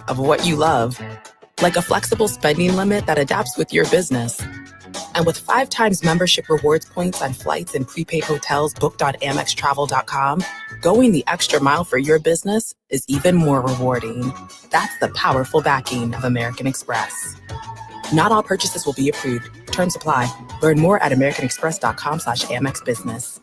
of what you love, like a flexible spending limit that adapts with your business. And with 5 times membership rewards points on flights and prepaid hotels booked on AmexTravel.com, going the extra mile for your business is even more rewarding. That's the powerful backing of American Express. Not all purchases will be approved. Terms apply. Learn more at americanexpress.com/AmexBusiness.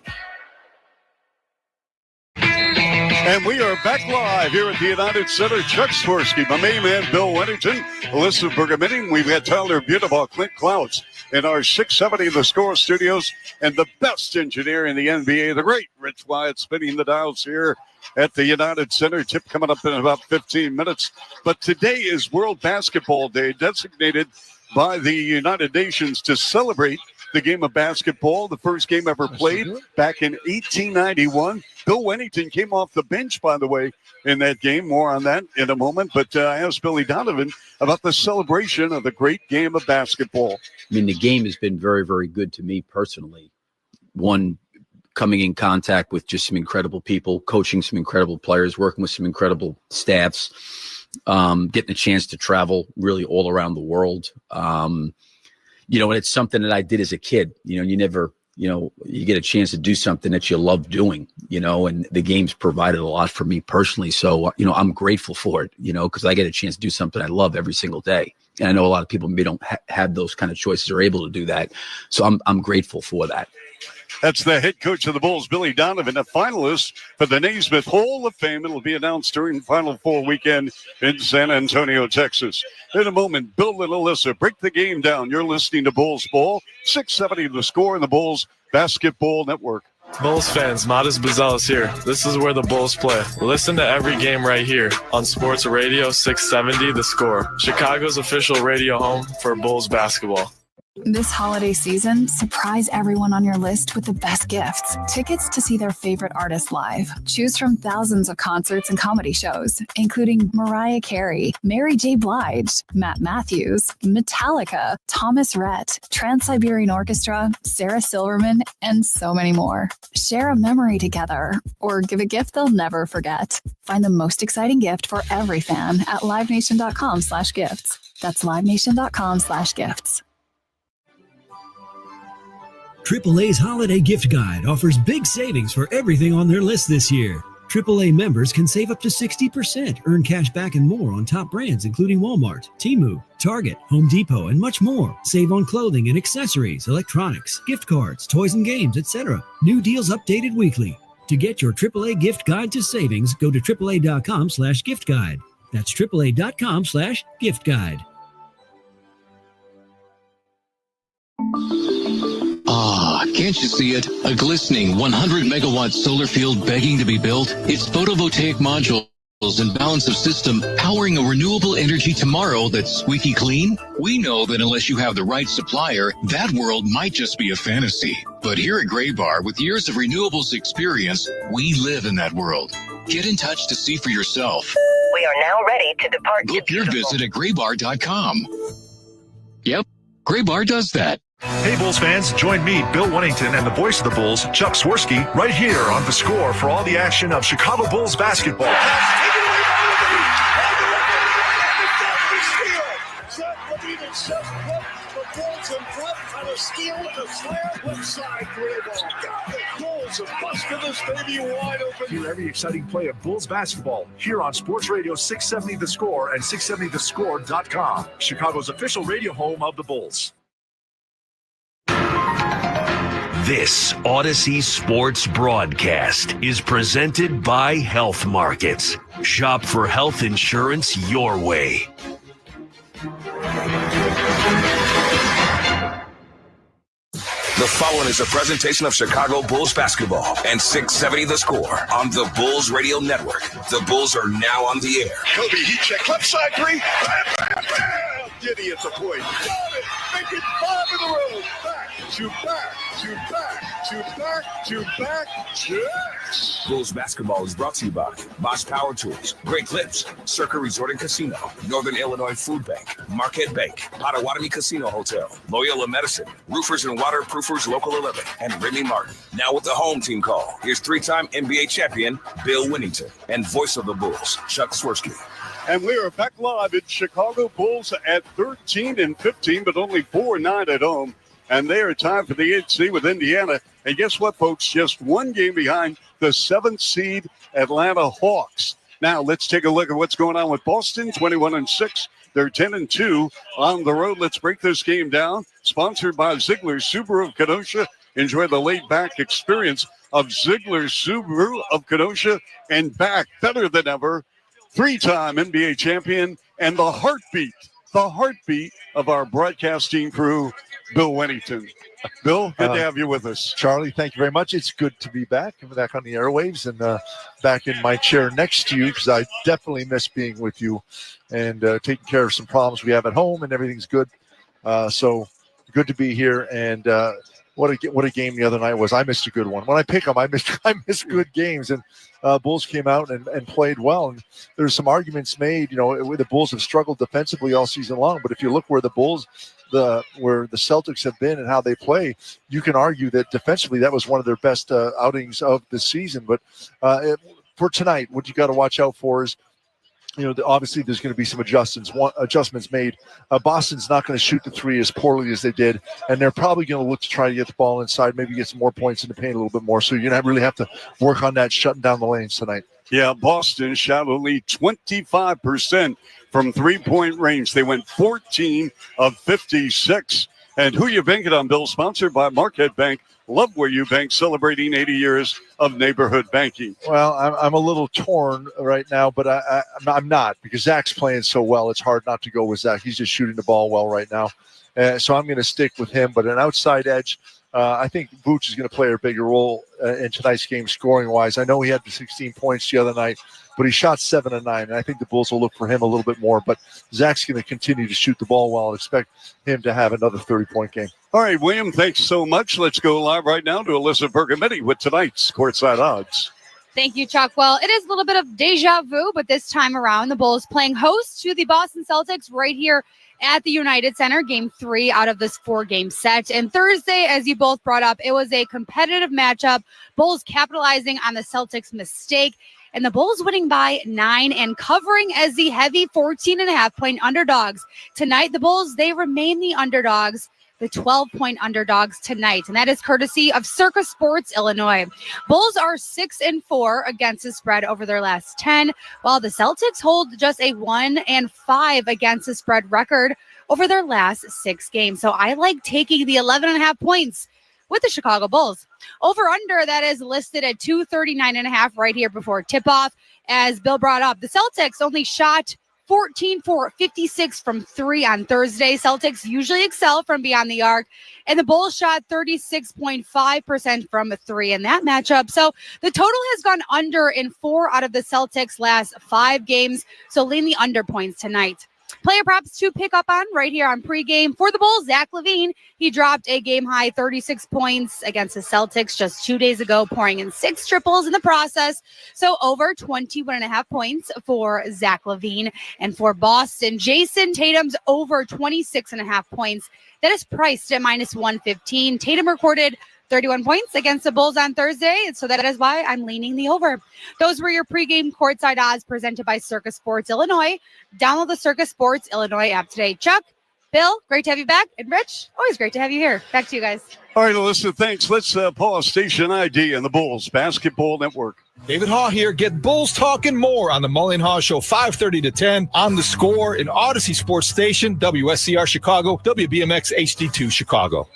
And we are back live here at the United Center. Chuck Swirsky, my main man, Bill Winterton, Alyssa Bergamitting. We've got Tyler Beautiful, Clint Clouds in our 670 The Score studios, and the best engineer in the NBA, the great Rich Wyatt, spinning the dials here at the United Center. Tip coming up in about 15 minutes. But today is World Basketball Day, designated by the United Nations to celebrate the game of basketball, the first game ever played back in 1891. Bill Wennington came off the bench, by the way, in that game. More on that in a moment. But I asked Billy Donovan about the celebration of the great game of basketball. I mean, the game has been very, very good to me personally. One, coming in contact with just some incredible people, coaching some incredible players, working with some incredible staffs, getting a chance to travel really all around the world. You know, and it's something that I did as a kid. You know, you never, you know, you get a chance to do something that you love doing, you know, and the game's provided a lot for me personally. So, you know, I'm grateful for it, you know, because I get a chance to do something I love every single day. And I know a lot of people maybe don't have those kind of choices or able to do that. So I'm grateful for that. That's the head coach of the Bulls, Billy Donovan, a finalist for the Naismith Hall of Fame. It'll be announced during Final Four weekend in San Antonio, Texas. In a moment, Bill and Alyssa break the game down. You're listening to Bulls Ball, 670 The Score, and the Bulls Basketball Network. Bulls fans, Modest Buzelis here. This is where the Bulls play. Listen to every game right here on Sports Radio 670 The Score, Chicago's official radio home for Bulls basketball. This holiday season, surprise everyone on your list with the best gifts. Tickets to see their favorite artists live. Choose from thousands of concerts and comedy shows, including Mariah Carey, Mary J. Blige, Matt Matthews, Metallica, Thomas Rhett, Trans-Siberian Orchestra, Sarah Silverman, and so many more. Share a memory together or give a gift they'll never forget. Find the most exciting gift for every fan at livenation.com/gifts. That's livenation.com/gifts. AAA's Holiday Gift Guide offers big savings for everything on their list this year. AAA members can save up to 60%, earn cash back and more on top brands including Walmart, Temu, Target, Home Depot, and much more. Save on clothing and accessories, electronics, gift cards, toys and games, etc. New deals updated weekly. To get your AAA Gift Guide to savings, go to AAA.com/gift guide. That's AAA.com/gift guide. Ah, can't you see it? A glistening 100-megawatt solar field begging to be built? Its photovoltaic modules and balance of system powering a renewable energy tomorrow that's squeaky clean? We know that unless you have the right supplier, that world might just be a fantasy. But here at Graybar, with years of renewables experience, we live in that world. Get in touch to see for yourself. We are now ready to depart. Book your visit at graybar.com. Yep, Graybar does that. Hey, Bulls fans, join me, Bill Wennington, and the voice of the Bulls, Chuck Swirsky, right here on The Score for all the action of Chicago Bulls basketball. Hear every exciting play of Bulls basketball here on Sports Radio 670 The Score and 670thescore.com, Chicago's official radio home of the Bulls. This Odyssey Sports broadcast is presented by Health Markets. Shop for health insurance your way. The following is a presentation of Chicago Bulls basketball and 670 The Score on the Bulls Radio Network. The Bulls are now on the air. Kobe, heat check, left side three. Bam, bam, bam. Giddy at the point. Got it. Make it 5 in a row. Back to back to back to back to back. Yes. Bulls basketball is brought to you by Bosch Power Tools, Great Clips, Circa Resort and Casino, Northern Illinois Food Bank, Marquette Bank, Potawatomi Casino Hotel, Loyola Medicine, Roofers and Waterproofers Local 11, and Remy Martin. Now with the home team call, here's 3-time NBA champion Bill Wennington and voice of the Bulls, Chuck Swirsky. And we are back live at Chicago. Bulls at 13-15, but only 4-9 at home. And they are tied for the 8th seed with Indiana. And guess what, folks? Just one game behind the 7th seed Atlanta Hawks. Now, let's take a look at what's going on with Boston, 21-6. They're 10-2 on the road. Let's break this game down. Sponsored by Ziegler Subaru of Kenosha. Enjoy the laid-back experience of Ziegler Subaru of Kenosha, and back better than ever. 3-time NBA champion and the heartbeat of our broadcasting crew, Bill Wennington. Bill, good to have you with us. Charlie, thank you very much. It's good to be back. I'm back on the airwaves and back in my chair next to you, because I definitely miss being with you and taking care of some problems we have at home, and everything's good. So good to be here. And what a game the other night was. I missed a good one. When I pick them, I miss good games. And Bulls came out and played well. And there's some arguments made. You know, the Bulls have struggled defensively all season long. But if you look where the Celtics have been and how they play, you can argue that defensively that was one of their best outings of the season. But for tonight, what you got to watch out for is, you know, obviously there's going to be some adjustments made. Boston's not going to shoot the three as poorly as they did, and they're probably going to look to try to get the ball inside, maybe get some more points in the paint a little bit more. So you're going to really have to work on that, shutting down the lanes tonight. Yeah, Boston shot only 25% from three-point range. They went 14 of 56. And who you banking on, Bill? Sponsored by Marquette Bank. Love where you bank, celebrating 80 years of neighborhood banking. Well, I'm a little torn right now, but I'm not, because Zach's playing so well. It's hard not to go with Zach. He's just shooting the ball well right now. So I'm going to stick with him. But an outside edge, I think Vooch is going to play a bigger role in tonight's game scoring-wise. I know he had the 16 points the other night, but he shot 7 of 9, and I think the Bulls will look for him a little bit more. But Zach's going to continue to shoot the ball well. I expect him to have another 30-point game. All right, William, thanks so much. Let's go live right now to Alyssa Bergametti with tonight's Courtside Odds. Thank you, Chuck. Well, it is a little bit of deja vu, but this time around, the Bulls playing host to the Boston Celtics right here at the United Center, game 3 out of this 4-game set. And Thursday, as you both brought up, it was a competitive matchup. Bulls capitalizing on the Celtics' mistake, and the Bulls winning by 9 and covering as the heavy 14.5-point underdogs. Tonight, the Bulls, they remain the underdogs, the 12-point underdogs tonight, and that is courtesy of Circa Sports Illinois. Bulls are 6-4 against the spread over their last 10, while the Celtics hold just a 1-5 against the spread record over their last 6 games. So I like taking the 11.5 points with the Chicago Bulls. Over under, that is listed at 239.5 right here before tip-off. As Bill brought up, the Celtics only shot 14 for 56 from 3 on Thursday. Celtics usually excel from beyond the arc, and the Bulls shot 36.5% from 3 in that matchup. So the total has gone under in 4 out of the Celtics' last 5 games. So lean the under points tonight. Player props to pick up on right here on pregame. For the Bulls, Zach LaVine, he dropped a game-high 36 points against the Celtics just 2 days ago, pouring in 6 triples in the process. So over 21.5 points for Zach LaVine. And for Boston, Jason Tatum's over 26.5 points. That is priced at minus 115. Tatum recorded 31 points against the Bulls on Thursday, so that is why I'm leaning the over. Those were your pregame courtside odds presented by Circa Sports Illinois. Download the Circa Sports Illinois app today. Chuck, Bill, great to have you back. And Rich, always great to have you here. Back to you guys. All right, Alyssa, thanks. Let's pause station ID and the Bulls Basketball Network. David Haw here. Get Bulls talking more on the Mully and Haw Show, 5:30 to 10 on The Score in Odyssey Sports Station, WSCR Chicago, WBMX HD2 Chicago.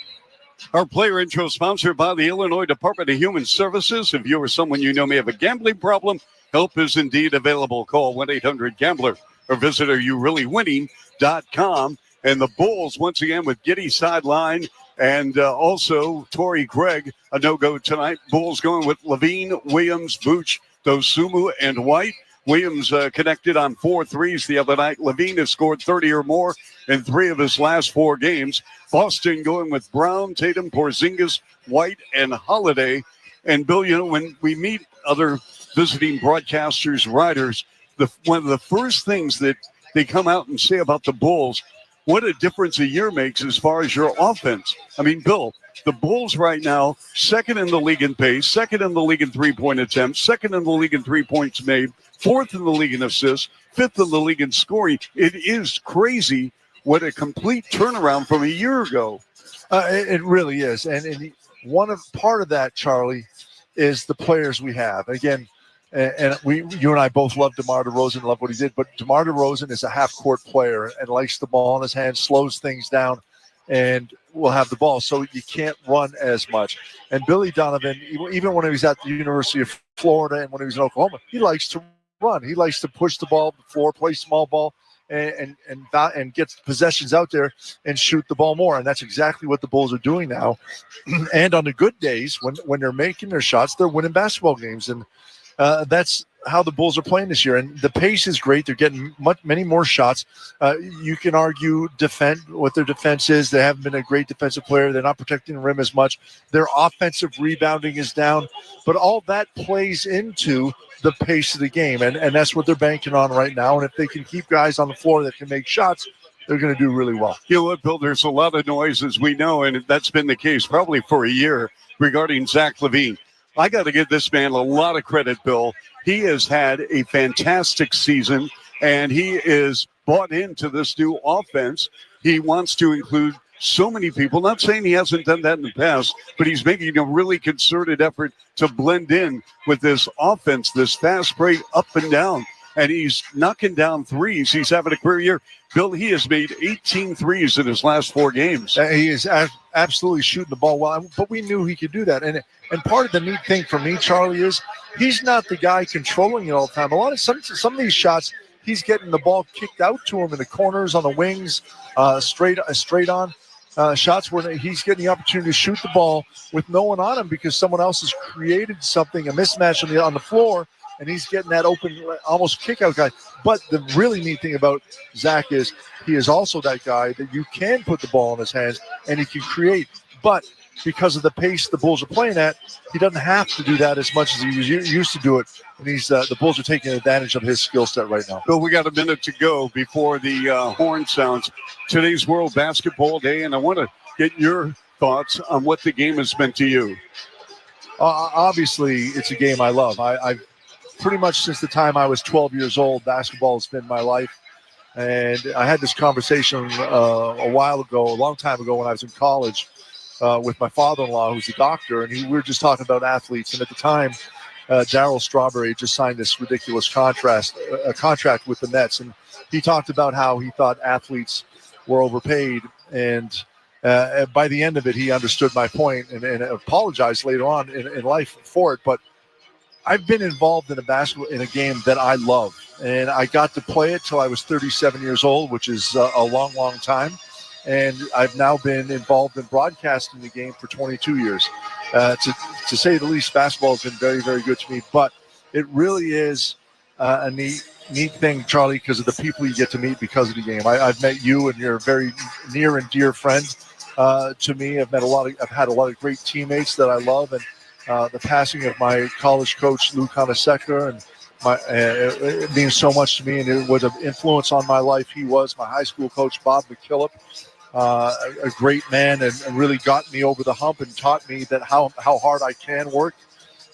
Our player intro sponsored by the Illinois Department of Human Services. If you or someone you know may have a gambling problem, help is indeed available. Call 1-800-GAMBLER or visit areyoureallywinning.com. And the Bulls, once again, with Giddey sideline and also Torrey Craig, a no-go tonight. Bulls going with Levine, Williams, Vooch, Dosunmu, and White. Williams connected on 4 threes the other night. Levine has scored 30 or more in 3 of his last 4 games. Boston going with Brown, Tatum, Porzingis, White, and Holiday. And, Bill, you know, when we meet other visiting broadcasters, writers, one of the first things that they come out and say about the Bulls, what a difference a year makes as far as your offense. I mean, Bill, the Bulls right now, second in the league in pace, second in the league in three-point attempts, second in the league in 3 points made, 4th in the league in assists, fifth in the league in scoring. It is crazy what a complete turnaround from a year ago. It really is. And part of that, Charlie, is the players we have. Again, and you and I both love DeMar DeRozan, love what he did, but DeMar DeRozan is a half-court player and likes the ball in his hand, slows things down, and will have the ball. So you can't run as much. And Billy Donovan, even when he was at the University of Florida and when he was in Oklahoma, he likes to run. He likes to push the ball before, play small ball, and get possessions out there and shoot the ball more. And that's exactly what the Bulls are doing now. And on the good days, when they're making their shots, they're winning basketball games. And that's how the Bulls are playing this year. And the pace is great. They're getting many more shots. You can argue what their defense is. They haven't been a great defensive player. They're not protecting the rim as much. Their offensive rebounding is down. But all that plays into the pace of the game. And that's what they're banking on right now. And if they can keep guys on the floor that can make shots, they're going to do really well. You know what, Bill? There's a lot of noise, as we know, and that's been the case probably for a year regarding Zach LaVine. I got to give this man a lot of credit, Bill. He has had a fantastic season, and he is bought into this new offense. He wants to include so many people. Not saying he hasn't done that in the past, but he's making a really concerted effort to blend in with this offense, this fast break up and down. And he's knocking down threes. He's having a career year. Bill, he has made 18 threes in his last 4 games. He is absolutely shooting the ball well, but we knew he could do that. And part of the neat thing for me, Charlie, is he's not the guy controlling it all the time. Some of these shots, he's getting the ball kicked out to him in the corners, on the wings, straight on. Shots where he's getting the opportunity to shoot the ball with no one on him because someone else has created something, a mismatch on the floor, and he's getting that open, almost kick-out guy. But the really neat thing about Zach is he is also that guy that you can put the ball in his hands and he can create. But because of the pace the Bulls are playing at, he doesn't have to do that as much as he used to do it. And the Bulls are taking advantage of his skill set right now. Bill, we got a minute to go before the horn sounds. Today's World Basketball Day, and I want to get your thoughts on what the game has meant to you. Obviously, it's a game I love. I've pretty much since the time I was 12 years old, basketball has been my life. And I had this conversation a long time ago when I was in college with my father-in-law, who's a doctor, and we were just talking about athletes. And at the time, Darryl Strawberry just signed this ridiculous contract with the Nets. And he talked about how he thought athletes were overpaid. And by the end of it, he understood my point and apologized later on in life for it. But I've been involved in a game that I love, and I got to play it till I was 37 years old, which is a long, long time. And I've now been involved in broadcasting the game for 22 years. To say the least, basketball has been very, very good to me. But it really is a neat thing, Charlie, because of the people you get to meet because of the game. I've met you, and you're a very near and dear friend to me. I've had a lot of great teammates that I love, and the passing of my college coach, Lou Conaseca, and it means so much to me, and it was an influence on my life. He was my high school coach, Bob McKillop, a great man, and really got me over the hump and taught me that how hard I can work.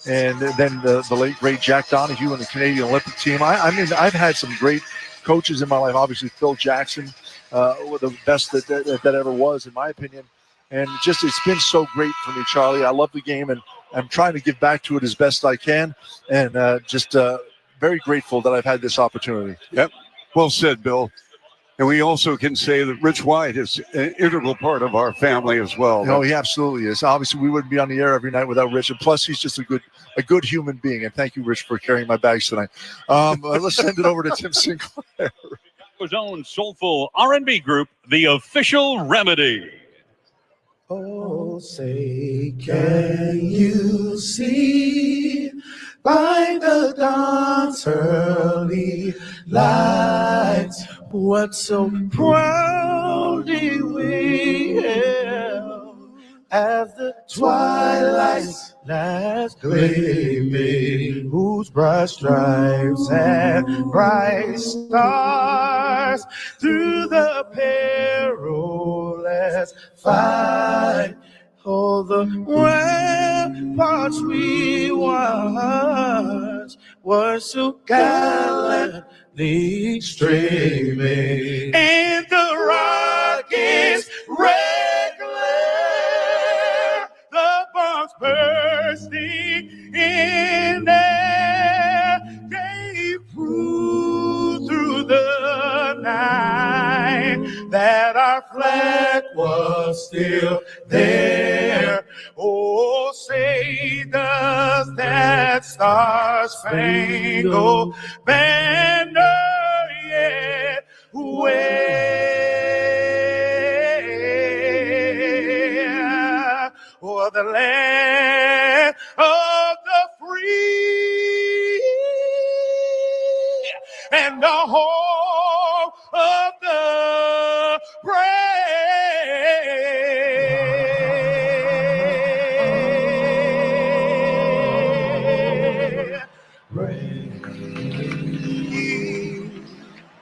And then the late, great Jack Donahue and the Canadian Olympic team. I mean, I've had some great coaches in my life. Obviously, Phil Jackson, the best that ever was, in my opinion. And it's been so great for me, Charlie. I love the game, and I'm trying to give back to it as best I can, and very grateful that I've had this opportunity. Yep. Well said, Bill. And we also can say that Rich White is an integral part of our family as well. No, he absolutely is. Obviously, we wouldn't be on the air every night without Rich, and plus he's just a good human being. And thank you, Rich, for carrying my bags tonight. Let's send it over to Tim Sinclair. His own soulful R&B group, The Official Remedy. Oh, say, can you see by the dawn's early light what so proudly we hailed as the twilight's last gleaming, whose bright stripes and bright stars through the perilous fight, oh, the ramparts we watched were so gallant streaming, and the Rockets red glare, the bombs bursting in there. They flew through the night that our flag was still there. Oh, say does that star-spangled banner yet wave o'er the land of the free and the home of the brave.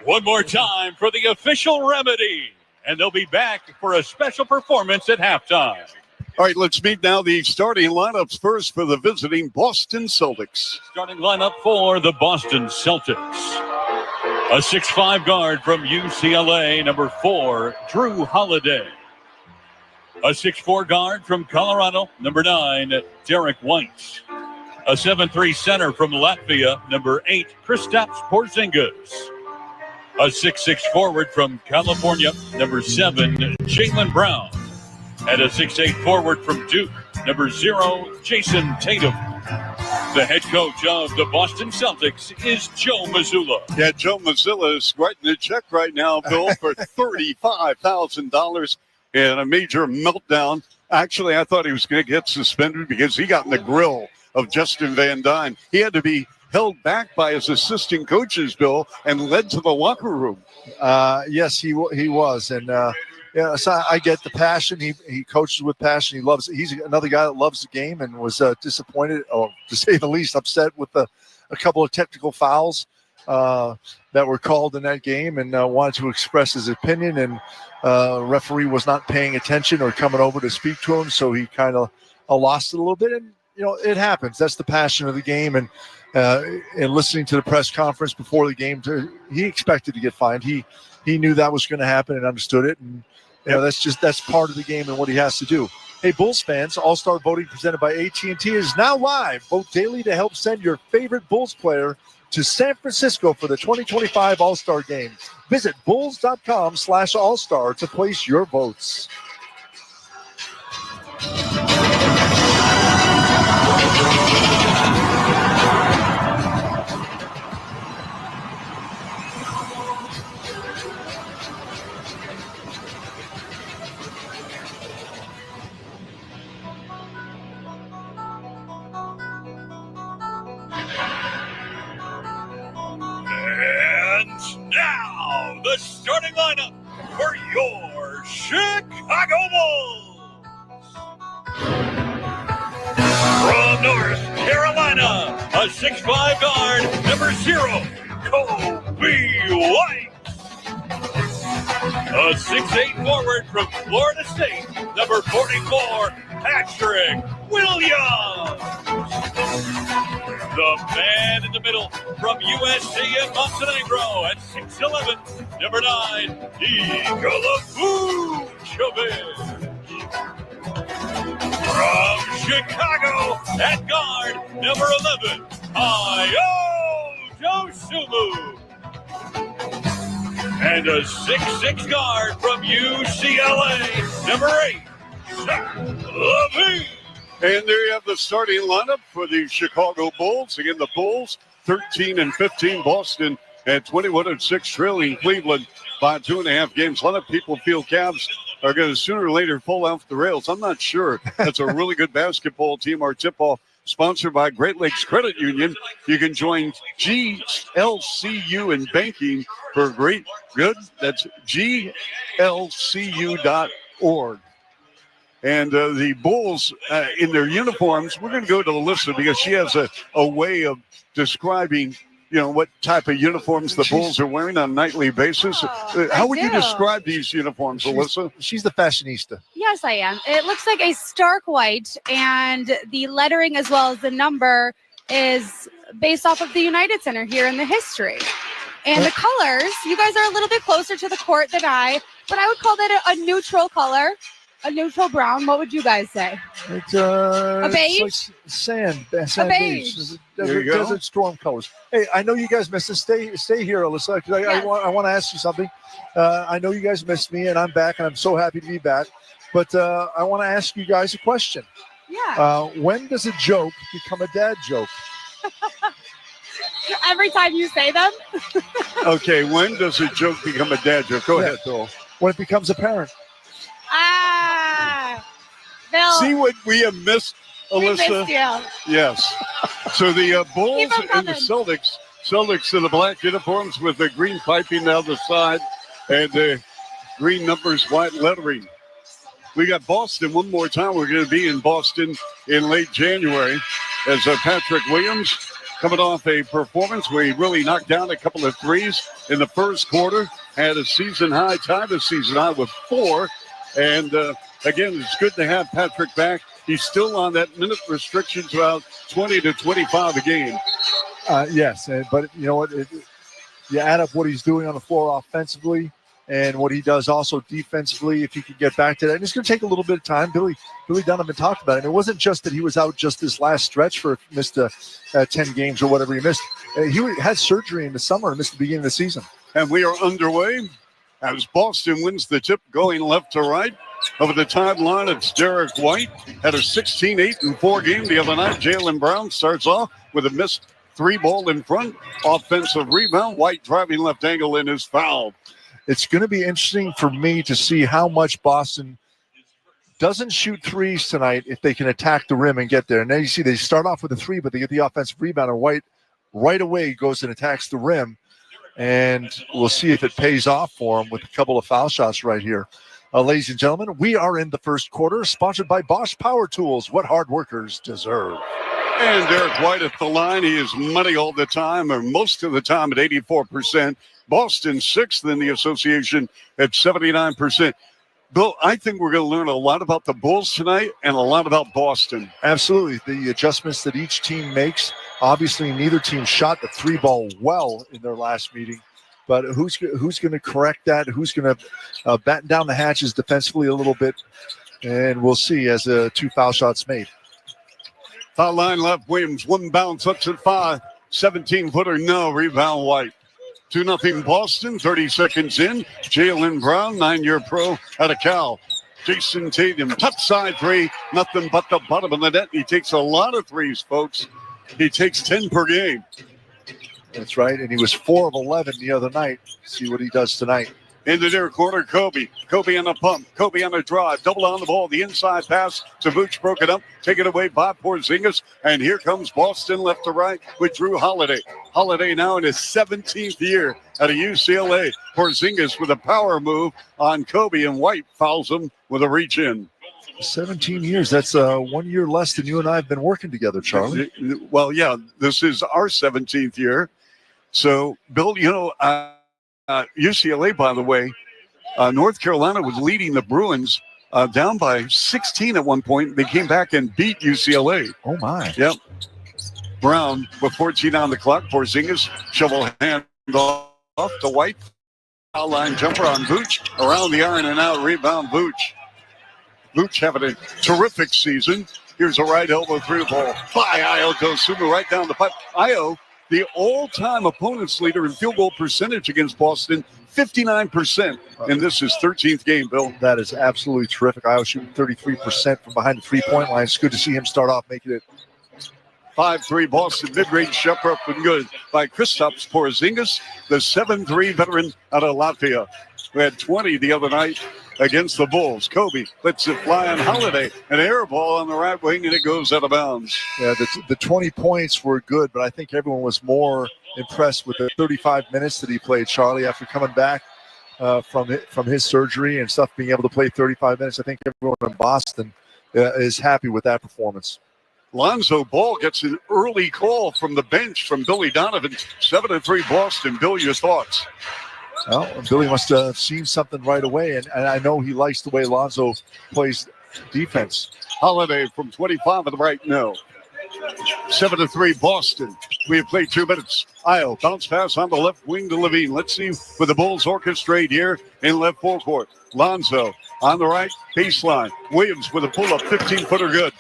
One more time for the official remedy, and they'll be back for a special performance at halftime. All right, let's meet now the starting lineups first for the visiting Boston Celtics. Starting lineup for the Boston Celtics. A 6'5" guard from UCLA, number 4, Drew Holiday. A 6'4" guard from Colorado, number 9, Derek White. A 7'3" center from Latvia, number 8, Kristaps Porzingis. A 6'6" forward from California, number 7, Jaylen Brown. And a 6'8" forward from Duke, number 0, Jason Tatum. The head coach of the Boston Celtics is Joe Mazzulla. Yeah, Joe Mazzulla is writing a check right now, Bill, for $35,000 and a major meltdown. Actually, I thought he was going to get suspended because he got in the grill of Justin Van Dyne. He had to be held back by his assistant coaches, Bill, and led to the locker room. Yes, he was. And, yeah, so I get the passion. He coaches with passion. He loves it. He's another guy that loves the game and was disappointed, or to say the least, upset with a couple of technical fouls that were called in that game, and wanted to express his opinion. And referee was not paying attention or coming over to speak to him, so he kind of lost it a little bit. And it happens. That's the passion of the game. And listening to the press conference before the game, he expected to get fined. He knew that was going to happen and understood it. And that's part of the game and what he has to do. Hey, Bulls fans, All-Star voting presented by AT&T is now live. Vote daily to help send your favorite Bulls player to San Francisco for the 2025 All-Star Game. Visit bulls.com/all-star to place your votes. And now, the starting lineup for your Chicago Bulls. From North Carolina, a 6'5" guard, number 0, Kobe White. A 6'8" forward from Florida State, number 44, Patrick Williams. The man in the middle from USC and Montenegro at 6'11", number 9, Nikola Vucevic. From Chicago at guard, number 11, Ayo Dosunmu. And a 6'6" guard from UCLA, number 8, Zach LaVine. And there you have the starting lineup for the Chicago Bulls. Again, the Bulls 13-15, Boston at 21-6, trailing Cleveland by 2.5 games. A lot of people feel Cavs are going to sooner or later fall off the rails. I'm not sure. That's a really good basketball team. Our tip-off sponsored by Great Lakes Credit Union. You can join GLCU in banking for great good. That's glcu.org. And the Bulls in their uniforms, we're going to go to Alyssa because she has a way of describing, what type of uniforms the Bulls are wearing on a nightly basis. How would you describe these uniforms, Alyssa? She's the fashionista. Yes, I am. It looks like a stark white, and the lettering as well as the number is based off of the United Center here in the history. And the colors, you guys are a little bit closer to the court than I, but I would call that a neutral color, a neutral brown. What would you guys say? It's a beige? It's like sand A beige. Desert storm colors. Hey, I know you guys missed us. Stay here, Alyssa, because I want to ask you something. I know you guys missed me, and I'm back, and I'm so happy to be back. But I want to ask you guys a question. Yeah. When does a joke become a dad joke? Every time you say them. Okay, when does a joke become a dad joke? Go ahead, Bill. When it becomes apparent. Bill. See what we have missed, Alyssa? We missed you. Yes. So the Bulls Keep 'em and the coming. Celtics in the black uniforms with the green piping down the side and the green numbers, white lettering. We got Boston one more time. We're going to be in Boston in late January as Patrick Williams coming off a performance where he really knocked down a couple of threes in the first quarter, had a season high, tied a season high with 4. And again, it's good to have Patrick back. He's still on that minute restriction, about 20 to 25 a game. Yes, but you know what? You add up what he's doing on the floor offensively and what he does also defensively, if he could get back to that. And it's going to take a little bit of time. Billy Donovan talked about it. And it wasn't just that he was out just this last stretch missed 10 games or whatever he missed. He had surgery in the summer and missed the beginning of the season. And we are underway as Boston wins the tip going left to right. Over the timeline, it's Derek White. Had a 16-8-4 game the other night. Jaylen Brown starts off with a missed 3-ball in front. Offensive rebound. White driving left angle in his foul. It's going to be interesting for me to see how much Boston doesn't shoot threes tonight if they can attack the rim and get there. And then you see they start off with a 3, but they get the offensive rebound, and White right away goes and attacks the rim. And we'll see if it pays off for him with a couple of foul shots right here. Ladies and gentlemen, we are in the first quarter, sponsored by Bosch Power Tools, what hard workers deserve. And Derek White at the line. He is money all the time, or most of the time at 84%. Boston 6th in the association at 79%. Bill, I think we're going to learn a lot about the Bulls tonight and a lot about Boston. Absolutely. The adjustments that each team makes. Obviously, neither team shot the 3-ball well in their last meeting. But who's going to correct that? Who's going to batten down the hatches defensively a little bit? And we'll see as 2 foul shots made. Foul line left, Williams. One bounce up to 5. 17-footer, no. Rebound, White. 2-0 Boston, 30 seconds in. Jaylen Brown, 9-year pro out of Cal. Jason Tatum, top side 3. Nothing but the bottom of the net. He takes a lot of threes, folks. He takes 10 per game. That's right, and he was 4 of 11 the other night. See what he does tonight. Into their corner, Kobe. Kobe on the pump. Kobe on the drive. Double on the ball. The inside pass to Vooch, broken up. Taken away by Porzingis. And here comes Boston left to right with Drew Holiday. Holiday now in his 17th year at a UCLA. Porzingis with a power move on Kobe, and White fouls him with a reach in. 17 years. That's 1 year less than you and I have been working together, Charlie. Well, yeah, this is our 17th year. So, Bill, UCLA, by the way, North Carolina was leading the Bruins down by 16 at one point. They came back and beat UCLA. Oh, my. Yep. Brown with 14 on the clock. Porzingis shovel hand off to White. Foul line jumper on Vooch. Around the iron and out. Rebound Vooch. Vooch having a terrific season. Here's a right elbow through ball by Ayo Dosunmu right down the pipe. Ayo, the all-time opponent's leader in field goal percentage against Boston, 59%. And this is 13th game, Bill. That is absolutely terrific. Ayo shooting 33% from behind the three-point line. It's good to see him start off making it. 5-3 Boston mid-range shot up and good by Kristaps Porzingis, the 7-3 veteran out of Latvia, who had 20 the other night against the Bulls. Kobe lets it fly on Holiday. An air ball on the right wing, and it goes out of bounds. Yeah, the 20 points were good, but I think everyone was more impressed with the 35 minutes that he played, Charlie, after coming back from his surgery and stuff, being able to play 35 minutes. I think everyone in Boston is happy with that performance. Lonzo Ball gets an early call from the bench from Billy Donovan. 7-3 Boston. Bill, your thoughts? Well, Billy must have seen something right away, and I know he likes the way Lonzo plays defense. Holiday from 25 on the right, no. 7-3 Boston. We have played 2 minutes. Isle, bounce pass on the left wing to Levine. Let's see what the Bulls orchestrate here in left forecourt. Lonzo on the right baseline. Williams with a pull-up, 15-footer good.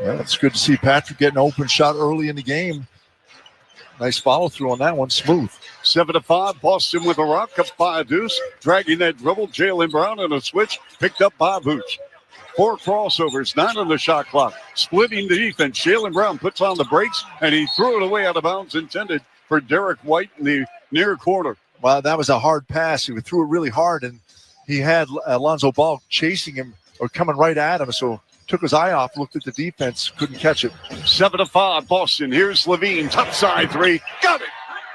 Yeah, it's good to see Patrick get an open shot early in the game. Nice follow-through on that one, smooth. 7-5, Boston with a rock up by a deuce. Dragging that dribble, Jaylen Brown on a switch, picked up by Vooch. 4 crossovers, 9 on the shot clock. Splitting the defense, Jaylen Brown puts on the brakes, and he threw it away out of bounds, intended for Derek White in the near corner. Well, that was a hard pass. He threw it really hard, and he had Alonzo Ball chasing him or coming right at him, so took his eye off, looked at the defense, couldn't catch it. 7-5, Boston. Here's Levine, top side 3. Got it!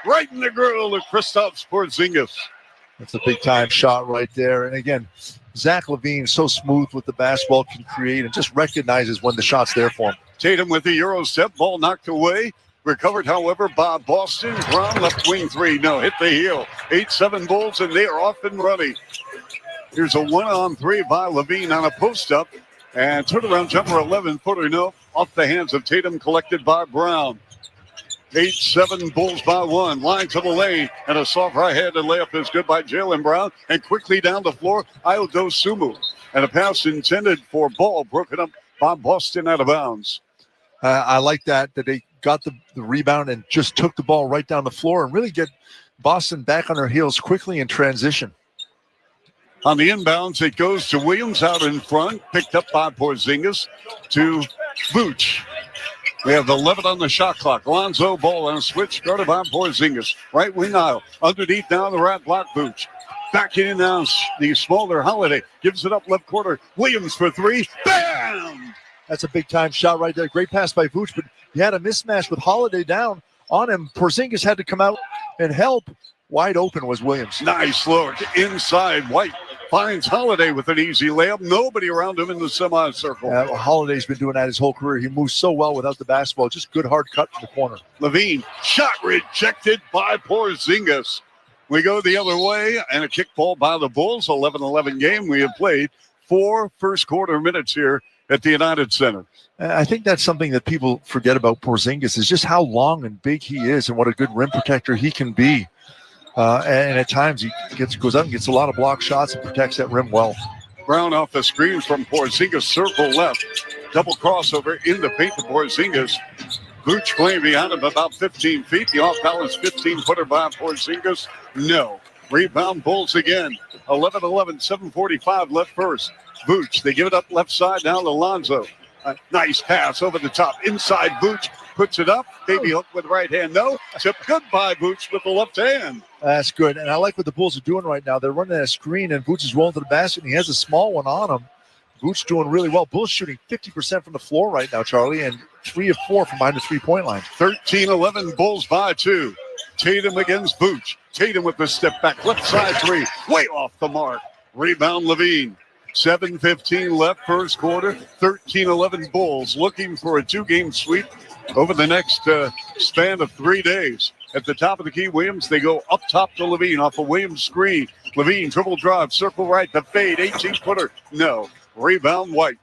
Right in the grill of Kristaps Porzingis. That's a big-time shot right there. And again, Zach LaVine, so smooth with the basketball, can create and just recognizes when the shot's there for him. Tatum with the Euro step, ball knocked away. Recovered, however, by Boston. Brown left wing 3. No, hit the heel. 8-7 Bulls, and they are off and running. Here's a 1-on-3 by Levine on a post-up. And turnaround jumper, 11-footer, no, off the hands of Tatum, collected by Brown. 8-7 Bulls by 1. Line to the lane, and a soft right-handed layup is good by Jaylen Brown. And quickly down the floor, Ayo Dosunmu. And a pass intended for Ball, broken up by Boston out of bounds. I like that they got the rebound and just took the ball right down the floor and really get Boston back on their heels quickly in transition. On the inbounds, it goes to Williams out in front, picked up by Porzingis to Vooch. We have 11 on the shot clock. Lonzo Ball on a switch, guarded by Porzingis. Right wing aisle. Underneath down the right block, Vooch. Back in now, the smaller Holiday. Gives it up left corner. Williams for 3. Bam! That's a big-time shot right there. Great pass by Vooch, but he had a mismatch with Holiday down on him. Porzingis had to come out and help. Wide open was Williams. Nice look inside. White finds Holiday with an easy layup. Nobody around him in the semicircle. Holiday's been doing that his whole career. He moves so well without the basketball. Just good hard cut to the corner. Levine, shot rejected by Porzingis. We go the other way, and a kick ball by the Bulls. 11-11 game. We have played 4 first-quarter minutes here at the United Center. I think that's something that people forget about Porzingis is just how long and big he is and what a good rim protector he can be. And at times he goes out and gets a lot of block shots and protects that rim well. Brown off the screen from Porzingis, circle left. Double crossover in the paint to Porzingis. Vooch playing behind him about 15 feet. The off-balance 15-footer by Porzingis. No. Rebound Bulls again. 11-11, 7:45 left first. Vooch, they give it up left side down to Lonzo. A nice pass over the top. Inside Vooch puts it up. Baby hook with the right hand. No. Tip good by Vooch with the left hand. That's good. And I like what the Bulls are doing right now. They're running that screen, and Vooch is rolling to the basket, and he has a small one on him. Vooch doing really well. Bulls shooting 50% from the floor right now, Charlie, and 3 of 4 from behind the three-point line. 13-11, Bulls by 2. Tatum against Vooch. Tatum with the step back. Left side 3. Way off the mark. Rebound Levine. 7:15 left first quarter. 13-11 Bulls looking for a 2-game sweep over the next span of 3 days. At the top of the key, Williams, they go up top to Levine off a Williams screen. Levine, dribble drive, circle right, the fade, 18-footer. No. Rebound White.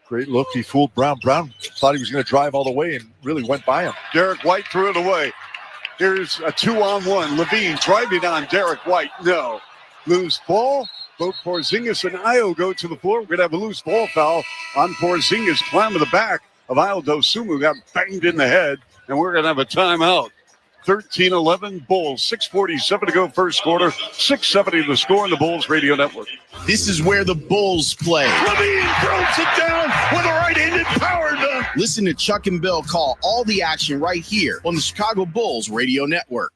Great look. He fooled Brown. Brown thought he was going to drive all the way and really went by him. Derek White threw it away. Here's a 2-on-1. Levine driving on Derek White. No. Loose ball. Both Porzingis and Ayo go to the floor. We're going to have a loose ball foul on Porzingis. Climb to the back of Ayo Dosunmu. Got banged in the head, and we're going to have a timeout. 13-11 Bulls. 6:47 to go first quarter. 6:70 the score on the Bulls Radio Network. This is where the Bulls play. Levine throws it down with a right-handed power dunk. Listen to Chuck and Bill call all the action right here on the Chicago Bulls Radio Network.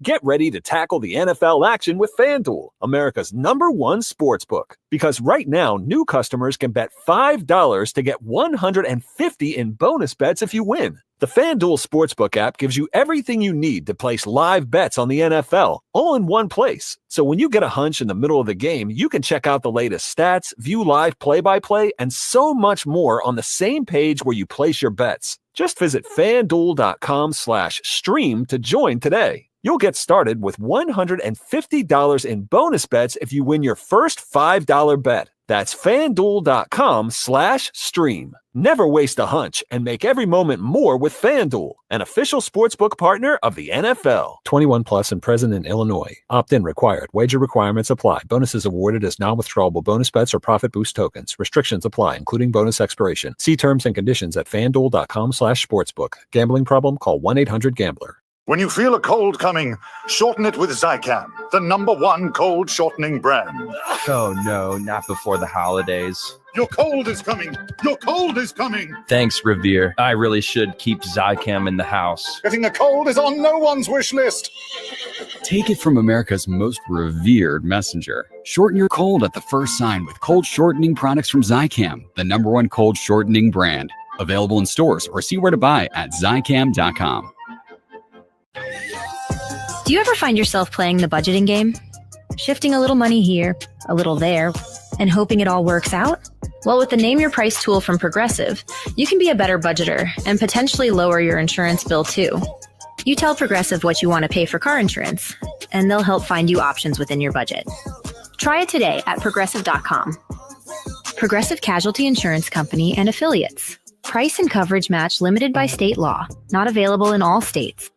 Get ready to tackle the NFL action with FanDuel, America's #1 sportsbook. Because right now, new customers can bet $5 to get $150 in bonus bets if you win. The FanDuel Sportsbook app gives you everything you need to place live bets on the NFL, all in one place. So when you get a hunch in the middle of the game, you can check out the latest stats, view live play-by-play, and so much more on the same page where you place your bets. Just visit FanDuel.com/stream to join today. You'll get started with $150 in bonus bets if you win your first $5 bet. That's FanDuel.com/stream. Never waste a hunch and make every moment more with FanDuel, an official sportsbook partner of the NFL. 21 plus and present in Illinois. Opt-in required. Wager requirements apply. Bonuses awarded as non-withdrawable bonus bets or profit boost tokens. Restrictions apply, including bonus expiration. See terms and conditions at FanDuel.com/sportsbook. Gambling problem? Call 1-800-GAMBLER. When you feel a cold coming, shorten it with Zicam, the #1 cold shortening brand. Oh no, not before the holidays. Your cold is coming. Your cold is coming. Thanks, Revere. I really should keep Zicam in the house. Getting a cold is on no one's wish list. Take it from America's most revered messenger. Shorten your cold at the first sign with cold shortening products from Zicam, the #1 cold shortening brand. Available in stores or see where to buy at Zicam.com. Do you ever find yourself playing the budgeting game? Shifting a little money here, a little there, and hoping it all works out? Well, with the Name Your Price tool from Progressive, you can be a better budgeter and potentially lower your insurance bill too. You tell Progressive what you want to pay for car insurance, and they'll help find you options within your budget. Try it today at Progressive.com. Progressive Casualty Insurance Company and Affiliates. Price and coverage match limited by state law. Not available in all states.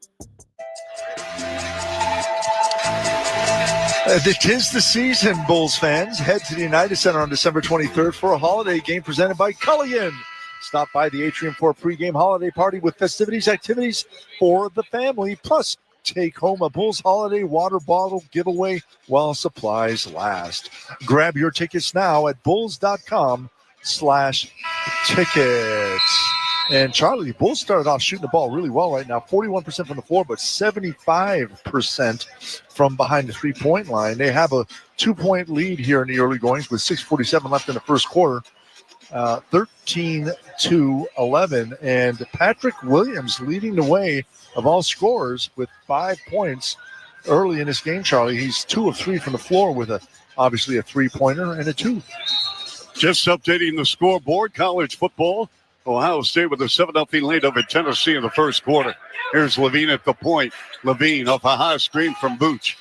It is the season, Bulls fans. Head to the United Center on December 23rd for a holiday game presented by Culligan. Stop by the atrium for a pregame holiday party with festivities, activities for the family. Plus, take home a Bulls holiday water bottle giveaway while supplies last. Grab your tickets now at bulls.com/tickets. And Charlie, the Bulls started off shooting the ball really well right now. 41% from the floor, but 75% from behind the three-point line. They have a 2-point lead here in the early goings with 6:47 left in the first quarter. 13-11. And Patrick Williams leading the way of all scorers with 5 points early in this game, Charlie. He's 2 of 3 from the floor with obviously a three-pointer and a 2. Just updating the scoreboard, college football. Ohio State with a 7-0 lead over Tennessee in the first quarter. Here's Levine at the point. Levine off a high screen from Booch.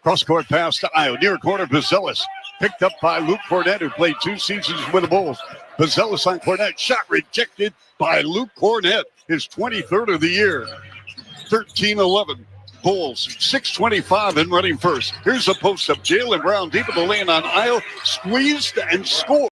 Cross-court pass to Io. Near corner, Bazelis. Picked up by Luke Cornett, who played 2 seasons with the Bulls. Bazelis on Cornett. Shot rejected by Luke Cornett. His 23rd of the year. 13-11. Bulls, 6:25 and running first. Here's a post-up. Jaylen Brown deep in the lane on Io. Squeezed and scored.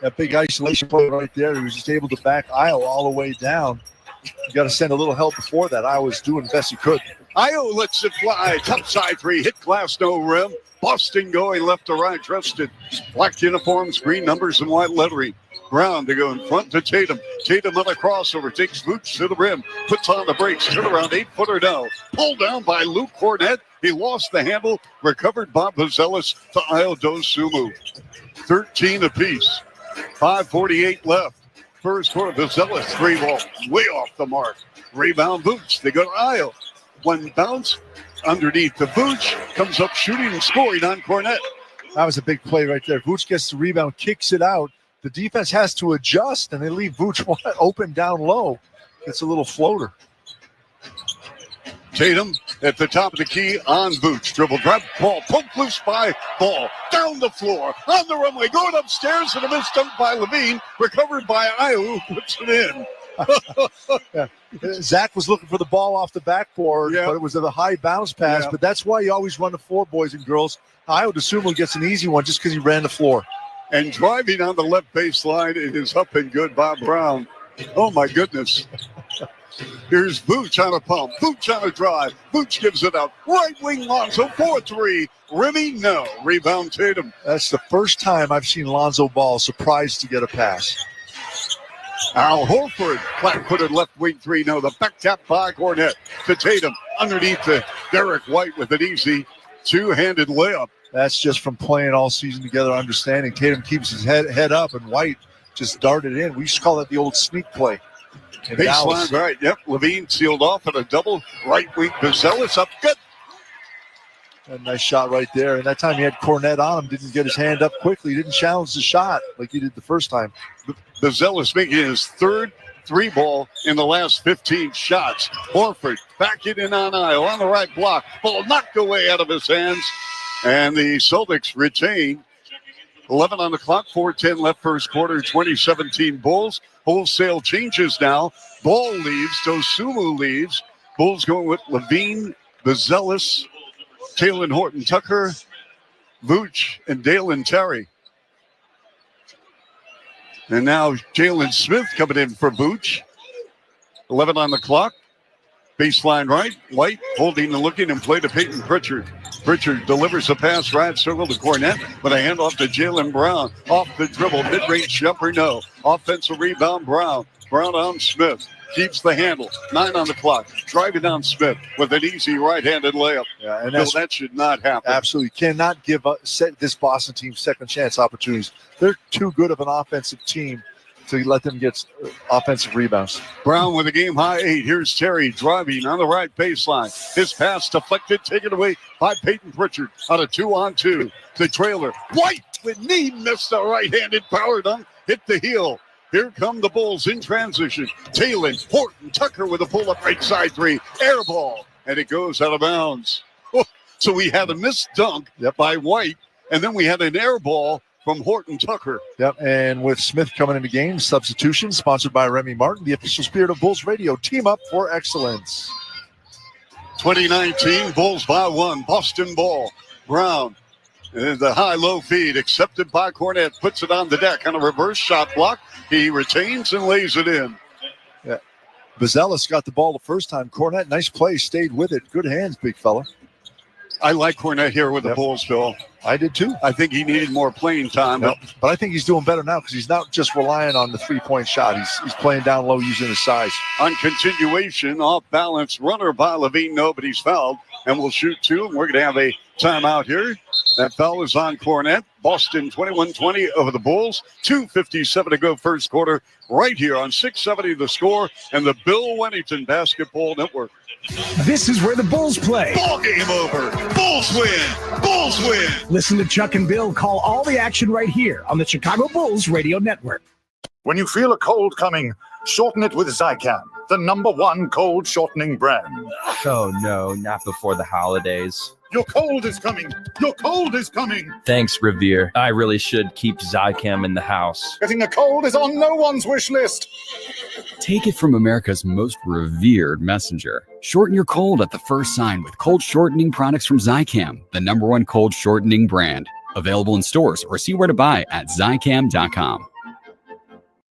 That big isolation play right there. He was just able to back Io all the way down. You got to send a little help before that. Io was doing the best he could. Io lets it fly. Top side 3. Hit glass, no rim. Boston going left to right. Trusted. Black uniforms, green numbers, and white lettering. Brown to go in front to Tatum. Tatum on a crossover. Takes Boots to the rim. Puts on the brakes. Turn around 8-footer now. Pulled down by Luke Cornett. He lost the handle. Recovered by Bazelis to Io Dosumu. 13 apiece. 5:48 left. First quarter, Bazelis 3-ball. Way off the mark. Rebound Boots. They go to Io. One bounce underneath the Booch. Comes up shooting and scoring on Cornett. That was a big play right there. Booch gets the rebound, kicks it out. The defense has to adjust, and they leave Booch open down low. It's a little floater. Tatum at the top of the key on Booch. Dribble, drive, ball, poked loose by Ball. Down the floor, on the runway, going upstairs, and a missed dunk by Levine. Recovered by Io, who puts it in. Yeah. Zach was looking for the ball off the backboard, but it was a high bounce pass. But that's why you always run the floor, boys and girls. Io Dosumu gets an easy one just because he ran the floor. And driving on the left baseline, it is up and good by Brown. Oh, my goodness. Here's Booch on a pump. Booch on a drive. Booch gives it up. Right wing Lonzo, 4-3. Rimmy, no. Rebound Tatum. That's the first time I've seen Lonzo Ball surprised to get a pass. Al Horford, flat-footed left wing 3, no. The back tap by Cornett to Tatum. Underneath to Derek White with an easy two-handed layup. That's just from playing all season together, understanding. Tatum keeps his head up, and White just darted in. We used to call that the old sneak play. Baseline, right, yep. Levine sealed off at a double. Right wing, Bazelis up good. A nice shot right there. And that time he had Cornett on him, didn't get his hand up quickly, didn't challenge the shot like he did the first time. Bazelis making his third 3-ball in the last 15 shots. Horford backing in on Io on the right block. Ball knocked away out of his hands. And the Celtics retain 11 on the clock, 4:10 left first quarter, 2017 Bulls. Wholesale changes now. Ball leaves, Dosumu leaves. Bulls going with Levine, Bazelis, Taylor Horton Tucker, Vooch, and Dalen Terry. And now Jalen Smith coming in for Vooch. 11 on the clock. Baseline right. White holding and looking and play to Peyton Pritchard. Pritchard delivers a pass right circle to Cornette, but a handoff to Jalen Brown. Off the dribble, mid-range jumper, no. Offensive rebound, Brown. Brown on Smith. Keeps the handle. 9 on the clock. Driving down Smith with an easy right-handed layup. Yeah, and that should not happen. Absolutely. Cannot give up this Boston team second chance opportunities. They're too good of an offensive team to let them get offensive rebounds. Brown with a game-high 8. Here's Terry driving on the right baseline. His pass deflected, taken away by Peyton Pritchard on a 2-on-2. The trailer. White with knee missed the right-handed power dunk. Hit the heel. Here come the Bulls in transition. Taylor, Horton, Tucker with a pull-up right side 3. Air ball. And it goes out of bounds. So we had a missed dunk by White, and then we had an air ball from Horton Tucker. Yep, and with Smith coming into game, substitution sponsored by Remy Martin, the official spirit of Bulls Radio. Team up for excellence. 2019, Bulls by 1. Boston ball. Brown. And the high-low feed accepted by Cornette. Puts it on the deck on a reverse shot block. He retains and lays it in. Yeah. Bazelis got the ball the first time. Cornette, nice play, stayed with it. Good hands, big fella. I like Cornette here with the Bulls, Bill. I did too. I think he needed more playing time. But I think he's doing better now because he's not just relying on the three-point shot. He's playing down low using his size. On continuation, off balance, runner by Levine. Nobody's fouled. And we'll shoot 2. And we're going to have a timeout here. That foul is on Cornette. Boston 21-20 over the Bulls. 2:57 to go first quarter right here on 670 The Score and the Bill Wennington Basketball Network. This is where the Bulls play. Ball game over. Bulls win. Bulls win. Listen to Chuck and Bill call all the action right here on the Chicago Bulls Radio Network. When you feel a cold coming, shorten it with Zicam, the #1 cold shortening brand. Oh, no, not before the holidays. Your cold is coming. Your cold is coming. Thanks, Revere. I really should keep Zicam in the house. Getting a cold is on no one's wish list. Take it from America's most revered messenger. Shorten your cold at the first sign with cold shortening products from Zicam, the #1 cold shortening brand. Available in stores or see where to buy at Zicam.com.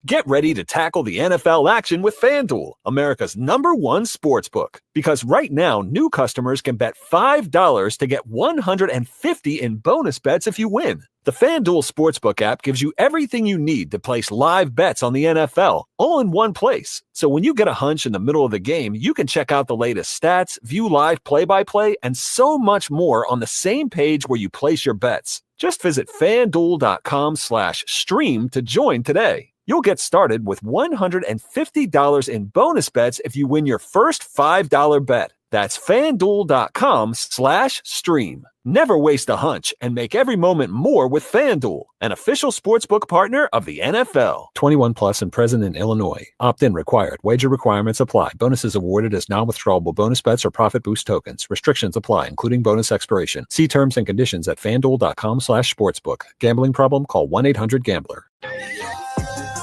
Get ready to tackle the NFL action with FanDuel, America's #1 sportsbook. Because right now, new customers can bet $5 to get $150 in bonus bets if you win. The FanDuel Sportsbook app gives you everything you need to place live bets on the NFL, all in one place. So when you get a hunch in the middle of the game, you can check out the latest stats, view live play-by-play, and so much more on the same page where you place your bets. Just visit FanDuel.com/stream to join today. You'll get started with $150 in bonus bets if you win your first $5 bet. That's FanDuel.com/stream. Never waste a hunch and make every moment more with FanDuel, an official sportsbook partner of the NFL. 21 plus and present in Illinois. Opt-in required. Wager requirements apply. Bonuses awarded as non-withdrawable bonus bets or profit boost tokens. Restrictions apply, including bonus expiration. See terms and conditions at FanDuel.com/sportsbook. Gambling problem? Call 1-800-GAMBLER.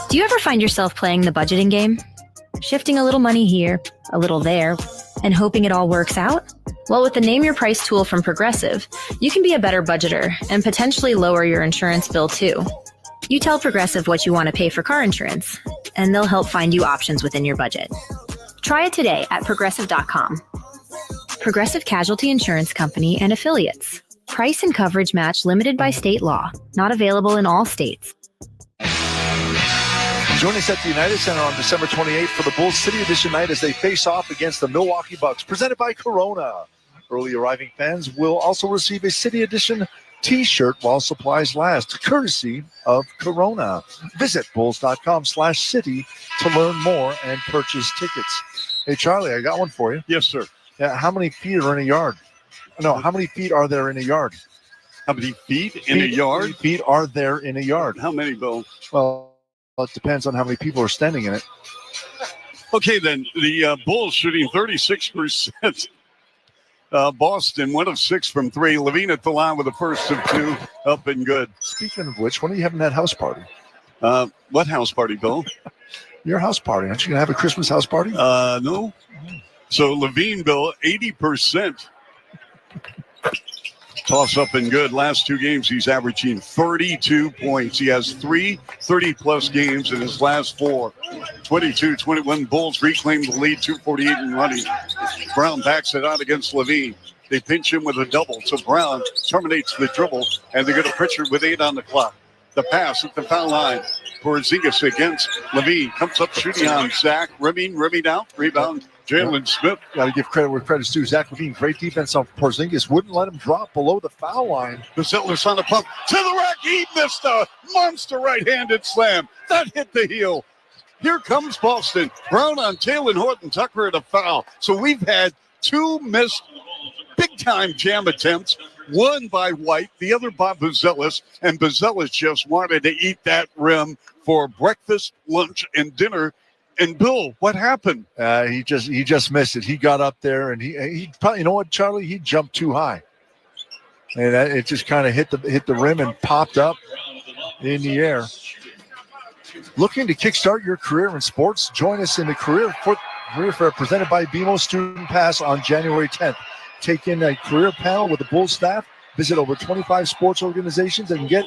Do you ever find yourself playing the budgeting game? Shifting a little money here, a little there, and hoping it all works out? Well, with the Name Your Price tool from Progressive, you can be a better budgeter and potentially lower your insurance bill too. You tell Progressive what you want to pay for car insurance, and they'll help find you options within your budget. Try it today at Progressive.com. Progressive Casualty Insurance Company and Affiliates. Price and coverage match limited by state law. Not available in all states. Join us at the United Center on December 28th for the Bulls City Edition night as they face off against the Milwaukee Bucks, presented by Corona. Early arriving fans will also receive a City Edition T-shirt while supplies last, courtesy of Corona. Visit bulls.com/city to learn more and purchase tickets. Hey, Charlie, I got one for you. Yes, sir. Yeah, how many feet are in a yard? No, how many feet are there in a yard? How many feet in a yard? Feet are there in a yard? How many, Bill? Well, it depends on how many people are standing in it. Okay, then the Bulls shooting 36% Boston, 1 of 6 from 3. Levine at the line with the first of 2, up and good. Speaking of which, when are you having that house party? What house party, Bill? Your house party. Aren't you going to have a Christmas house party? No. So Levine, Bill, 80%. Toss up and good. Last 2 games, he's averaging 32 points. He has 3 30-plus games in his last 4. 22-21. Bulls reclaim the lead, 2:48 and running. Brown backs it out against Levine. They pinch him with a double. So Brown terminates the dribble, and they're going to Pritchard with 8 on the clock. The pass at the foul line. Porzingis against Levine. Comes up shooting on Zach. Rimming out. Rebound. Jalen Smith. Got to give credit where credit's due. Zach Levine, great defense on Porzingis. Wouldn't let him drop below the foul line. Basilis on the pump. To the rack. He missed a monster right-handed slam. That hit the heel. Here comes Boston. Brown on Taylor Horton Tucker at a foul. So we've had 2 missed big-time jam attempts. One by White, the other by Basilis. And Basilis just wanted to eat that rim for breakfast, lunch, and dinner. And Bill, what happened? He just missed it. He got up there and he probably, you know what, Charlie? He jumped too high, and it just kind of hit the rim and popped up in the air. Looking to kickstart your career in sports? Join us in the career fair presented by BMO Student Pass on January 10th. Take in a career panel with the Bulls staff. Visit over 25 sports organizations and get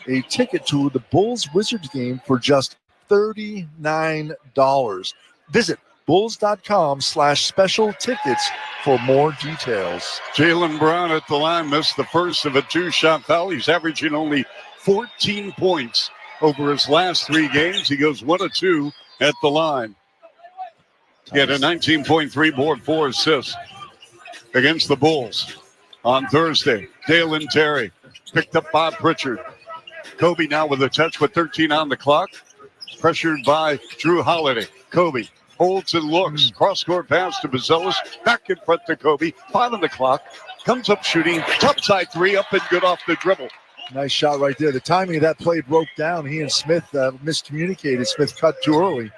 a ticket to the Bulls Wizards game for just $39. Visit bulls.com/special tickets for more details. Jaylen Brown at the line missed the first of a 2-shot foul. He's averaging only 14 points over his last 3 games. He goes 1 of 2 at the line. He had a 19.3 board, 4 assists against the Bulls on Thursday. Dalen Terry picked up by Pritchard. Kobe now with a touch with 13 on the clock. Pressured by Drew Holiday. Kobe holds and looks. Cross-court pass to Basilis. Back in front to Kobe. 5 on the clock. Comes up shooting. Top side 3 up and good off the dribble. Nice shot right there. The timing of that play broke down. He and Smith miscommunicated. Smith cut too early.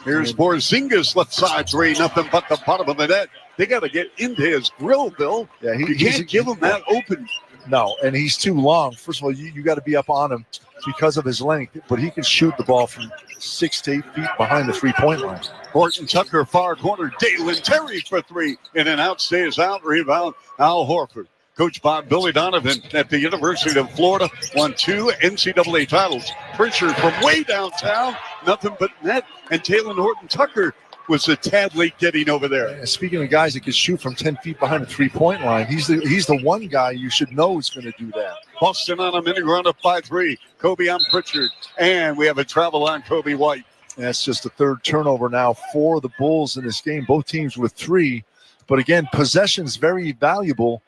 Here's Porzingis left side 3. Nothing but the bottom of the net. They got to get into his grill, Bill. Yeah, you can't give him that open. No, and he's too long. First of all, you got to be up on him because of his length, but he can shoot the ball from 6 to 8 feet behind the 3-point line. Horton Tucker, far corner. Dalen Terry for 3. In and out, stays out. Rebound, Al Horford. Coached by Billy Donovan at the University of Florida. Won 2 NCAA titles. Pritchard from way downtown. Nothing but net. And Taylor Horton Tucker was a tad late getting over there. And speaking of guys that can shoot from 10 feet behind the 3-point line, he's the one guy you should know is going to do that. Boston on a mini run up by 3. Kobe on Pritchard. And we have a travel on Kobe White. And that's just the 3rd turnover now for the Bulls in this game. Both teams with 3. But again, possession's very valuable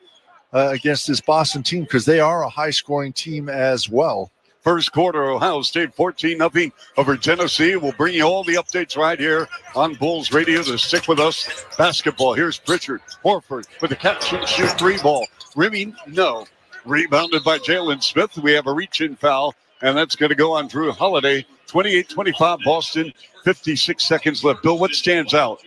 against this Boston team because they are a high-scoring team as well. First quarter, Ohio State 14-0 over Tennessee. We'll bring you all the updates right here on Bulls Radio to stick with us. Basketball, here's Pritchard. Horford with a catch-and-shoot 3 ball. Rimming, no. Rebounded by Jalen Smith. We have a reach-in foul, and that's going to go on Drew Holiday. 28-25 Boston, 56 seconds left. Bill, what stands out?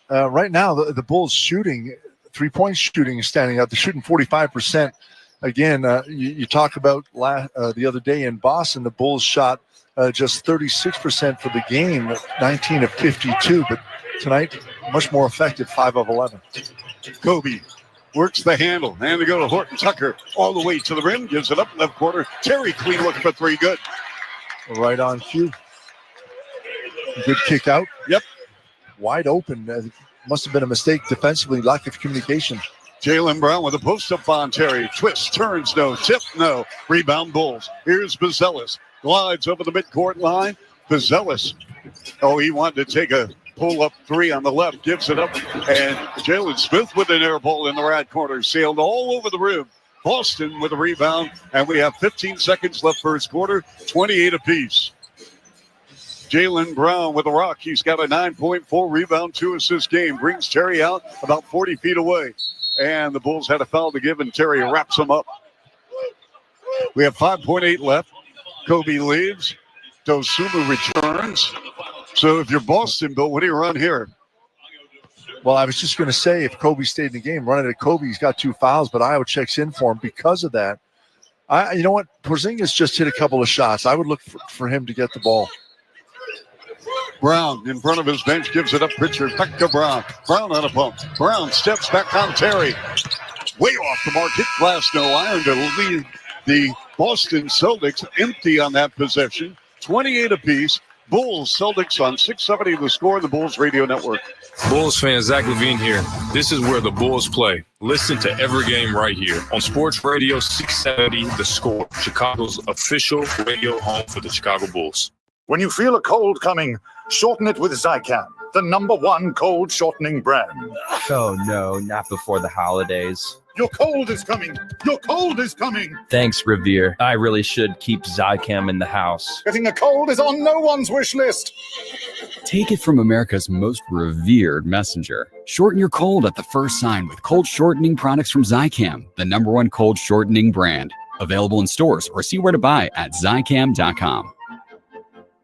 Right now, the Bulls shooting, 3-point shooting is standing out. They're shooting 45%. Again, you talk about the other day in Boston, the Bulls shot just 36% for the game, 19 of 52. But tonight, much more effective, 5 of 11. Kobe works the handle. And they go to Horton Tucker all the way to the rim. Gives it up left corner. Terry clean looking for 3. Good. Right on cue. Good kick out. Yep. Wide open. Must have been a mistake defensively. Lack of communication. Jaylen Brown with a post-up on Terry. Twist, turns, no. Tip, no. Rebound Bulls. Here's Basilis. Glides over the midcourt line. Basilis. Oh, he wanted to take a pull-up 3 on the left. Gives it up. And Jalen Smith with an air ball in the right corner. Sailed all over the rim. Boston with a rebound. And we have 15 seconds left first quarter. 28 apiece. Jaylen Brown with a rock. He's got a 9.4 rebound, 2 assist game. Brings Terry out about 40 feet away. And the Bulls had a foul to give, and Terry wraps them up. We have 5.8 left. Kobe leaves. Dosunmu returns. So if you're Boston, Bill, what do you run here? Well, I was just going to say, if Kobe stayed in the game, running at Kobe, he's got 2 fouls, but Iowa checks in for him because of that. You know what? Porzingis just hit a couple of shots. I would look for him to get the ball. Brown in front of his bench gives it up. Pritchard back to Brown. Brown on a pump. Brown steps back on Terry. Way off the mark. Hit glass, no iron to lead the Boston Celtics empty on that possession. 28 apiece. Bulls, Celtics on 670 The Score, the Bulls Radio Network. Bulls fan Zach Levine here. This is where the Bulls play. Listen to every game right here on Sports Radio 670 The Score, Chicago's official radio home for the Chicago Bulls. When you feel a cold coming, shorten it with Zicam, the #1 cold shortening brand. Oh, no, not before the holidays. Your cold is coming. Your cold is coming. Thanks, Revere. I really should keep Zicam in the house. Getting a cold is on no one's wish list. Take it from America's most revered messenger. Shorten your cold at the first sign with cold shortening products from Zicam, the #1 cold shortening brand. Available in stores or see where to buy at Zicam.com.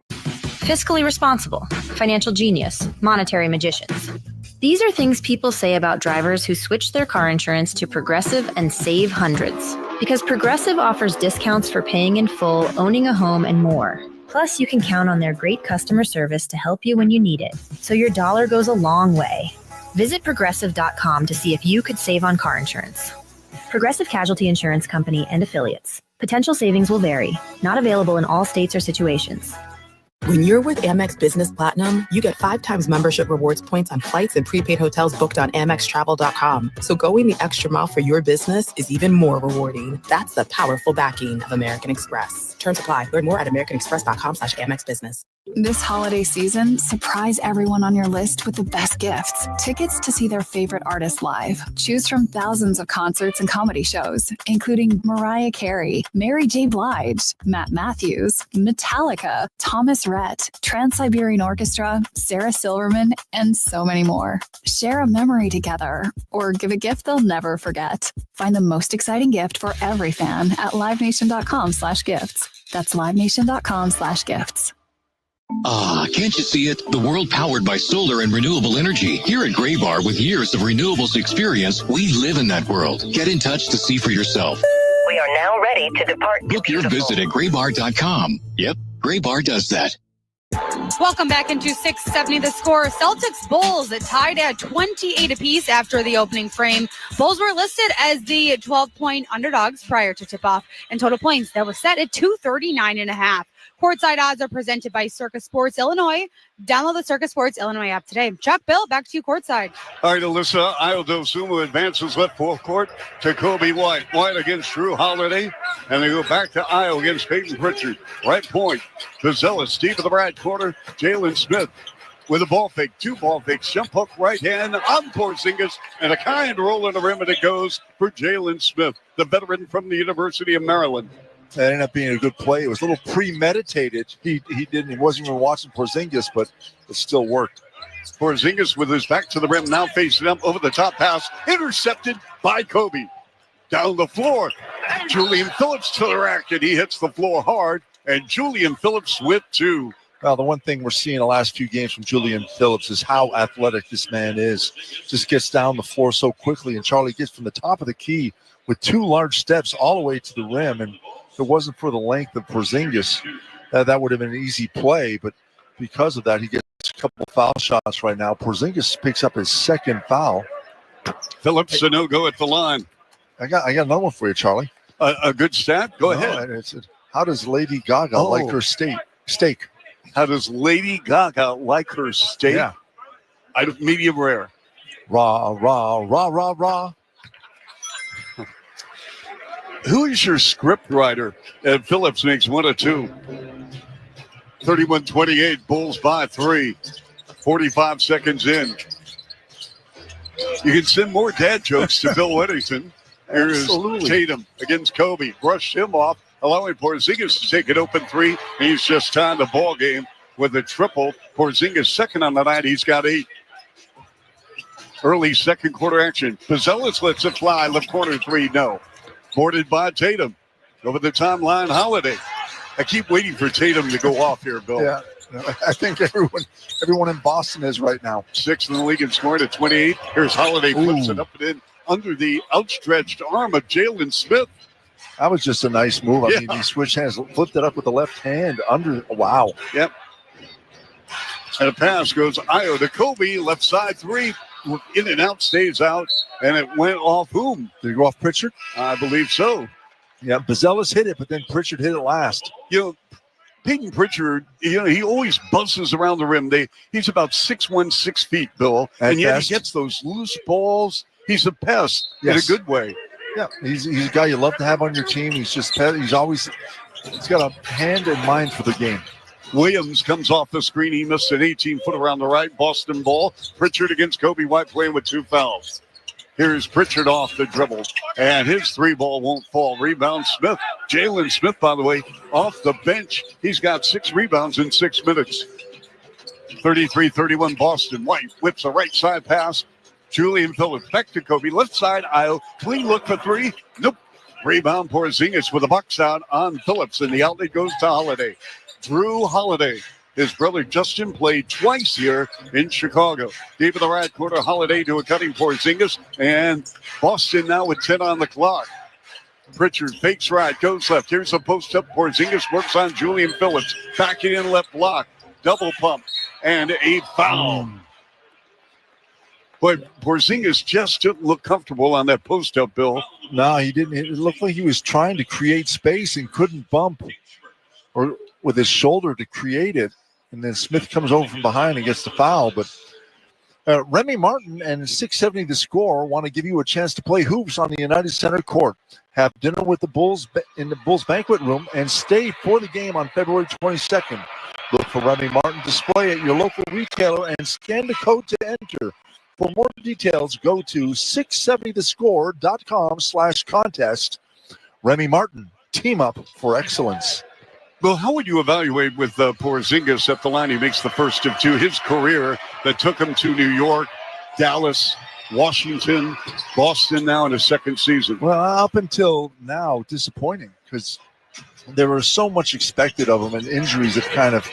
Fiscally responsible, financial genius, monetary magicians. These are things people say about drivers who switch their car insurance to Progressive and save hundreds. Because Progressive offers discounts for paying in full, owning a home, and more. Plus, you can count on their great customer service to help you when you need it. So your dollar goes a long way. Visit Progressive.com to see if you could save on car insurance. Progressive Casualty Insurance Company and Affiliates. Potential savings will vary. Not available in all states or situations. When you're with Amex Business Platinum, you get 5 times membership rewards points on flights and prepaid hotels booked on AmexTravel.com. So going the extra mile for your business is even more rewarding. That's the powerful backing of American Express. Terms apply. Learn more at americanexpress.com/AmexBusiness. This holiday season, surprise everyone on your list with the best gifts. Tickets to see their favorite artists live. Choose from thousands of concerts and comedy shows, including Mariah Carey, Mary J. Blige, Matt Matthews, Metallica, Thomas Rhett, Trans-Siberian Orchestra, Sarah Silverman, and so many more. Share a memory together or give a gift they'll never forget. Find the most exciting gift for every fan at livenation.com/gifts. That's livenation.com/gifts. Can't you see it? The world powered by solar and renewable energy. Here at Graybar, with years of renewables experience, we live in that world. Get in touch to see for yourself. We are now ready to depart. Book your visit at graybar.com. Yep, Graybar does that. Welcome back into 670 The Score. Celtics Bulls tied at 28 apiece after the opening frame. Bulls were listed as the 12-point underdogs prior to tip-off, and total points that was set at 239.5. Courtside odds are presented by Circus Sports Illinois. Download the Circus Sports Illinois app today. Chuck, Bill, back to you courtside. All right, Alyssa, Io Dosumu advances left full court to Kobe White. White against Drew Holiday, and they go back to Io against Peyton Pritchard. Right point, Vazelis, deep in the right corner, Jalen Smith with a ball fake, 2 ball fakes, jump hook right hand on Porzingis, and a kind roll in the rim, and it goes for Jalen Smith, the veteran from the University of Maryland. That ended up being a good play. It was a little premeditated. He wasn't even watching Porzingis, but it still worked. Porzingis with his back to the rim, now facing up, over the top pass, intercepted by Kobe. Down the floor, Julian Phillips to the rack, and he hits the floor hard, and Julian Phillips with 2. Well, the one thing we're seeing the last few games from Julian Phillips is how athletic this man is. Just gets down the floor so quickly, and Charlie gets from the top of the key with 2 large steps all the way to the rim, and if it wasn't for the length of Porzingis, that would have been an easy play. But because of that, he gets a couple of foul shots right now. Porzingis picks up his 2nd foul. Phillips a no-go at the line. I got another one for you, Charlie. A good stat? Go ahead. How does Lady Gaga like her steak? How does Lady Gaga like her steak? Yeah. Medium rare. Raw, raw, raw, raw, raw. Who is your script writer? And Phillips makes 1 of 2. 31-28, Bulls by 3. 45 seconds in. You can send more dad jokes to Bill Whittington. Here's Tatum against Kobe. Brushed him off, allowing Porzingis to take an open 3. And he's just tying the ball game with a triple. Porzingis second on the night. He's got 8. Early second quarter action. Vazelis lets it fly. Left corner 3, no. Boarded by Tatum. Over the timeline, Holiday. I keep waiting for Tatum to go off here, Bill. Yeah, I think everyone in Boston is right now. 6th in the league in scoring at 28. Here's Holiday, flips it up and in under the outstretched arm of Jalen Smith. That was just a nice move. I mean, he switched hands, flipped it up with the left hand under. Wow. Yep. And a pass goes Io to Kobe, left side three. In and out, stays out, and it went off whom? Did it go off Pritchard? I believe so. Yeah, Bazelis hit it, but then Pritchard hit it last. You know, Peyton Pritchard, he always buzzes around the rim. He's about 6'1", 6 feet, Bill, and yet he gets those loose balls. He's a pest in a good way. Yeah, he's a guy you love to have on your team. He's got a hand and mind for the game. Williams comes off the screen. He missed an 18-foot around the right. Boston ball. Pritchard against Kobe White playing with 2 fouls. Here's Pritchard off the dribble, and his 3-ball won't fall. Rebound Smith. Jalen Smith, by the way, off the bench. He's got 6 rebounds in 6 minutes. 33-31 Boston. White whips a right side pass. Julian Phillips back to Kobe. Left side, Io. Clean look for 3. Nope. Rebound Porzingis with a box out on Phillips, and the outlet goes to Holiday. Drew Holiday. His brother Justin played twice here in Chicago. Deep in the right corner, Holiday to a cutting Porzingis, and Boston now with 10 on the clock. Pritchard fakes right, goes left. Here's a post up. Porzingis works on Julian Phillips. Backing in left block. Double pump and a foul. But Porzingis just didn't look comfortable on that post up, Bill. No, he didn't. It looked like he was trying to create space and couldn't bump or with his shoulder to create it. And then Smith comes over from behind and gets the foul. But Remy Martin and 670 The Score want to give you a chance to play hoops on the United Center court. Have dinner with the Bulls in the Bulls banquet room and stay for the game on February 22nd. Look for Remy Martin display at your local retailer and scan the code to enter. For more details, go to 670thescore.com/contest. Remy Martin, team up for excellence. Well, how would you evaluate with Porzingis at the line? He makes the first of 2. His career that took him to New York, Dallas, Washington, Boston now in his second season. Well, up until now, disappointing because there was so much expected of him, and injuries have kind of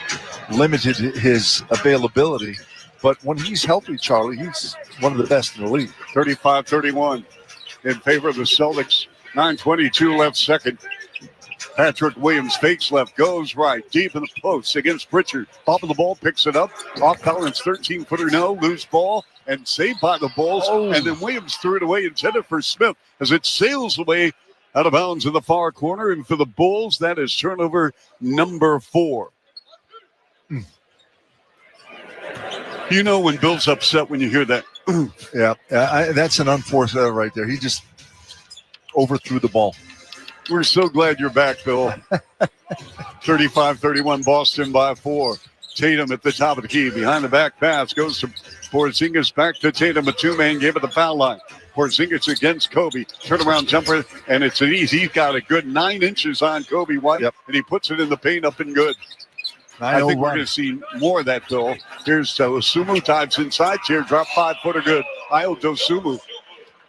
limited his availability. But when he's healthy, Charlie, he's one of the best in the league. 35-31 in favor of the Celtics. 9:22 left second. Patrick Williams fakes left, goes right, deep in the post against Pritchard. Top of the ball, picks it up. Off balance, 13-footer, no, loose ball, and saved by the Bulls. And then Williams threw it away, intended for Smith, as it sails away out of bounds in the far corner. And for the Bulls, that is turnover number 4. You know when Bill's upset when you hear that. Yeah, that's an unforced error right there. He just overthrew the ball. We're so glad you're back, Bill. 35-31 Boston by 4. Tatum at the top of the key. Behind the back pass goes to Porzingis, back to Tatum. A 2-man game at the foul line. Porzingis against Kobe. Turnaround jumper, and it's an easy. He's got a good 9 inches on Kobe White, and he puts it in the paint up and good. I think we're going to see more of that, Bill. Here's Dosumu, dives inside, teardrop, 5-footer good. Io Dosumu.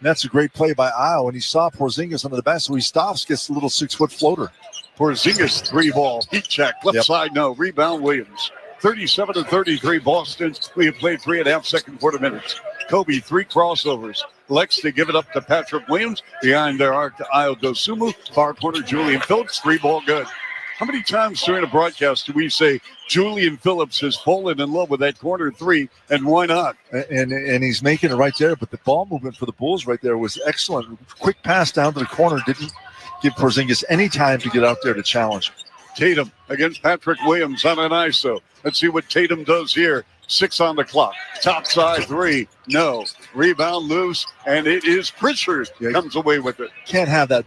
That's a great play by Io, and he saw Porzingis under the basket, so he stops, gets a little 6-foot floater. Porzingis, 3-ball, heat check, left side, no. Rebound, Williams. 37-33, Boston. We have played 3.5 second quarter minutes. Kobe, 3 crossovers. Lex to give it up to Patrick Williams. Behind their arc to Io Dosumu. Far corner, Julian Phillips, 3-ball good. How many times during a broadcast do we say Julian Phillips has fallen in love with that corner 3, and why not? And he's making it right there, but the ball movement for the Bulls right there was excellent. Quick pass down to the corner, didn't give Porzingis any time to get out there to challenge. Tatum against Patrick Williams on an ISO. Let's see what Tatum does here. 6 on the clock. Top side 3. No. Rebound loose, and it is Pritchard comes away with it. Can't have that.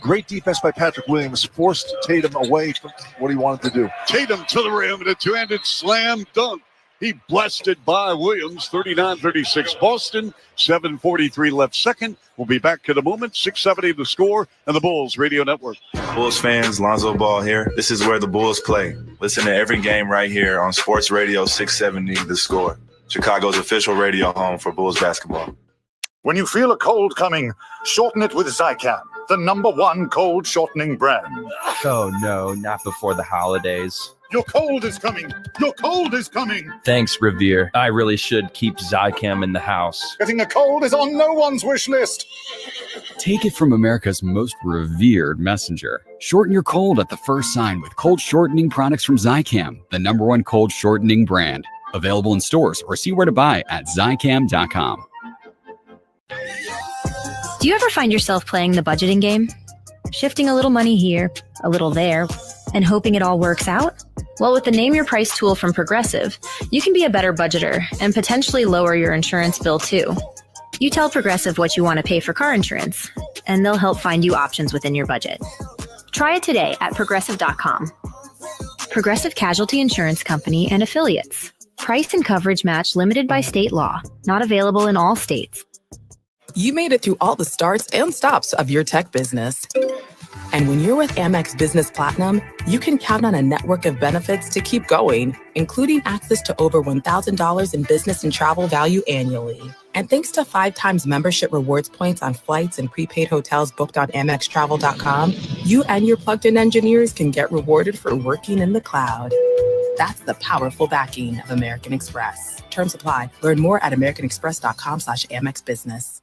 Great defense by Patrick Williams. Forced Tatum away from what he wanted to do. Tatum to the rim and a 2-handed slam dunk. He blasted by Williams. 39-36 Boston. 7:43 left second. We'll be back in a moment. 670 The Score and the Bulls Radio Network. Bulls fans, Lonzo Ball here. This is where the Bulls play. Listen to every game right here on Sports Radio 670 The Score. Chicago's official radio home for Bulls basketball. When you feel a cold coming, shorten it with Zicam, the #1 cold shortening brand. Oh, no, not before the holidays. Your cold is coming. Your cold is coming. Thanks, Revere. I really should keep Zicam in the house. Getting a cold is on no one's wish list. Take it from America's most revered messenger. Shorten your cold at the first sign with cold shortening products from Zicam, the #1 cold shortening brand. Available in stores or see where to buy at Zicam.com. Do you ever find yourself playing the budgeting game? Shifting a little money here, a little there, and hoping it all works out? Well, with the Name Your Price tool from Progressive, you can be a better budgeter and potentially lower your insurance bill too. You tell Progressive what you want to pay for car insurance, and they'll help find you options within your budget. Try it today at Progressive.com. Progressive Casualty Insurance Company and Affiliates. Price and coverage match limited by state law. Not available in all states. You made it through all the starts and stops of your tech business. And when you're with Amex Business Platinum, you can count on a network of benefits to keep going, including access to over $1,000 in business and travel value annually. And thanks to 5 times membership rewards points on flights and prepaid hotels booked on AmexTravel.com, you and your plugged-in engineers can get rewarded for working in the cloud. That's the powerful backing of American Express. Terms apply. Learn more at americanexpress.com/Amex Business.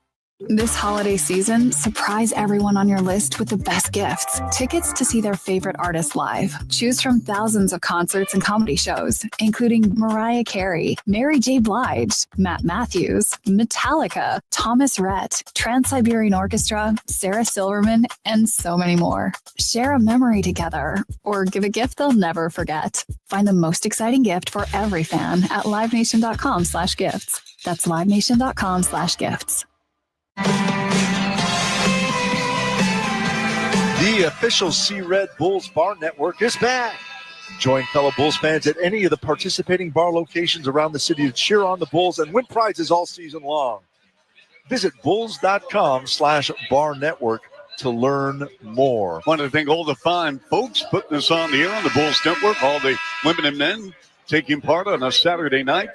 This holiday season, surprise everyone on your list with the best gifts. Tickets to see their favorite artists live. Choose from thousands of concerts and comedy shows, including Mariah Carey, Mary J. Blige, Matt Matthews, Metallica, Thomas Rhett, Trans-Siberian Orchestra, Sarah Silverman, and so many more. Share a memory together or give a gift they'll never forget. Find the most exciting gift for every fan at livenation.com/gifts. That's livenation.com/gifts. The official Sea Red Bulls Bar Network is back. Join fellow Bulls fans at any of the participating bar locations around the city to cheer on the Bulls and win prizes all season long. Visit bulls.com/bar network to learn more. Want to thank all the fine folks putting us on the air on the Bulls Network, all the women and men taking part on a Saturday night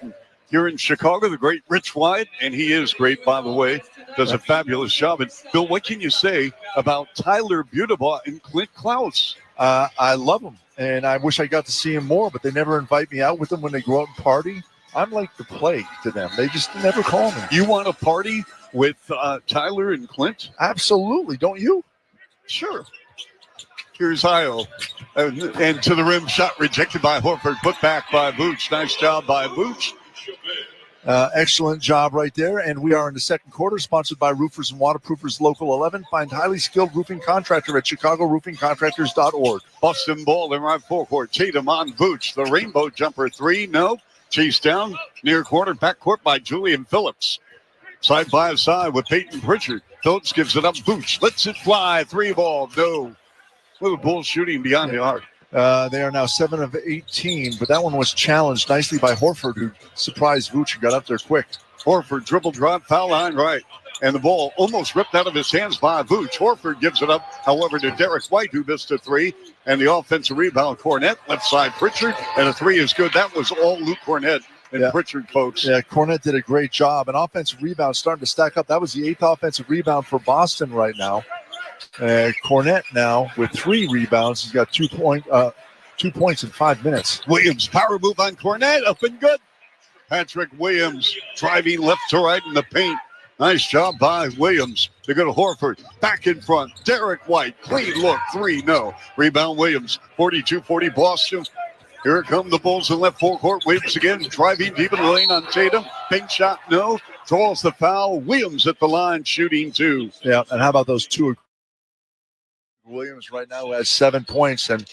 here in Chicago, the great Rich White, and he is great, by the way, does a fabulous job. And Bill, what can you say about Tyler Butebaugh and Clint Klaus? I love them, and I wish I got to see him more, but they never invite me out with them when they go out and party. I'm like the plague to them. They just never call me. You want to party with Tyler and Clint? Absolutely. Don't you? Sure. Here's Io. And to the rim shot rejected by Horford, put back by Vooch. Nice job by Vooch. Excellent job right there. And we are in the second quarter, sponsored by Roofers and Waterproofers Local 11. Find highly skilled roofing contractor at ChicagoRoofingContractors.org. Boston ball in right forecourt. Tatum on Vooch. The rainbow jumper three. No. Chased down near corner, backcourt by Julian Phillips. Side by side with Peyton Pritchard. Phillips gives it up. Vooch lets it fly. 3 ball. No. Little Bulls shooting beyond the arc. They are now 7 of 18, but that one was challenged nicely by Horford, who surprised Vooch and got up there quick. Horford dribble drive, foul line right. And the ball almost ripped out of his hands by Vooch. Horford gives it up, however, to Derek White, who missed a 3. And the offensive rebound, Cornette, left side Pritchard. And a 3 is good. That was all Luke Cornette and Pritchard, folks. Yeah, Cornette did a great job. And offensive rebound starting to stack up. That was the 8th offensive rebound for Boston right now. Cornette now with 3 rebounds. He's got 2 points in 5 minutes. Williams, power move on Cornette, up and good. Patrick Williams driving left to right in the paint. Nice job by Williams. They go to Horford, back in front. Derek White, clean look, 3, no. Rebound Williams, 42-40 Boston. Here come the Bulls in left forecourt. Williams again, driving deep in the lane on Tatum. Pink shot, no. Draws the foul. Williams at the line, shooting 2. Yeah, and how about those 2? Williams right now has 7 points and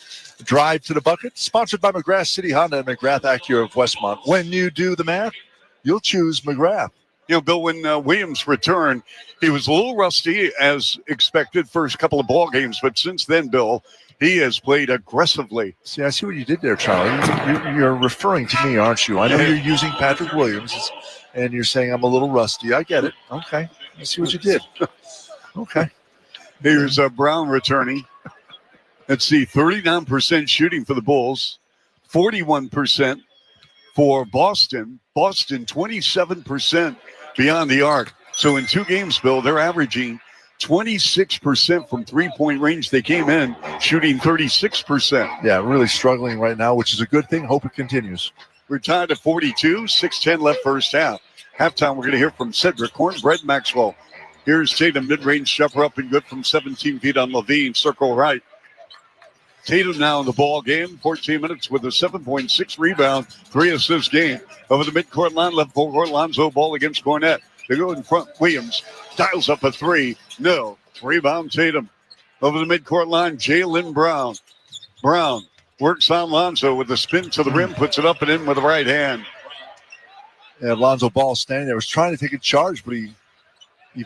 drive to the bucket. Sponsored by McGrath City Honda and McGrath Acura of Westmont. When you do the math, you'll choose McGrath. You know, Bill, when Williams returned, he was a little rusty as expected first couple of ball games, but since then, Bill, he has played aggressively. See, I see what you did there, Charlie. You're referring to me, aren't you? I know you're using Patrick Williams, and you're saying I'm a little rusty. I get it. Okay. I see what you did. Okay. Here's Brown returning. Let's see, 39% shooting for the Bulls, 41% for Boston. Boston, 27% beyond the arc. So in 2 games, Bill, they're averaging 26% from three-point range. They came in shooting 36%. Yeah, really struggling right now, which is a good thing. Hope it continues. We're tied at 42, 6:10 left first half. Halftime, we're going to hear from Cedric Cornbread Maxwell. Here's Tatum, mid-range jumper up and good from 17 feet on Levine, circle right. Tatum now in the ball game, 14 minutes with a 7.6 rebound, 3 assist game. Over the midcourt line, left forward, Lonzo Ball against Cornette. They go in front, Williams dials up a 3. No. Rebound Tatum. Over the midcourt line, Jaylen Brown. Brown works on Lonzo with a spin to the rim, puts it up and in with the right hand. Yeah, Lonzo Ball standing there, was trying to take a charge, but he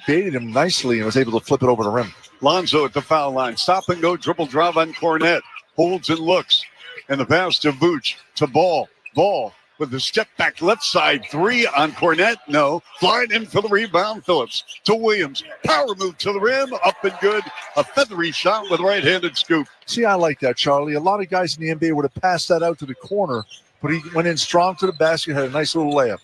baited him nicely and was able to flip it over the rim. Lonzo at the foul line. Stop and go, dribble drive on Cornette. Holds and looks. And the pass to Vooch to Ball. Ball with the step back left side 3 on Cornette. No. Flying in for the rebound. Phillips to Williams. Power move to the rim. Up and good. A feathery shot with right-handed scoop. See, I like that, Charlie. A lot of guys in the NBA would have passed that out to the corner, but he went in strong to the basket, had a nice little layup.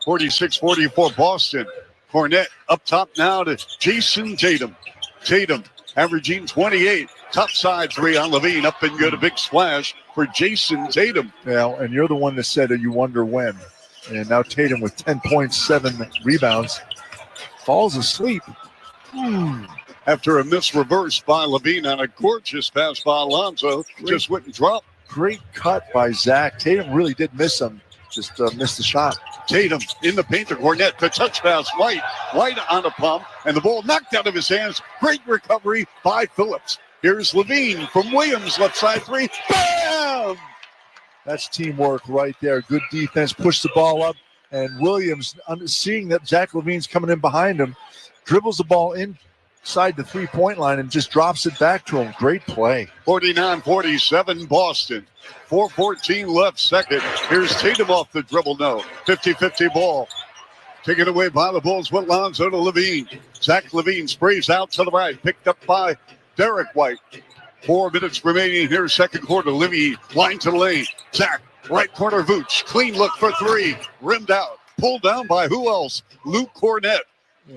46-44 Boston. Cornette up top now to Jason Tatum. Tatum averaging 28. Top side 3 on Levine. Up and good. A big splash for Jason Tatum. Yeah, and you're the one that said that you wonder when. And now Tatum with 10.7 rebounds falls asleep. After a missed reverse by Levine on a gorgeous pass by Alonzo. Just wouldn't drop. Great cut by Zach. Tatum really did miss him. Just missed the shot. Tatum in the paint to Cornette. The touch pass, White on a pump, and the ball knocked out of his hands. Great recovery by Phillips. Here's Levine from Williams, left side 3. Bam! That's teamwork right there. Good defense. Push the ball up, and Williams, seeing that Zach Levine's coming in behind him, dribbles the ball inside the three-point line and just drops it back to him. Great play. 49-47 Boston. 4:14 left second. Here's Tatum off the dribble. No. 50-50 ball. Taken away by the Bulls with Lonzo to Levine. Zach Levine sprays out to the right. Picked up by Derek White. 4 minutes remaining here, second quarter. Levine line to the lane. Zach, right corner Vooch. Clean look for 3. Rimmed out. Pulled down by who else? Luke Cornette,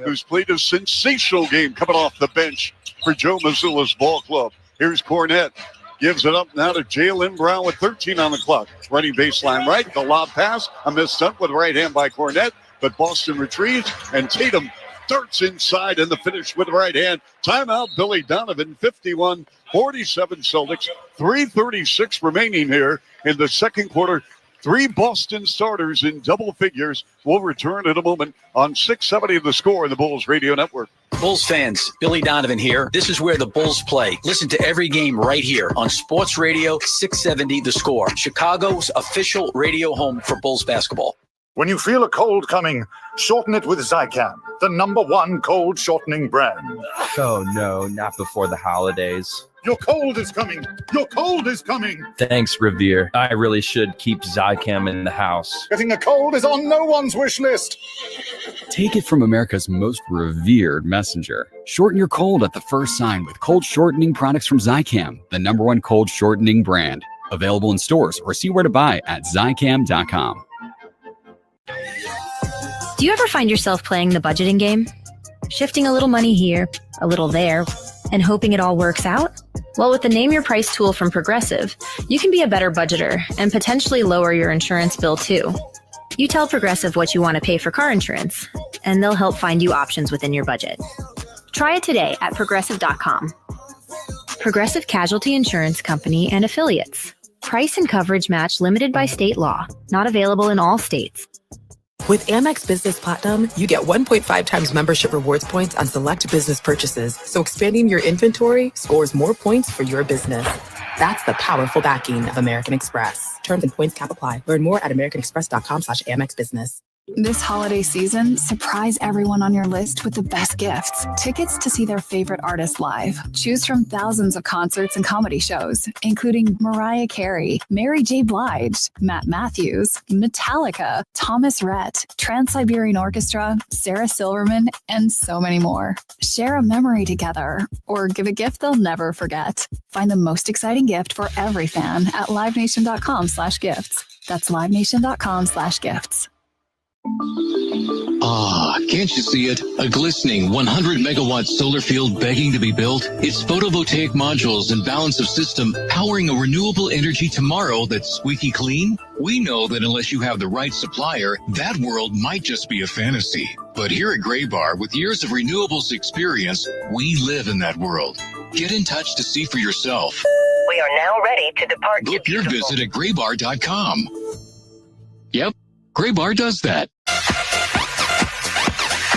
who's played a sensational game coming off the bench for Joe Mazzulla's ball club. Here's Cornette. Gives it up now to Jaylen Brown with 13 on the clock. Running baseline right. The lob pass. A missed stunt with the right hand by Cornette. But Boston retrieves. And Tatum darts inside and the finish with the right hand. Timeout, Billy Donovan. 51-47 Celtics. 3:36 remaining here in the second quarter. 3 Boston starters in double figures. We'll return in a moment on 670 The Score in the Bulls Radio Network. Bulls fans, Billy Donovan here. This is where the Bulls play. Listen to every game right here on Sports Radio 670 The Score, Chicago's official radio home for Bulls basketball. When you feel a cold coming, shorten it with Zicam, the #1 cold shortening brand. Oh, no, not before the holidays. Your cold is coming. Your cold is coming. Thanks, Revere. I really should keep Zicam in the house. Getting a cold is on no one's wish list. Take it from America's most revered messenger. Shorten your cold at the first sign with cold shortening products from Zicam, the #1 cold shortening brand. Available in stores or see where to buy at Zicam.com. Do you ever find yourself playing the budgeting game? Shifting a little money here, a little there, and hoping it all works out? Well, with the Name Your Price tool from Progressive, you can be a better budgeter and potentially lower your insurance bill too. You tell Progressive what you want to pay for car insurance, and they'll help find you options within your budget. Try it today at Progressive.com. Progressive Casualty Insurance Company and Affiliates. Price and coverage match limited by state law. Not available in all states. With Amex Business Platinum, you get 1.5 times membership rewards points on select business purchases. So expanding your inventory scores more points for your business. That's the powerful backing of American Express. Terms and points cap apply. Learn more at americanexpress.com/Amex Business. This holiday season, surprise everyone on your list with the best gifts. Tickets to see their favorite artists live. Choose from thousands of concerts and comedy shows, including Mariah Carey, Mary J. Blige, Matt Matthews, Metallica, Thomas Rhett, Trans-Siberian Orchestra, Sarah Silverman, and so many more. Share a memory together or give a gift they'll never forget. Find the most exciting gift for every fan at livenation.com/gifts. That's livenation.com/gifts. Ah, can't you see it? A glistening 100-megawatt solar field begging to be built? It's photovoltaic modules and balance of system powering a renewable energy tomorrow that's squeaky clean? We know that unless you have the right supplier, that world might just be a fantasy. But here at Graybar, with years of renewables experience, we live in that world. Get in touch to see for yourself. We are now ready to depart. Book your visit at graybar.com. Yep, Graybar does that.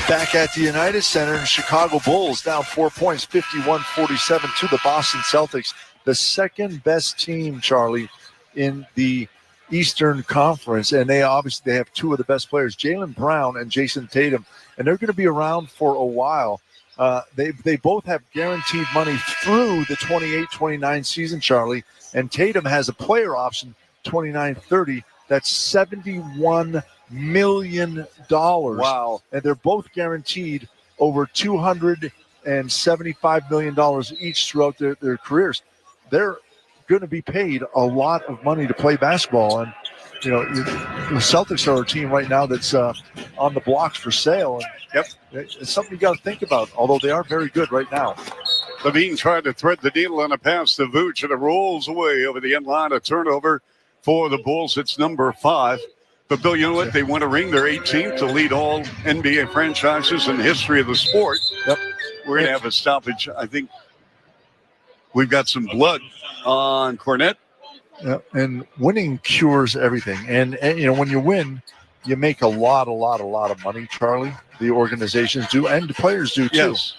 Back at the United Center, Chicago Bulls down 4 points, 51-47 to the Boston Celtics. The second best team, Charlie, in the Eastern Conference. And they have two of the best players, Jaylen Brown and Jason Tatum. And they're going to be around for a while. They both have guaranteed money through the 28-29 season, Charlie. And Tatum has a player option, 29-30. That's $71 million. Wow. And they're both guaranteed over $275 million each throughout their careers. They're going to be paid a lot of money to play basketball. And, the Celtics are a team right now that's on the blocks for sale. And it's something you got to think about, although they are very good right now. Levine tried to thread the needle on a pass to Vooch, and it rolls away over the end line. A turnover for the Bulls. It's number 5. But, Bill, you know what? They won a ring. They're 18th to lead all NBA franchises in the history of the sport. Yep. We're going to have a stoppage. I think we've got some blood on Cornette. Yeah, and winning cures everything. And when you win, you make a lot of money, Charlie. The organizations do, and the players do, too. Yes.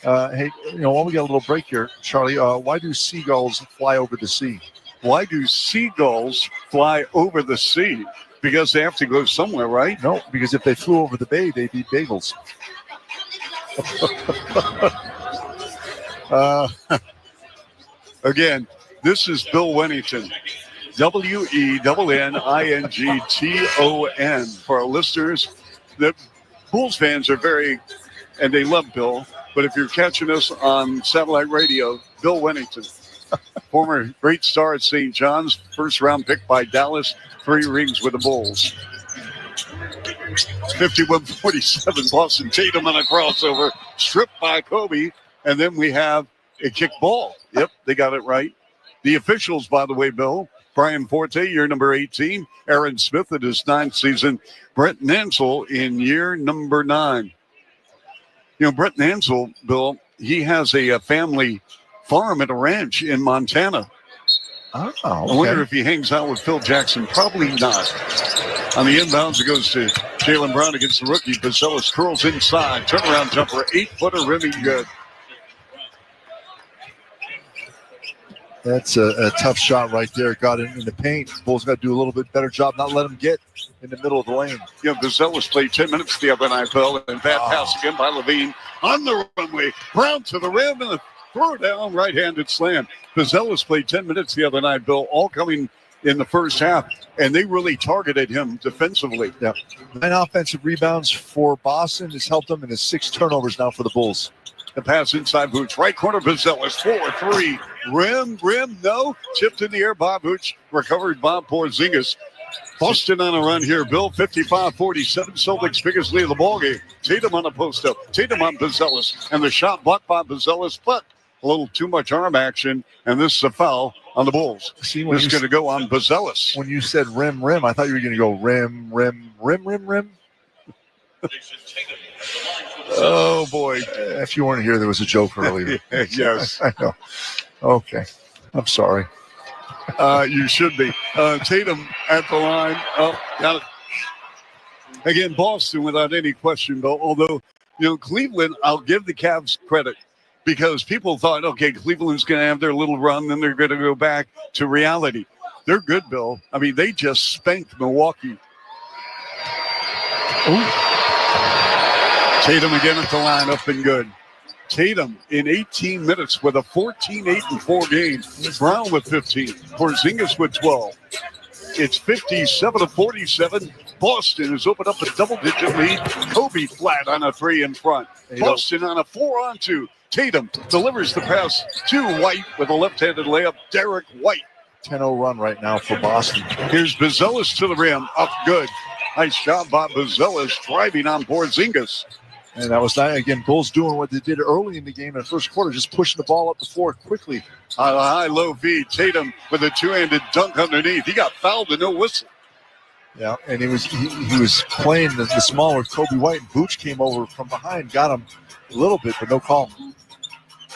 Hey, while we got a little break here, Charlie, why do seagulls fly over the sea? Why do seagulls fly over the sea? Because they have to go somewhere, right? No, because if they flew over the bay, they'd be bagels. Again, this is Bill Wennington. WENNINGTON. For our listeners, the Bulls fans are and they love Bill. But if you're catching us on satellite radio, Bill Wennington, former great star at St. John's, first-round pick by Dallas, 3 rings with the Bulls. 51-47, Boston. Tatum on a crossover, stripped by Kobe, and then we have a kick ball. Yep, they got it right. The officials, by the way, Bill, Brian Forte, year number 18, Aaron Smith in his 9th season, Brett Nansel in year number 9. Brett Nansel, Bill, he has a family farm and a ranch in Montana. Oh, okay. I wonder if he hangs out with Phil Jackson. Probably not. On the inbounds, it goes to Jaylen Brown against the rookie. Bazelis curls inside. Turnaround jumper, 8-footer, rimming good. That's a tough shot right there. Got it in the paint. Bulls got to do a little bit better job, not let him get in the middle of the lane. Bazelis played 10 minutes the other night, Bill, and bad pass again by Levine on the runway. Brown to the rim and a throw down, right-handed slam. Bazelis played 10 minutes the other night, Bill, all coming in the first half, and they really targeted him defensively. Yeah. 9 offensive rebounds for Boston has helped them, and his 6 turnovers now for the Bulls. The pass inside Vooch. Right corner, Bazelis. 4-3. Rim, no. Tipped in the air by Vooch. Recovered by Porzingis. Boston on a run here, Bill. 55-47. Celtics biggest lead of the ballgame. Tatum on a post-up. Tatum on Bazelis. And the shot blocked by Bazelis, but a little too much arm action. And this is a foul on the Bulls. See, this is going to go on Bazelis. When you said rim, I thought you were going to go rim. Oh, boy. If you weren't here, there was a joke earlier. Yes. I know. Okay. I'm sorry. You should be. Tatum at the line. Oh, got it. Again, Boston without any question, though. Although, Cleveland, I'll give the Cavs credit because people thought, okay, Cleveland's going to have their little run, then they're going to go back to reality. They're good, Bill. I mean, they just spanked Milwaukee. Ooh. Tatum again at the line, up and good. Tatum in 18 minutes with a 14-8-4 game. Brown with 15. Porzingis with 12. It's 57-47. Boston has opened up a double-digit lead. Kobe flat on a 3 in front. Boston on a 4-on-2. Tatum delivers the pass to White with a left-handed layup. Derek White. 10-0 run right now for Boston. Here's Bazelis to the rim. Up good. Nice job by Bazelis driving on Porzingis. And that was, again, Bulls doing what they did early in the game in the first quarter, just pushing the ball up the floor quickly. On a high-low feed, Tatum with a two-handed dunk underneath. He got fouled and no whistle. Yeah, and he was playing the small with Kobe White, and Vooch came over from behind, got him a little bit, but no call.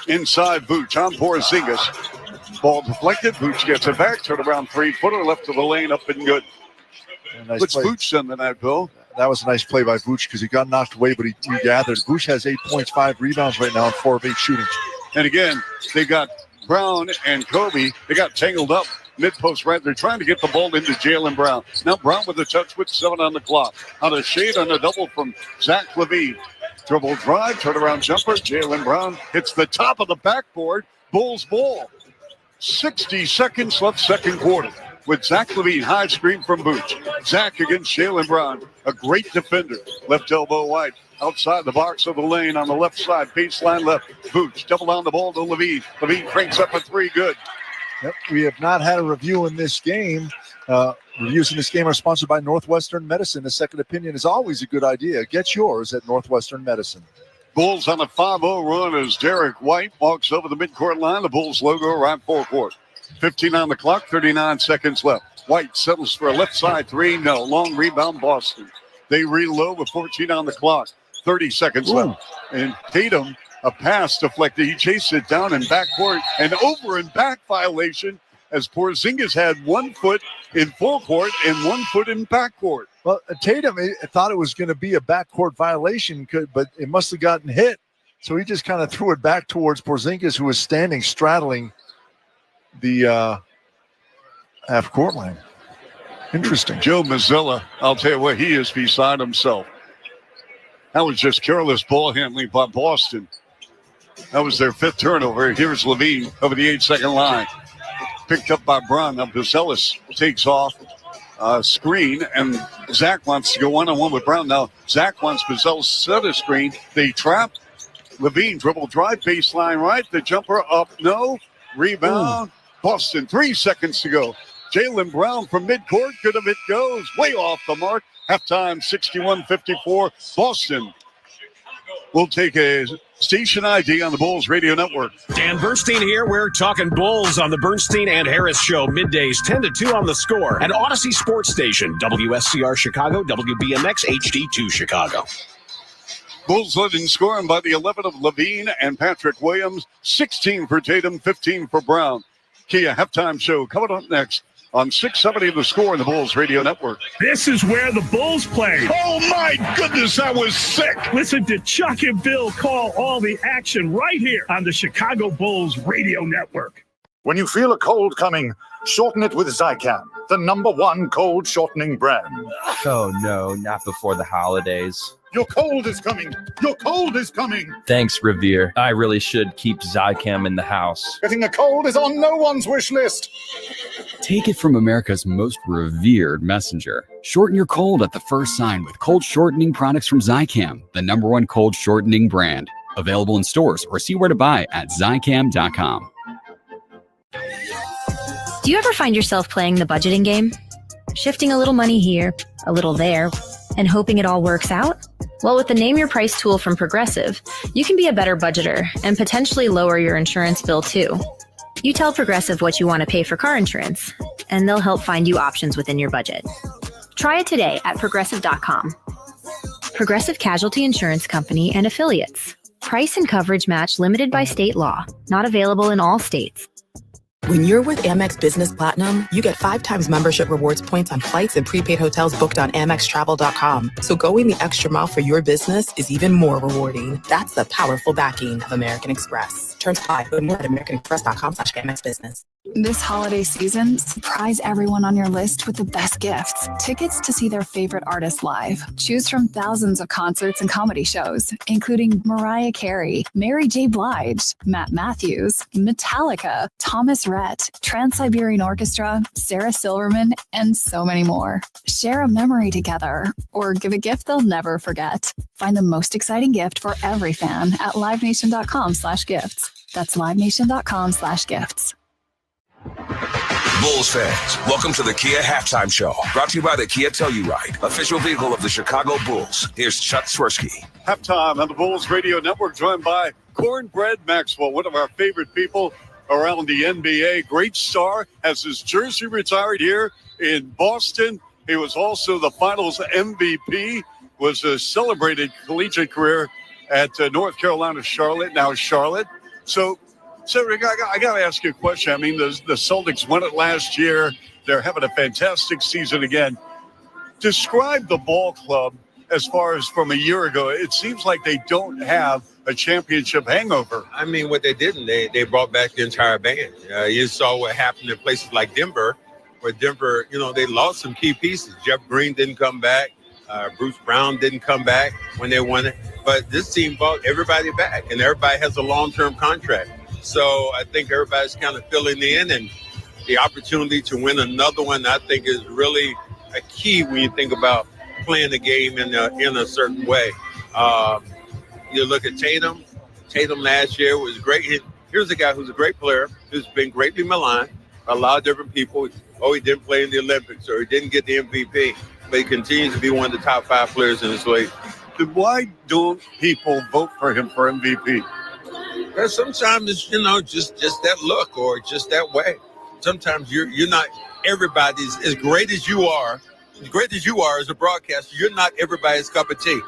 Inside Vooch on Porzingis. Ball deflected. Vooch gets it back. Turn around 3-footer left to the lane, up and good. Nice What's play. Vooch done tonight, Bill? That was a nice play by Vooch because he got knocked away, but he gathered. Vooch has 8 points, 5 rebounds right now, and 4 of 8 shooting. And again, they got Brown and Kobe. They got tangled up mid-post right. They're trying to get the ball into Jaylen Brown. Now Brown with a touch with 7 on the clock. On a shade on a double from Zach LaVine. Dribble drive, turnaround jumper. Jaylen Brown hits the top of the backboard. Bulls ball. 60 seconds left second quarter. With Zach LaVine, high screen from Vooch. Zach against Jaylen Brown, a great defender. Left elbow wide, outside the box of the lane on the left side, baseline left. Vooch double down the ball to LaVine. LaVine cranks up a 3, good. Yep, we have not had a review in this game. Reviews in this game are sponsored by Northwestern Medicine. A second opinion is always a good idea. Get yours at Northwestern Medicine. Bulls on a 5-0 run as Derek White walks over the midcourt line. The Bulls logo around forecourt. 15 on the clock, 39 seconds left. White settles for a left side 3. No. Long rebound, Boston. They reload with 14 on the clock. 30 seconds left. And Tatum, a pass deflected. He chased it down in backcourt. An over and back violation as Porzingis had 1 foot in forecourt and 1 foot in backcourt. Well, Tatum thought it was going to be a backcourt violation, but it must have gotten hit. So he just kind of threw it back towards Porzingis, who was standing straddling the half-court line. Interesting. Joe Mazzulla, I'll tell you what, he is beside himself. That was just careless ball handling by Boston. That was their 5th turnover. Here's LaVine over the 8-second line. Picked up by Brown. Now Bazelis takes off screen, and Zach wants to go one-on-one with Brown. Now Zach wants Bazelis to set a screen. They trap. LaVine dribble drive, baseline right. The jumper up, no. Rebound. Boston, 3 seconds to go. Jaylen Brown from midcourt. Good of it goes. Way off the mark. Halftime, 61-54. Boston will take a station ID on the Bulls Radio Network. Dan Bernstein here. We're talking Bulls on the Bernstein and Harris Show. Middays 10 to 2 on the Score. At Odyssey Sports Station, WSCR Chicago, WBMX HD2 Chicago. Bulls led in scoring by the 11 of LaVine and Patrick Williams. 16 for Tatum, 15 for Brown. Kia halftime show coming up next on 670 The Score in the Bulls Radio Network. This is where the Bulls play. Oh, my goodness, that was sick. Listen to Chuck and Bill call all the action right here on the Chicago Bulls Radio Network. When you feel a cold coming, shorten it with Zicam, the #1 cold shortening brand. Oh, no, not before the holidays. Your cold is coming. Your cold is coming. Thanks, Revere. I really should keep Zicam in the house. Getting a cold is on no one's wish list. Take it from America's most revered messenger. Shorten your cold at the first sign with cold shortening products from Zicam, the #1 cold shortening brand. Available in stores or see where to buy at Zicam.com. Do you ever find yourself playing the budgeting game? Shifting a little money here, a little there, and hoping it all works out? Well, with the Name Your Price tool from Progressive, you can be a better budgeter and potentially lower your insurance bill too. You tell Progressive what you want to pay for car insurance, and they'll help find you options within your budget. Try it today at Progressive.com. Progressive Casualty Insurance Company and Affiliates. Price and coverage match limited by state law. Not available in all states. When you're with Amex Business Platinum, you get 5 times membership rewards points on flights and prepaid hotels booked on AmexTravel.com. So going the extra mile for your business is even more rewarding. That's the powerful backing of American Express. Terms apply. Learn more at americanexpress.com/AmexBusiness. This holiday season, surprise everyone on your list with the best gifts. Tickets to see their favorite artists live. Choose from thousands of concerts and comedy shows, including Mariah Carey, Mary J. Blige, Matt Matthews, Metallica, Thomas Rhett, Trans-Siberian Orchestra, Sarah Silverman, and so many more. Share a memory together or give a gift they'll never forget. Find the most exciting gift for every fan at livenation.com/gifts. That's livenation.com/gifts. Bulls fans, welcome to the Kia Halftime Show. Brought to you by the Kia Telluride, official vehicle of the Chicago Bulls. Here's Chuck Swirsky. Halftime on the Bulls Radio Network, joined by Cornbread Maxwell, one of our favorite people around the NBA. Great star, has his jersey retired here in Boston. He was also the Finals MVP, was a celebrated collegiate career at North Carolina, Charlotte, now Charlotte. So Cedric, I got to ask you a question. I mean, the Celtics won it last year. They're having a fantastic season again. Describe the ball club as far as from a year ago. It seems like they don't have a championship hangover. I mean, what they didn't, they brought back the entire band. You saw what happened in places like Denver, where Denver, they lost some key pieces. Jeff Green didn't come back. Bruce Brown didn't come back when they won it. But this team brought everybody back, and everybody has a long-term contract. So I think everybody's kind of filling in, and the opportunity to win another one, I think, is really a key when you think about playing the game in a certain way. You look at Tatum. Tatum last year was great. Here's a guy who's a great player, who's been greatly maligned by a lot of different people. Oh, he didn't play in the Olympics, or he didn't get the MVP, but he continues to be one of the top 5 players in this league. Why don't people vote for him for MVP? Well, sometimes it's, just that look or just that way. Sometimes you're not everybody's as great as you are as a broadcaster. You're not everybody's cup of tea.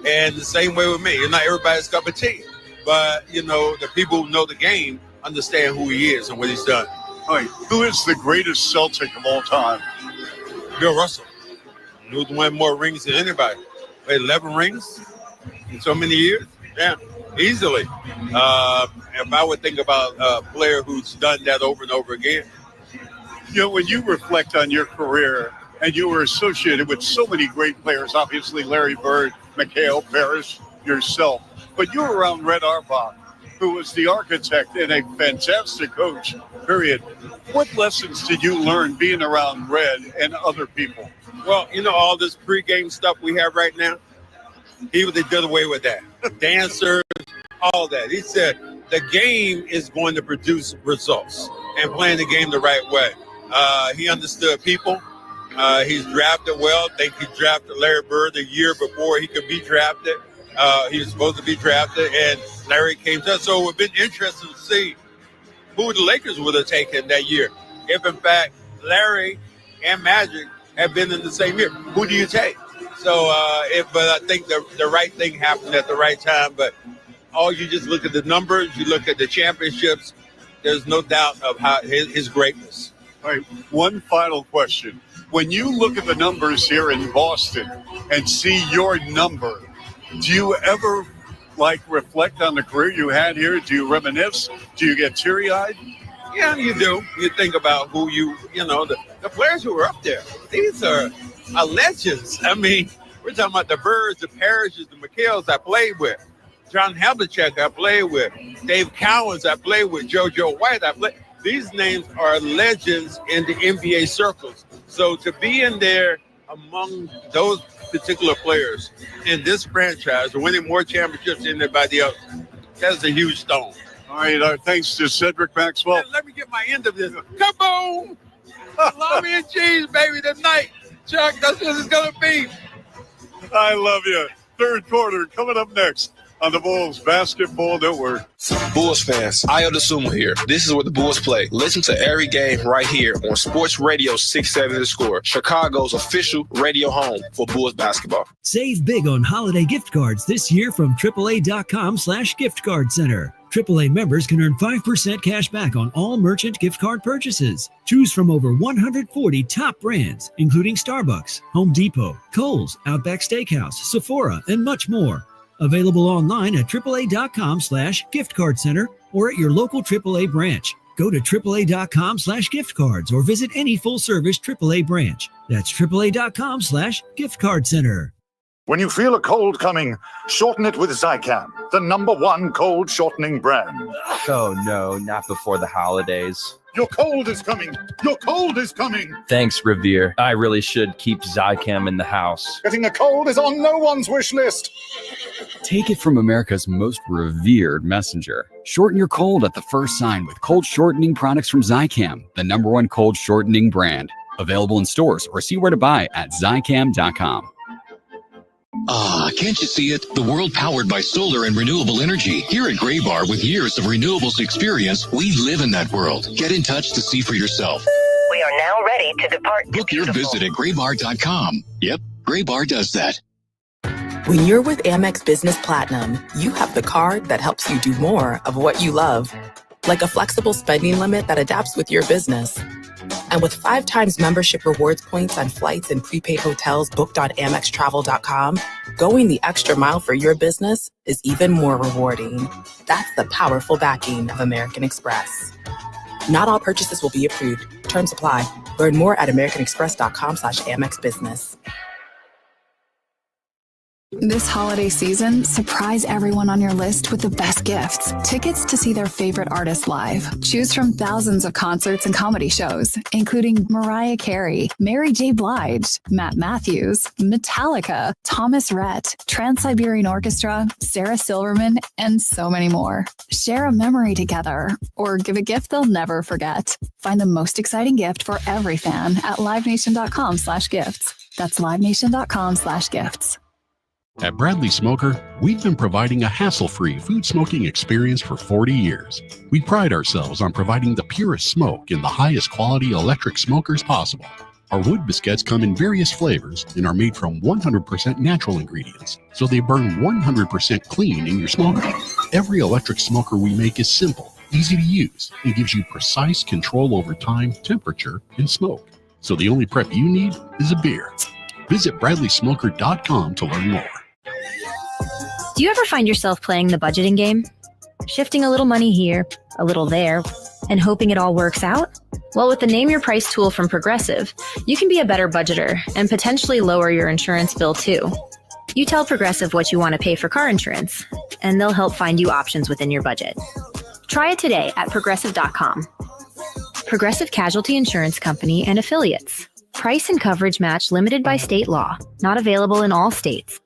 And the same way with me, you're not everybody's cup of tea. But, the people who know the game understand who he is and what he's done. All right. Who is the greatest Celtic of all time? Bill Russell. Who's won more rings than anybody. 11 rings in so many years. Yeah, easily. If I would think about a player who's done that over and over again. When you reflect on your career, and you were associated with so many great players, obviously Larry Bird, McHale, Parrish, yourself, but you were around Red Auerbach, who was the architect and a fantastic coach, period. What lessons did you learn being around Red and other people? Well, all this pregame stuff we have right now, they did away with that. Dancers, all that. He said the game is going to produce results and playing the game the right way. He understood people. He's drafted well. I think he drafted Larry Bird the year before he could be drafted. He was supposed to be drafted, and Larry came to us. So it would have been interesting to see who the Lakers would have taken that year. If, in fact, Larry and Magic had been in the same year, who do you take? So, but I think the right thing happened at the right time. But you just look at the numbers, you look at the championships, there's no doubt of how his greatness. All right, one final question. When you look at the numbers here in Boston and see your number, do you ever reflect on the career you had here? Do you reminisce? Do you get teary-eyed? Yeah, you do. You think about who the players who are up there. These are legends. I mean, we're talking about the Birds, the Parrishes, the McHales I played with. John Havlicek I played with. Dave Cowens I played with. JoJo White I played. These names are legends in the NBA circles. So to be in there among those particular players in this franchise, winning more championships than anybody else, that's a huge stone. All right, thanks to Cedric Maxwell. Let me get my end of this. Kaboom! Salami and cheese, baby, tonight. Chuck, that's what it's going to be. I love you. Third quarter coming up next on the Bulls Basketball Network. Bulls fans, Ayo DeSumo here. This is where the Bulls play. Listen to every game right here on Sports Radio 670 The Score, Chicago's official radio home for Bulls basketball. Save big on holiday gift cards this year from AAA.com/gift card center. AAA members can earn 5% cash back on all merchant gift card purchases. Choose from over 140 top brands, including Starbucks, Home Depot, Kohl's, Outback Steakhouse, Sephora, and much more. Available online at AAA.com/gift card center or at your local AAA branch. Go to AAA.com/gift cards or visit any full service AAA branch. That's AAA.com/gift card center. When you feel a cold coming, shorten it with Zicam, the #1 cold shortening brand. Oh no, not before the holidays. Your cold is coming. Your cold is coming. Thanks, Revere. I really should keep Zycam in the house. Getting a cold is on no one's wish list. Take it from America's most revered messenger. Shorten your cold at the first sign with cold shortening products from Zycam, the #1 cold shortening brand. Available in stores or see where to buy at Zycam.com. Ah, can't you see it? The world powered by solar and renewable energy. Here at Gray Bar, with years of renewables experience, we live in that world. Get in touch to see for yourself. We are now ready to depart. Book your visit at graybar.com. Yep, Gray Bar does that. When you're with Amex Business Platinum, you have the card that helps you do more of what you love. Like a flexible spending limit that adapts with your business. And with 5 times membership rewards points on flights and prepaid hotels booked on AmexTravel.com, going the extra mile for your business is even more rewarding. That's the powerful backing of American Express. Not all purchases will be approved. Terms apply. Learn more at americanexpress.com/AmexBusiness. This holiday season, surprise everyone on your list with the best gifts. Tickets to see their favorite artists live. Choose from thousands of concerts and comedy shows, including Mariah Carey, Mary J. Blige, Matt Matthews, Metallica, Thomas Rhett, Trans-Siberian Orchestra, Sarah Silverman, and so many more. Share a memory together or give a gift they'll never forget. Find the most exciting gift for every fan at livenation.com/gifts. That's livenation.com/gifts. At Bradley Smoker, we've been providing a hassle-free food smoking experience for 40 years. We pride ourselves on providing the purest smoke in the highest quality electric smokers possible. Our wood biscuits come in various flavors and are made from 100% natural ingredients, so they burn 100% clean in your smoker. Every electric smoker we make is simple, easy to use, and gives you precise control over time, temperature, and smoke. So the only prep you need is a beer. Visit BradleySmoker.com to learn more. Do you ever find yourself playing the budgeting game? Shifting a little money here, a little there, and hoping it all works out? Well, with the Name Your Price tool from Progressive, you can be a better budgeter and potentially lower your insurance bill too. You tell Progressive what you want to pay for car insurance, and they'll help find you options within your budget. Try it today at Progressive.com. Progressive Casualty Insurance Company and Affiliates. Price and coverage match limited by state law. Not available in all states.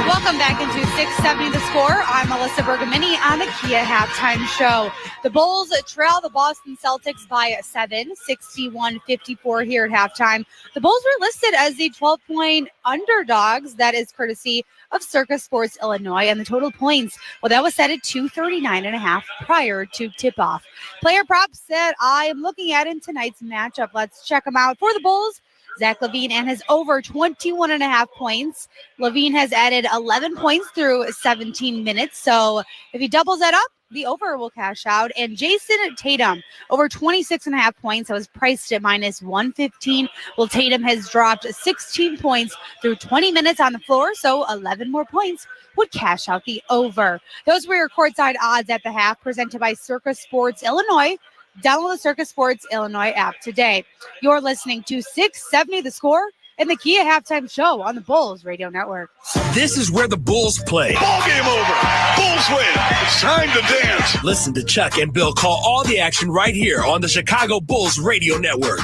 Welcome back into 670 The Score. I'm Melissa Bergamini on the Kia Halftime Show. The Bulls trail the Boston Celtics by 7, 61-54 here at halftime. The Bulls were listed as the 12-point underdogs. That is courtesy of Circa Sports Illinois. And the total points, well, that was set at 239.5 prior to tip-off. Player props that I am looking at in tonight's matchup. Let's check them out. For the Bulls, Zach LaVine and his over 21.5 points. LaVine has added 11 points through 17 minutes. So if he doubles that up, the over will cash out. And Jason Tatum, over 26.5 points. That was priced at minus 115. Well, Tatum has dropped 16 points through 20 minutes on the floor. So 11 more points would cash out the over. Those were your courtside odds at the half, presented by Circa Sports Illinois. Download the Circa Sports Illinois app today. You're listening to 670 The Score and the Kia Halftime Show on the Bulls Radio Network. This is where the Bulls play. Ball game over. Bulls win. It's time to dance. Listen to Chuck and Bill call all the action right here on the Chicago Bulls Radio Network.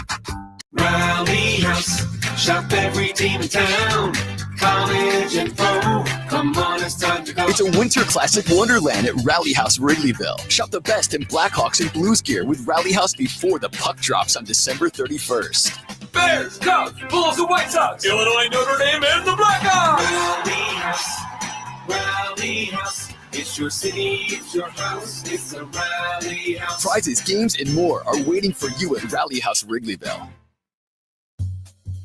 Rally House. Shop every team in town. College and pro. Come on, it's time to go. It's a winter classic wonderland at Rally House Wrigleyville. Shop the best in Blackhawks and Blues gear with Rally House before the puck drops on December 31st. Bears, Cubs, Bulls, and White Sox. Illinois, Notre Dame, and the Blackhawks. Rally House. Rally House. It's your city, it's your house, it's a Rally House. Prizes, games, and more are waiting for you at Rally House Wrigleyville.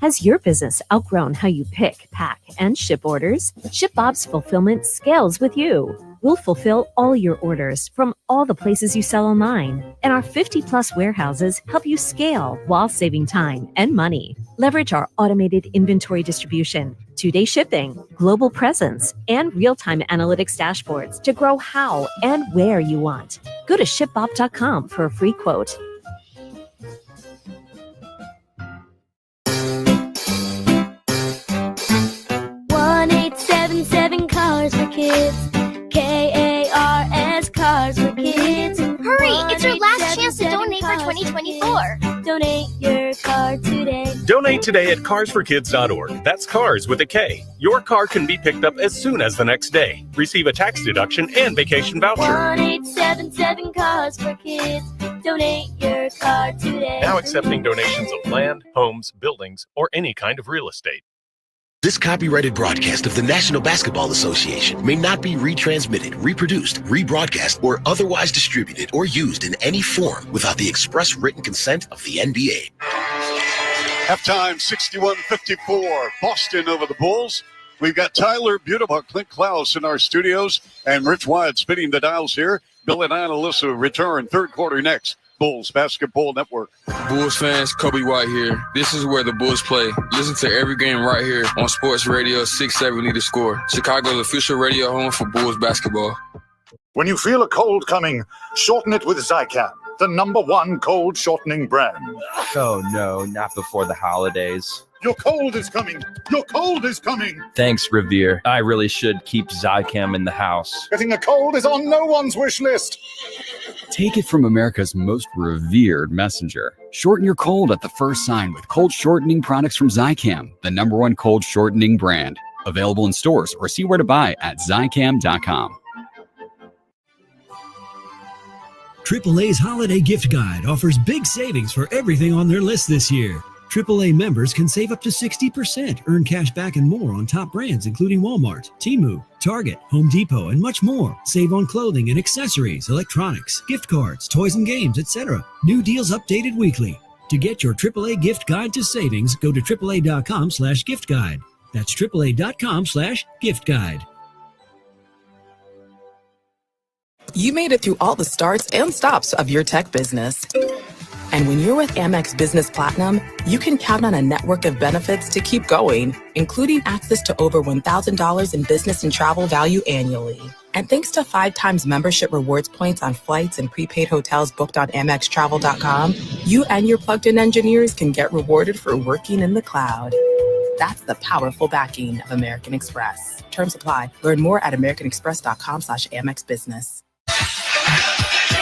Has your business outgrown how you pick, pack, and ship orders? ShipBob's fulfillment scales with you. We'll fulfill all your orders from all the places you sell online. And our 50-plus warehouses help you scale while saving time and money. Leverage our automated inventory distribution, 2-day shipping, global presence, and real-time analytics dashboards to grow how and where you want. Go to ShipBob.com for a free quote. 1-877 Cars for Kids. KARS Cars for Kids. Hurry! It's your last chance Donate for 2024. Donate your car today. Donate today at carsforkids.org. That's cars with a K. Your car can be picked up as soon as the next day. Receive a tax deduction and vacation voucher. 1877 Cars for Kids. Donate your car today. Now accepting donations of land, homes, buildings, or any kind of real estate. This copyrighted broadcast of the National Basketball Association may not be retransmitted, reproduced, rebroadcast, or otherwise distributed or used in any form without the express written consent of the NBA. Halftime 61-54, Boston over the Bulls. We've got Tyler Beautiful, Clint Klaus in our studios, and Rich Wyatt spinning the dials here. Bill and Alyssa return third quarter next. Bulls Basketball Network. Bulls fans, Kobe White here. This is where the Bulls play. Listen to every game right here on Sports Radio 670 The Score. Chicago's official radio home for Bulls basketball. When you feel a cold coming, shorten it with Zicam, the #1 cold shortening brand. Oh, no, not before the holidays. Your cold is coming. Your cold is coming. Thanks, Revere. I really should keep Zicam in the house. Getting a cold is on no one's wish list. Take it from America's most revered messenger. Shorten your cold at the first sign with cold shortening products from Zicam, the #1 cold shortening brand. Available in stores or see where to buy at Zicam.com. AAA's Holiday Gift Guide offers big savings for everything on their list this year. AAA members can save up to 60%, earn cash back and more on top brands including Walmart, Temu, Target, Home Depot, and much more. Save on clothing and accessories, electronics, gift cards, toys and games, etc. New deals updated weekly. To get your AAA gift guide to savings, go to AAA.com/gift guide. That's AAA.com/gift guide. You made it through all the starts and stops of your tech business. And when you're with Amex Business Platinum, you can count on a network of benefits to keep going, including access to over $1,000 in business and travel value annually. And thanks to 5 times membership rewards points on flights and prepaid hotels booked on AmexTravel.com, you and your plugged-in engineers can get rewarded for working in the cloud. That's the powerful backing of American Express. Terms apply. Learn more at americanexpress.com/AmexBusiness.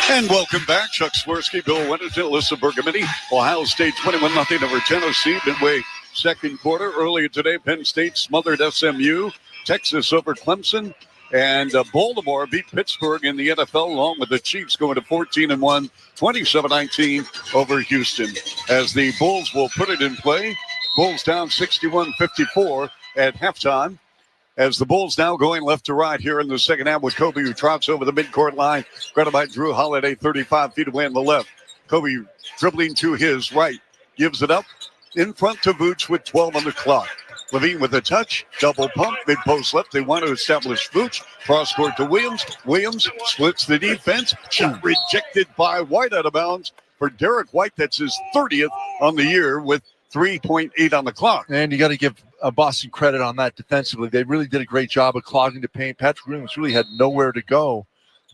And welcome back. Chuck Swirsky, Bill Winterton, Alyssa Bergamini. Ohio State 21-0 over Tennessee. Midway second quarter. Earlier today, Penn State smothered SMU. Texas over Clemson. And Baltimore beat Pittsburgh in the NFL, along with the Chiefs going to 14-1, 27-19 over Houston. As the Bulls will put it in play. Bulls down 61-54 at halftime. As the Bulls now going left to right here in the second half with Kobe, who trots over the midcourt line. Guarded by Drew Holiday, 35 feet away on the left. Kobe dribbling to his right. Gives it up in front to Vooch with 12 on the clock. Levine with a touch. Double pump. Mid-post left. They want to establish Vooch. Cross court to Williams. Williams splits the defense. Shot rejected by White out of bounds for Derek White. That's his 30th on the year with 3.8 on the clock. And you got to give Boston credit on that defensively. They really did a great job of clogging the paint. Patrick Williams really had nowhere to go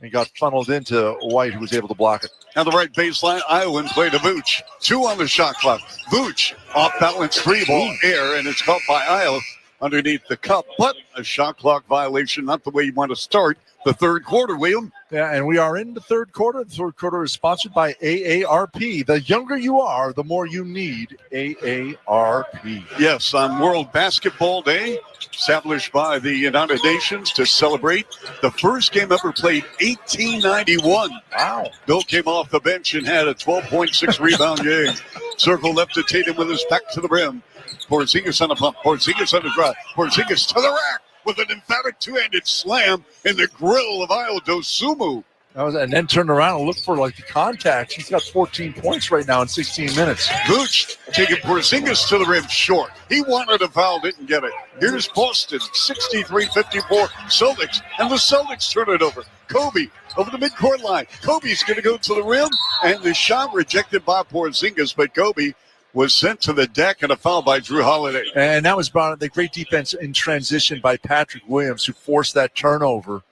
and got funneled into White, who was able to block it. Now the right baseline, Iowan play to Vooch. 2 on the shot clock. Vooch off balance 3-ball air, and it's caught by Iowa underneath the cup. But a shot clock violation, not the way you want to start the third quarter, William. Yeah, and we are in the third quarter. The third quarter is sponsored by AARP. The younger you are, the more you need AARP. Yes, on World Basketball Day, established by the United Nations to celebrate the first game ever played, 1891. Wow. Bill came off the bench and had a 12.6 rebound game. Circle left to Tatum with his back to the rim. Porzingis on the pump. Porzingis on the drive. Porzingis to the rack with an emphatic two-handed slam in the grill of Ayo Dosunmu. And then turned around and looked for the contact. He's got 14 points right now in 16 minutes. Vooch taking Porzingis to the rim short. He wanted a foul, didn't get it. Here's Boston, 63-54 Celtics, and the Celtics turn it over. Kobe over the midcourt line. Kobe's going to go to the rim, and the shot rejected by Porzingis, but Kobe was sent to the deck and a foul by Drew Holiday. And that was the great defense in transition by Patrick Williams, who forced that turnover.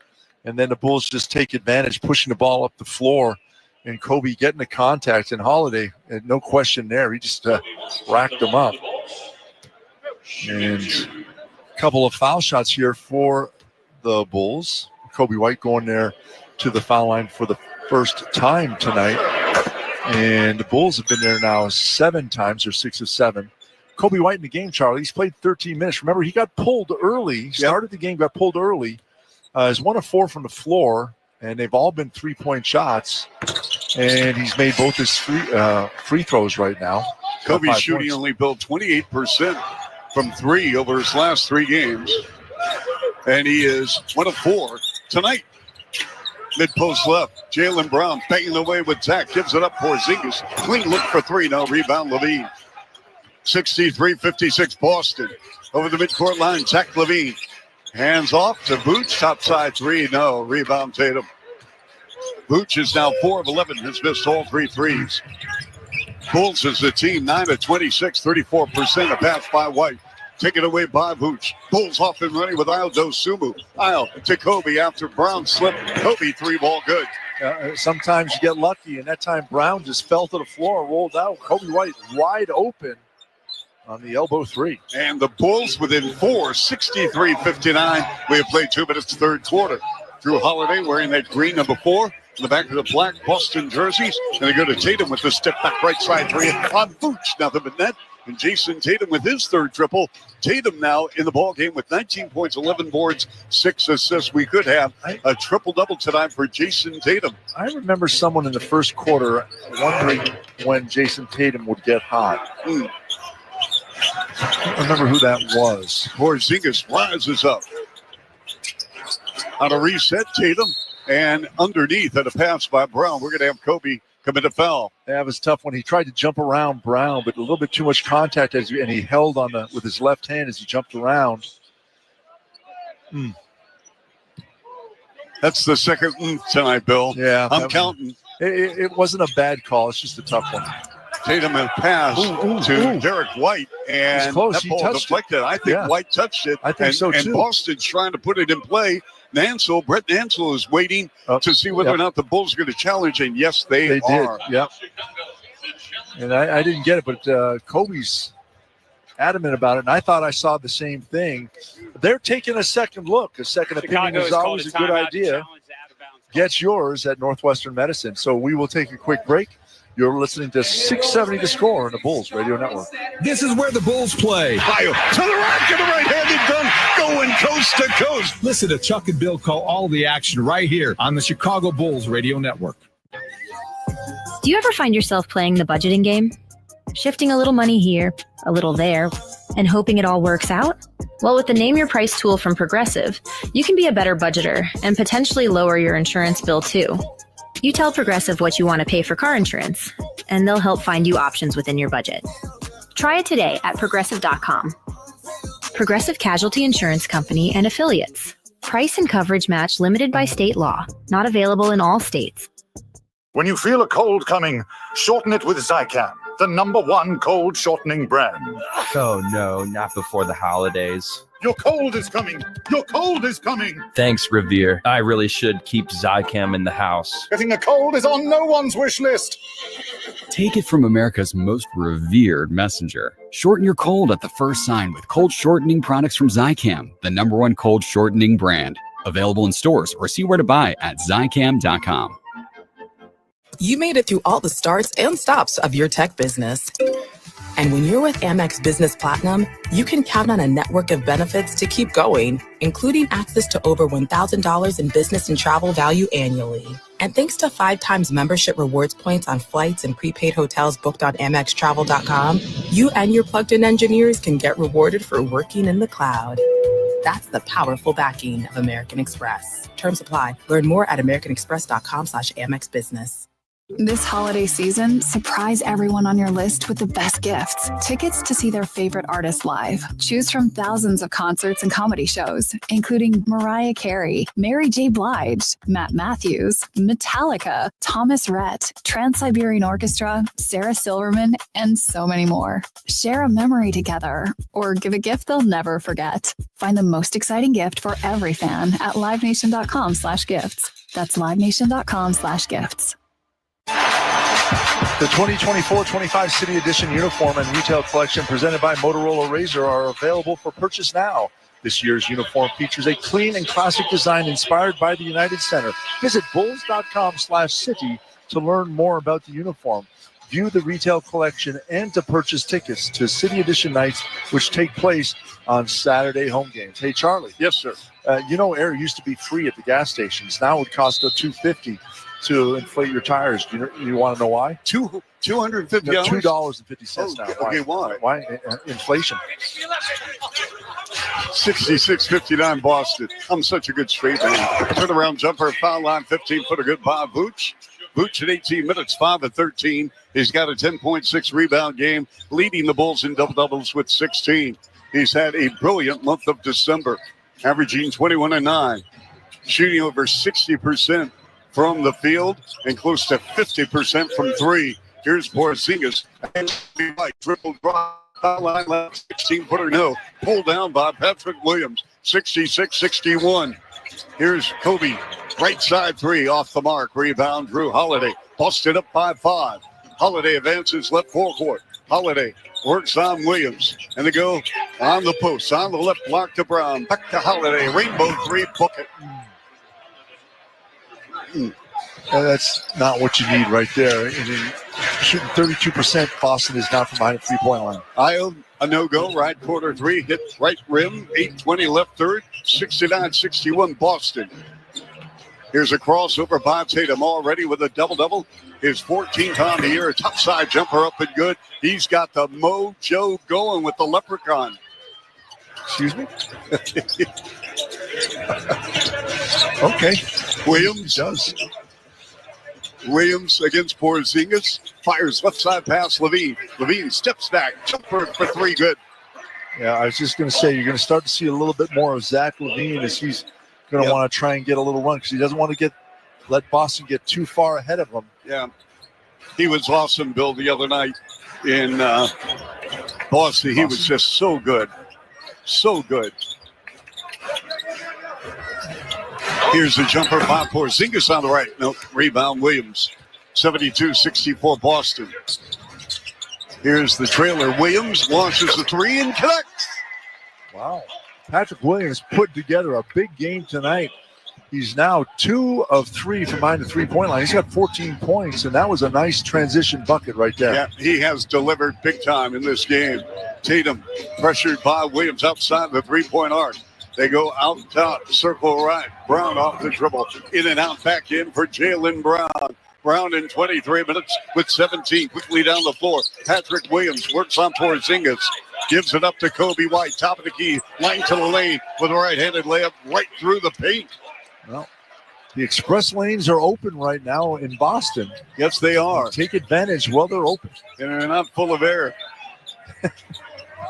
And then the Bulls just take advantage, pushing the ball up the floor, and Kobe getting the contact. And Holiday, no question there, he just racked them up. And a couple of foul shots here for the Bulls. Kobe White going there to the foul line for the first time tonight. And the Bulls have been there now 7 times. They're 6 of 7. Kobe White in the game, Charlie. He's played 13 minutes. Remember, he got pulled early. He started the game, got pulled early. He's 1 of 4 from the floor, and they've all been three-point shots. And he's made both his free throws right now. Kobe's shooting only built 28% from 3 over his last 3 games. And he is 1 of 4 tonight. Mid-post left. Jaylen Brown banging away with Zach. Gives it up for Zingas. Clean look for 3. No rebound, Levine. 63-56 Boston. Over the midcourt line, Zach Levine. Hands off to Vooch. Top side 3. No. Rebound Tatum. Vooch is now 4 of 11. Has missed all 3 threes. Bulls is the team. 9 of 26. 34%. A pass by White. Taken away by Vooch. Bulls off and running with Isle Dosumu. Isle to Kobe after Brown slipped. Kobe 3-ball good. Sometimes you get lucky, and that time Brown just fell to the floor and rolled out. Kobe White wide open on the elbow 3. And the Bulls within 4, 63-59. We have played 2 minutes, third quarter. Drew Holiday wearing that green number 4 in the back of the black Boston jerseys. And they go to Tatum with the step back right side 3 on Vooch. Nothing but net. And Jason Tatum with his third triple. Tatum now in the ball game with 19 points, 11 boards, 6 assists. We could have a triple-double tonight for Jason Tatum. I remember someone in the first quarter wondering when Jason Tatum would get hot. I don't remember who that was. Porzingis rises up. On a reset, Tatum, and underneath at a pass by Brown. We're going to have Kobe commit a foul. That was tough when he tried to jump around Brown, but a little bit too much contact and he held on with his left hand as he jumped around. That's the second tonight, Bill. Yeah, I'm counting. It wasn't a bad call. It's just a tough one. Tatum has passed to Derek White, and close. that ball deflected. I think White touched it. I think so, too. And Boston's trying to put it in play. Brett Nansel is waiting to see whether or not the Bulls are going to challenge, and yes, they are. Did. Yep. And I didn't get it, but Kobe's adamant about it, and I thought I saw the same thing. They're taking a second look. A second opinion is always a good idea. Get yours at Northwestern Medicine. So we will take a quick break. You're listening to 670 The Score on the Bulls Radio Network. This is where the Bulls play. To the rack and a right-handed dunk, going coast to coast. Listen to Chuck and Bill call all the action right here on the Chicago Bulls Radio Network. Do you ever find yourself playing the budgeting game? Shifting a little money here, a little there, and hoping it all works out? Well, with the Name Your Price tool from Progressive, you can be a better budgeter and potentially lower your insurance bill too. You tell Progressive what you want to pay for car insurance, and they'll help find you options within your budget. Try it today at Progressive.com. Progressive Casualty Insurance Company and Affiliates. Price and coverage match limited by state law. Not available in all states. When you feel a cold coming, shorten it with Zicam, the #1 cold shortening brand. Oh, no, not before the holidays. Your cold is coming. Your cold is coming. Thanks, Revere. I really should keep Zicam in the house. Getting a cold is on no one's wish list. Take it from America's most revered messenger. Shorten your cold at the first sign with cold shortening products from Zicam, the #1 cold shortening brand. Available in stores or see where to buy at Zicam.com. You made it through all the starts and stops of your tech business. And when you're with Amex Business Platinum, you can count on a network of benefits to keep going, including access to over $1,000 in business and travel value annually. And thanks to 5 times membership rewards points on flights and prepaid hotels booked on AmexTravel.com, you and your plugged-in engineers can get rewarded for working in the cloud. That's the powerful backing of American Express. Terms apply. Learn more at americanexpress.com/Amex Business. This holiday season, surprise everyone on your list with the best gifts. Tickets to see their favorite artists live. Choose from thousands of concerts and comedy shows, including Mariah Carey, Mary J. Blige, Matt Matthews, Metallica, Thomas Rhett, Trans-Siberian Orchestra, Sarah Silverman, and so many more. Share a memory together or give a gift they'll never forget. Find the most exciting gift for every fan at livenation.com/gifts. That's livenation.com/gifts. The 2024-25 City Edition uniform and retail collection presented by Motorola Razr are available for purchase now. This year's uniform features a clean and classic design inspired by the United Center. Visit bulls.com/city to learn more about the uniform, view the retail collection, and to purchase tickets to City Edition nights, which take place on Saturday home games. Hey, Charlie. Yes, sir. Air used to be free at the gas stations. Now it would cost $2.50 to inflate your tires. You want to know why? $250. $2.50 now. Okay, why? Why? Inflation. 66-59 Boston. I'm such a good straight man. Turnaround jumper, foul line, 15-footer good by Vooch. Vooch at 18 minutes, 5 of 13. He's got a 10.6 rebound game, leading the Bulls in double-doubles with 16. He's had a brilliant month of December, averaging 21 and 9, shooting over 60% from the field and close to 50% from three. Here's Porzingis. Triple drop, foul line left, 16-footer no. Pulled down by Patrick Williams, 66-61. Here's Kobe. Right side three off the mark. Rebound, Drew Holiday. Busted up by 5. Holiday advances left forecourt. Holiday works on Williams. And they go on the post. On the left block to Brown. Back to Holiday. Rainbow three bucket. That's not what you need right there. I mean, shooting 32%, Boston is not from behind the three-point line. Io, a no-go. Right quarter three. Hit right rim. 8:20 left third. 69-61 Boston. Here's a crossover by Tatum already with a double-double. His 14th on the year. Top side jumper up and good. He's got the mojo going with the leprechaun. Excuse me? Okay. Williams does. Williams against Porzingis. Fires left side pass Levine. Levine steps back. Jumper for three good. Yeah, I was just going to say, you're going to start to see a little bit more of Zach Levine as he's going to want to try and get a little run because he doesn't want to let Boston get too far ahead of him. Yeah. He was awesome, Bill, the other night in Boston. He was just so good. So good. Here's the jumper by Porzingis on the right. No, rebound Williams. 72-64 Boston. Here's the trailer. Williams launches the three and connects. Wow. Patrick Williams put together a big game tonight. He's now 2 of 3 from behind the three-point line. He's got 14 points, and that was a nice transition bucket right there. Yeah, he has delivered big time in this game. Tatum pressured by Williams outside the three-point arc. They go out top, circle right. Brown off the dribble. In and out, back in for Jaylen Brown. Brown in 23 minutes with 17. Quickly down the floor. Patrick Williams works on Porzingis. Gives it up to Kobe White. Top of the key. Line to the lane with a right-handed layup right through the paint. Well, the express lanes are open right now in Boston. Yes, they are. Take advantage while they're open. And they're not full of air.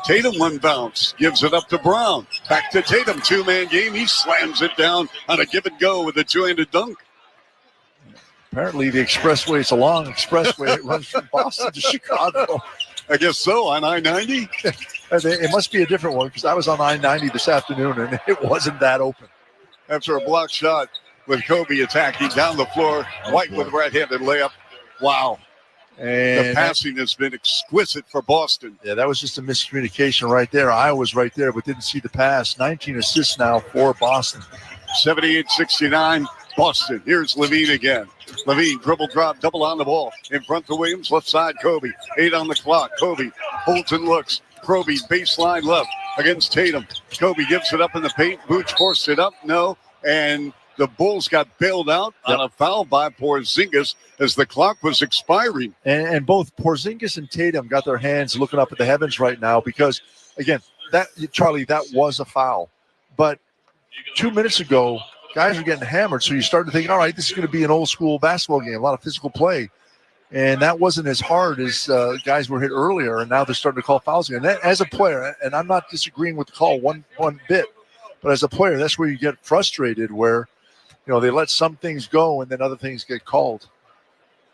Tatum one bounce. Gives it up to Brown. Back to Tatum. Two-man game. He slams it down on a give and go with a two-handed dunk. Apparently the expressway, it's a long expressway. It runs from Boston to Chicago. I guess so, on I-90. It must be a different one because I was on I-90 this afternoon and it wasn't that open. After a block shot with Kobe attacking down the floor. White with a right-handed layup. Wow. And the passing has been exquisite for Boston. Yeah, that was just a miscommunication right there. I was right there but didn't see the pass. 19 assists now for Boston. 78-69 Boston. Here's Levine again. Levine dribble drop, double on the ball. In front to Williams, left side Kobe. 8 on the clock. Kobe holds and looks. Kobe baseline left against Tatum. Kobe gives it up in the paint. Vooch forced it up. No. And the Bulls got bailed out on a foul by Porzingis as the clock was expiring. And both Porzingis and Tatum got their hands looking up at the heavens right now because, again, that was a foul. But 2 minutes ago, guys are getting hammered, so you start to think, all right, this is going to be an old-school basketball game, a lot of physical play. And that wasn't as hard as guys were hit earlier, and now they're starting to call fouls again. And as a player, and I'm not disagreeing with the call one bit, but as a player, that's where you get frustrated where, they let some things go and then other things get called.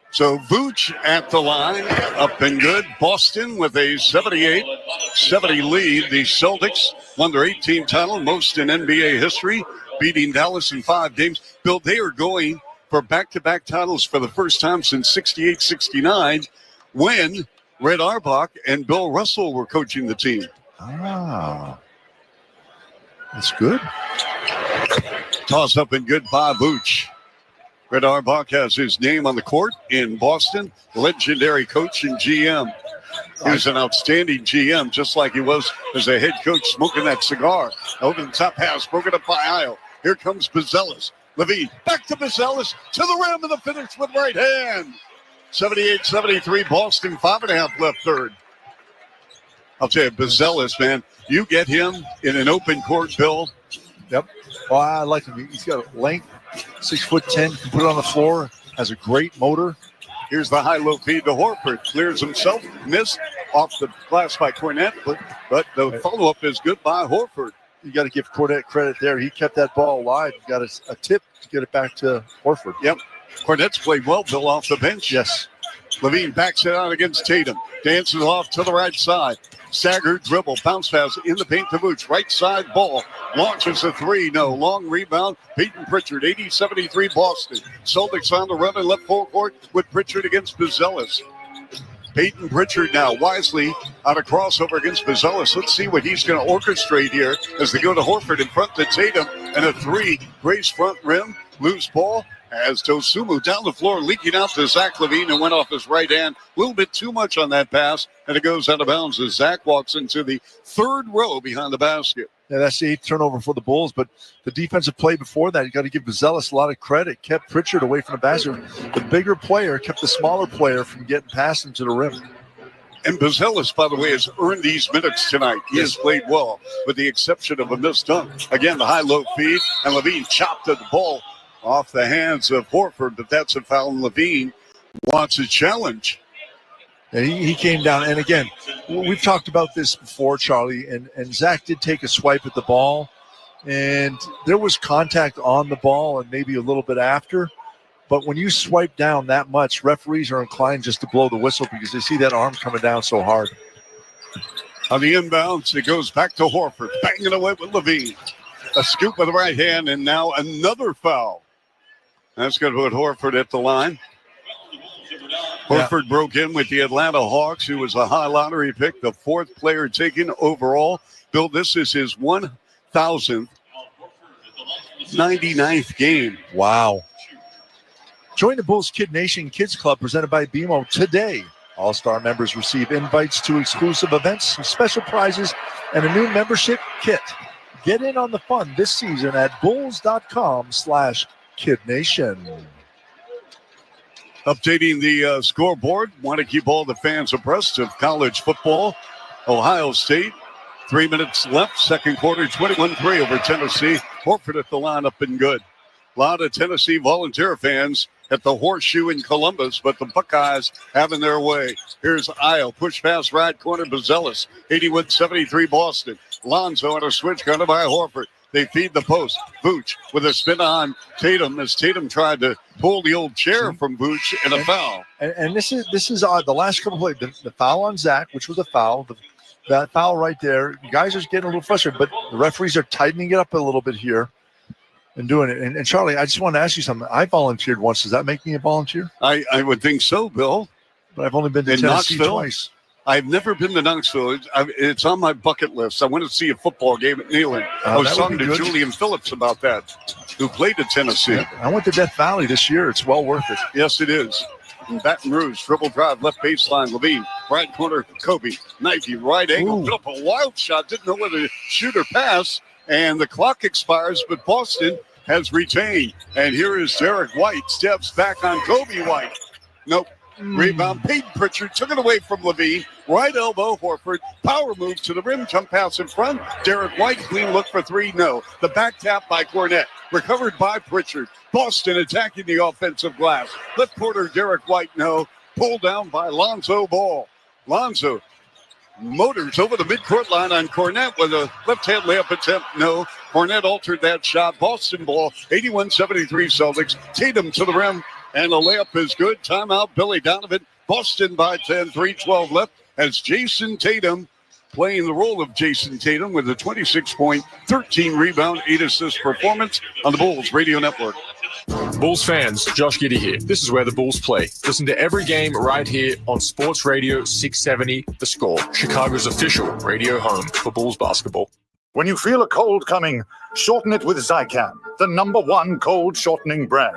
So Vooch at the line, up and good. Boston with a 78-70 lead. The Celtics won their 18th title, most in NBA history, beating Dallas in 5 games. Bill, they are going for back-to-back titles for the first time since 68-69 when Red Auerbach and Bill Russell were coaching the team. Ah, that's good. Toss up and good by Vooch. Red Auerbach has his name on the court in Boston, legendary coach and GM. He was an outstanding GM, just like he was as a head coach smoking that cigar. Over the top pass, broken up by Isle. Here comes Bazelis. Levine back to Bazelis, to the rim, and the finish with right hand. 78-73, Boston, 5.5 left third. I'll tell you, Bazelis, man, you get him in an open court, Bill. Yep. Well, I like him. He's got length, 6'10", can put it on the floor, has a great motor. Here's the high-low feed to Horford. Clears himself, missed off the glass by Cornette, but the follow-up is good by Horford. You got to give Cornette credit there. He kept that ball alive. He got a tip to get it back to Horford. Yep. Cornette's played well, Bill, off the bench. Yes. Levine backs it out against Tatum. Dances off to the right side. Staggered dribble. Bounce pass in the paint to Vooch. Right side ball. Launches a three. No. Long rebound. Peyton Pritchard. 80-73 Boston. Celtics on the run in left forecourt with Pritchard against Bazelis. Peyton Pritchard now wisely on a crossover against Bazelis. Let's see what he's going to orchestrate here as they go to Horford in front to Tatum. And a three. Grace front rim. Loose ball. As Dosumu down the floor, leaking out to Zach Levine and went off his right hand. A little bit too much on that pass, and it goes out of bounds as Zach walks into the third row behind the basket. Yeah, that's the 8th turnover for the Bulls, but the defensive play before that, you got to give Bazelis a lot of credit. Kept Pritchard away from the basket. The bigger player kept the smaller player from getting past him to the rim. And Bazelis, by the way, has earned these minutes tonight. He has played well, with the exception of a missed dunk. Again, the high-low feed, and Levine chopped at the ball off the hands of Horford, but that's a foul, and Levine wants a challenge. And he came down, and again, we've talked about this before, Charlie, and Zach did take a swipe at the ball, and there was contact on the ball and maybe a little bit after, but when you swipe down that much, referees are inclined just to blow the whistle because they see that arm coming down so hard. On the inbounds, it goes back to Horford, banging away with Levine. A scoop with the right hand, and now another foul. That's going to put Horford at the line. Horford broke in with the Atlanta Hawks, who was a high lottery pick, the 4th player taken overall. Bill, this is his 1,099th game. Wow. Join the Bulls Kid Nation Kids Club presented by BMO today. All-Star members receive invites to exclusive events, some special prizes, and a new membership kit. Get in on the fun this season at bulls.com/Kid Nation. Updating the scoreboard. Want to keep all the fans abreast of college football. Ohio State, 3 minutes left. Second quarter, 21-3 over Tennessee. Horford at the line, up and good. A lot of Tennessee Volunteer fans at the Horseshoe in Columbus, but the Buckeyes having their way. Here's Isle. Push pass right corner, Bazelis. 81-73 Boston. Lonzo on a switch, guarded by Horford. They feed the post. Vooch with a spin on Tatum as Tatum tried to pull the old chair from Vooch and a foul. And this is odd. The last couple of plays, the foul on Zach, which was a foul, that foul right there. You guys are getting a little frustrated, but the referees are tightening it up a little bit here and doing it. And Charlie, I just want to ask you something. I volunteered once. Does that make me a volunteer? I would think so, Bill. But I've only been to Tennessee twice. I've never been to Knoxville. It's on my bucket list. I want to see a football game at Neyland. I was talking to Julian Phillips about that, who played at Tennessee. Yeah, I went to Death Valley this year. It's well worth it. Yes, it is. In Baton Rouge, dribble drive, left baseline, Levine. Right corner, Kobe. Knifey, right angle. Put up a wild shot. Didn't know whether to shoot or pass. And the clock expires, but Boston has retained. And here is Derek White. Steps back on Kobe White. Nope. Rebound. Peyton Pritchard took it away from Levine. Right elbow, Horford. Power move to the rim. Jump pass in front. Derek White. Clean look for three. No. The back tap by Cornette. Recovered by Pritchard. Boston attacking the offensive glass. Left quarter, Derek White. No. Pulled down by Lonzo Ball. Lonzo motors over the midcourt line on Cornette with a left-hand layup attempt. No. Cornette altered that shot. Boston ball. 81-73 Celtics. Tatum to the rim. And the layup is good. Timeout, Billy Donovan. Boston by 10, 3:12 left. As Jason Tatum playing the role of Jason Tatum with a 26-point, 13-rebound, 8-assist performance on the Bulls Radio Network. Bulls fans, Josh Giddey here. This is where the Bulls play. Listen to every game right here on Sports Radio 670 The Score, Chicago's official radio home for Bulls basketball. When you feel a cold coming, shorten it with Zicam, the #1 cold shortening brand.